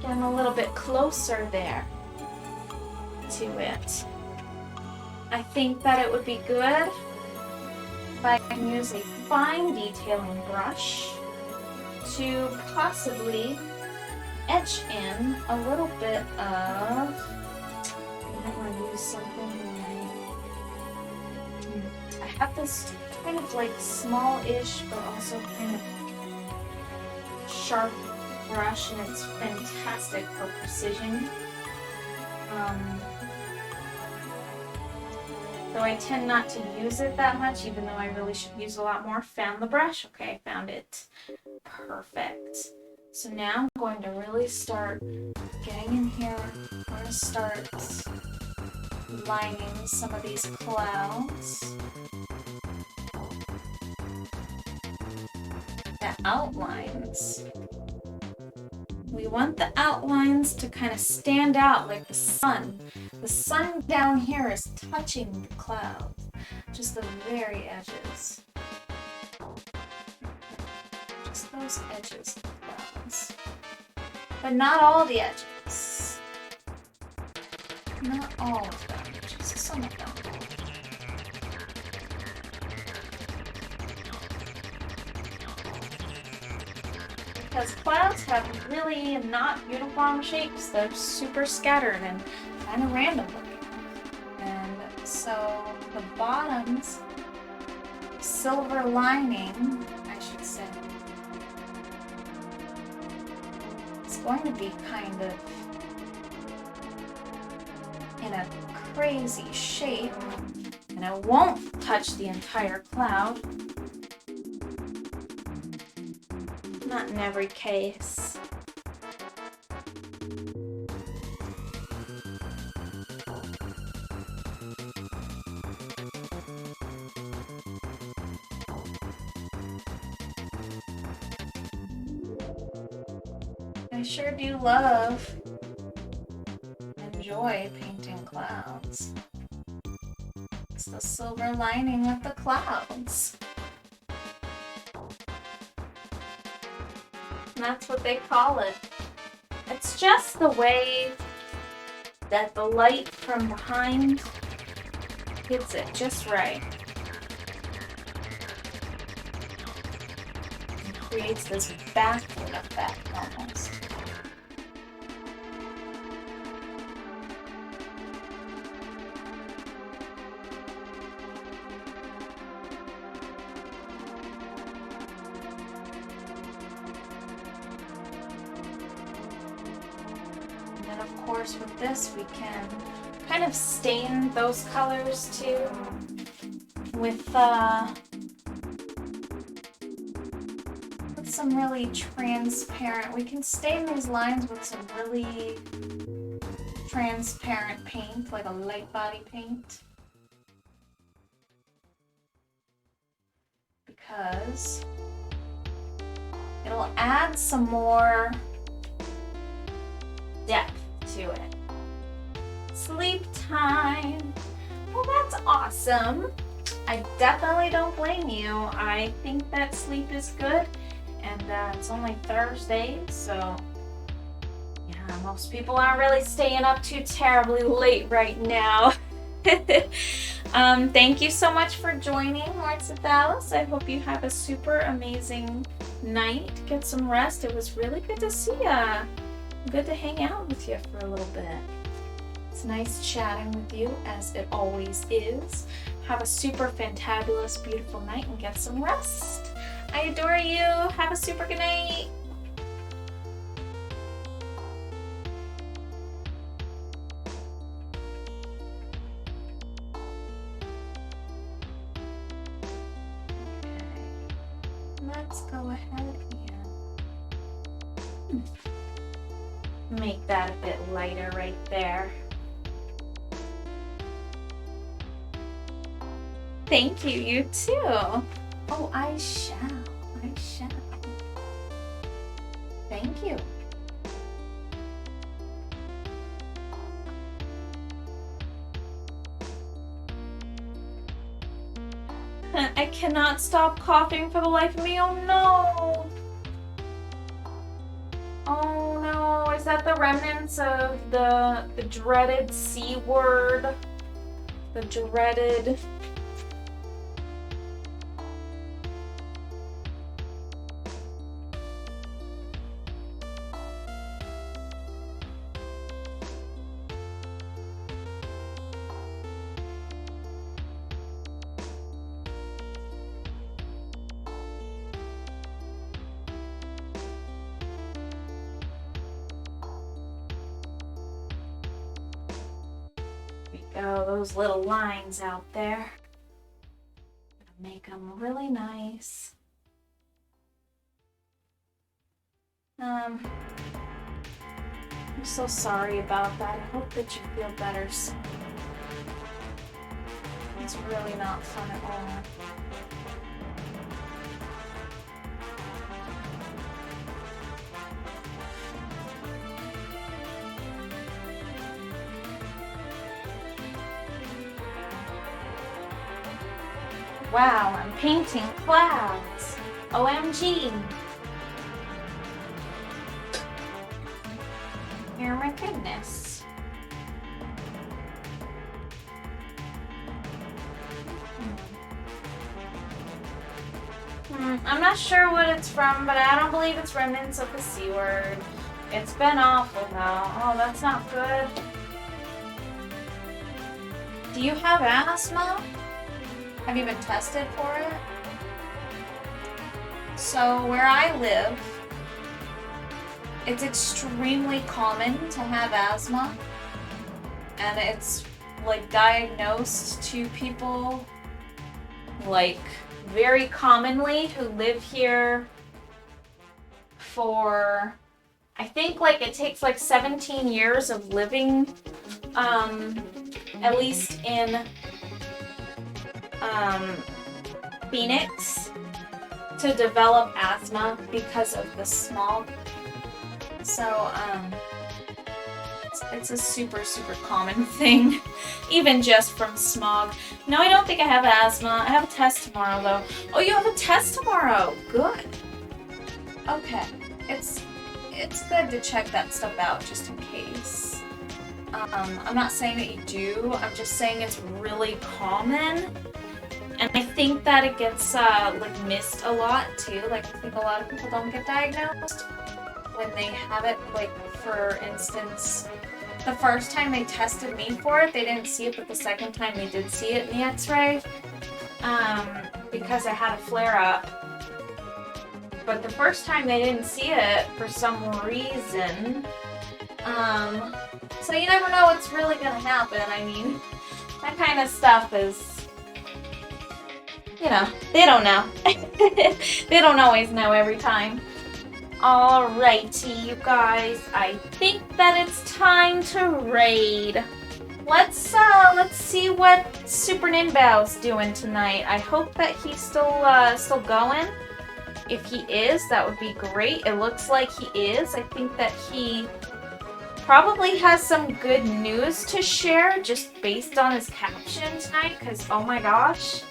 Getting a little bit closer there to it. I think that it would be good if I can use a fine detailing brush to possibly etch in a little bit of... I want to use something. I have this kind of like small-ish, but also kind of sharp brush, and it's fantastic for precision. Though I tend not to use it that much, even though I really should use a lot more. Found the brush. Okay, I found it. Perfect. So now I'm going to really start getting in here. I'm going to start lining some of these clouds. The outlines. We want the outlines to kind of stand out like the sun. The sun down here is touching the cloud. Just the very edges. Just those edges of the clouds. But not all the edges. Not all of them, just some of them. Because clouds have really not uniform shapes. They're super scattered and kind of random looking. And so the bottom's silver lining, I should say, it's going to be kind of in a crazy shape, and it won't touch the entire cloud. Not in every case. I sure do love and enjoy painting clouds. It's the silver lining of the clouds. That's what they call it. It's just the way that the light from behind hits it just right. It creates this backlit effect almost. then of course with this we can kind of stain those colors too with some really transparent, we can stain these lines with some really transparent paint, like a light body paint. Because it'll add some more depth to it. Sleep time. Well, that's awesome. I definitely don't blame you. I think that sleep is good, and it's only Thursday, so yeah, most people aren't really staying up too terribly late right now. Thank you so much for joining Lawrence of Dallas. I hope you have a super amazing night. Get some rest. It was really good to see ya. Good to hang out with you for a little bit. It's nice chatting with you, as it always is. Have a super fantabulous, beautiful night and get some rest. I adore you. Have a super good night. Let's go ahead and make that a bit lighter right there. Thank you, you too. Oh, I shall. Thank you. I cannot stop coughing for the life of me. Oh no. Oh no. Is that the remnants of the dreaded C word? The dreaded... Oh, those little lines out there. Make them really nice. I'm so sorry about that. I hope that you feel better soon. It's really not fun at all. Wow, I'm painting clouds. OMG. Oh my goodness. I'm not sure what it's from, but I don't believe it's remnants of the C word. It's been awful now. Oh, that's not good. Do you have asthma? Have you been tested for it? So where I live, it's extremely common to have asthma, and it's like diagnosed to people like very commonly who live here for, I think like it takes like 17 years of living, at least in Phoenix, to develop asthma because of the smog. So it's a super common thing, even just from smog. No, I don't think I have asthma. I have a test tomorrow though. Oh, you have a test tomorrow. Good. Okay. It's good to check that stuff out just in case. I'm not saying that you do. I'm just saying it's really common. And I think that it gets like missed a lot too. Like I think a lot of people don't get diagnosed when they have it. Like for instance, the first time they tested me for it, they didn't see it, but the second time they did see it in the X-ray because I had a flare-up. But the first time they didn't see it for some reason. So you never know what's really gonna happen. I mean, that kind of stuff is, you know, they don't know. They don't always know every time. Alrighty, you guys, I think that it's time to raid. Let's see what Super Ninbao's doing tonight. I hope that he's still going. If he is, that would be great. It looks like he is. I think that he probably has some good news to share just based on his caption tonight, because oh my gosh,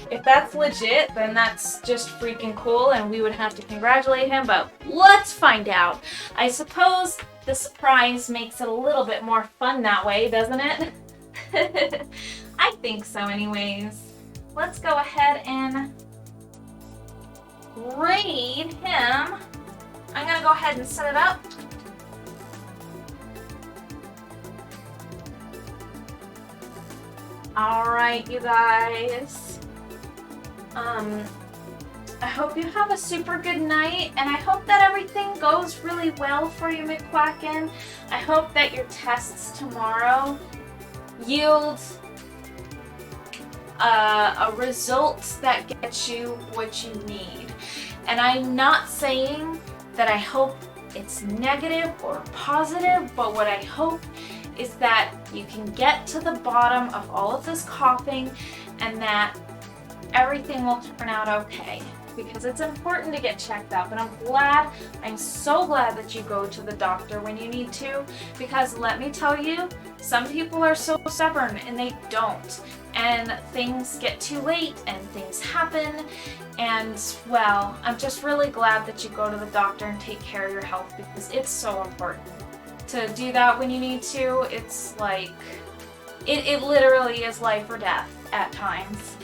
if that's legit, then that's just freaking cool and we would have to congratulate him, but let's find out. I suppose the surprise makes it a little bit more fun that way, doesn't it? I think so anyways. Let's go ahead and raid him. I'm gonna go ahead and set it up. Alright, you guys. I hope you have a super good night, and I hope that everything goes really well for you, McQuacken. I hope that your tests tomorrow yield a result that gets you what you need. And I'm not saying that I hope it's negative or positive, but what I hope is that you can get to the bottom of all of this coughing and that everything will turn out okay, because it's important to get checked out. But I'm so glad that you go to the doctor when you need to, because let me tell you, some people are so stubborn and they don't, and things get too late and things happen, and well, I'm just really glad that you go to the doctor and take care of your health, because it's so important to do that when you need to. It's like, it literally is life or death at times.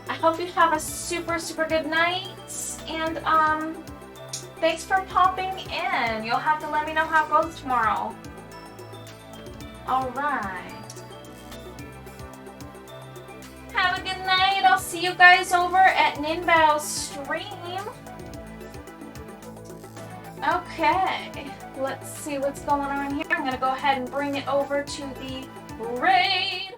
I hope you have a super, super good night, and thanks for popping in. You'll have to let me know how it goes tomorrow. Alright. Have a good night. I'll see you guys over at Ninbao's stream. Okay, let's see what's going on here. I'm gonna go ahead and bring it over to the raid.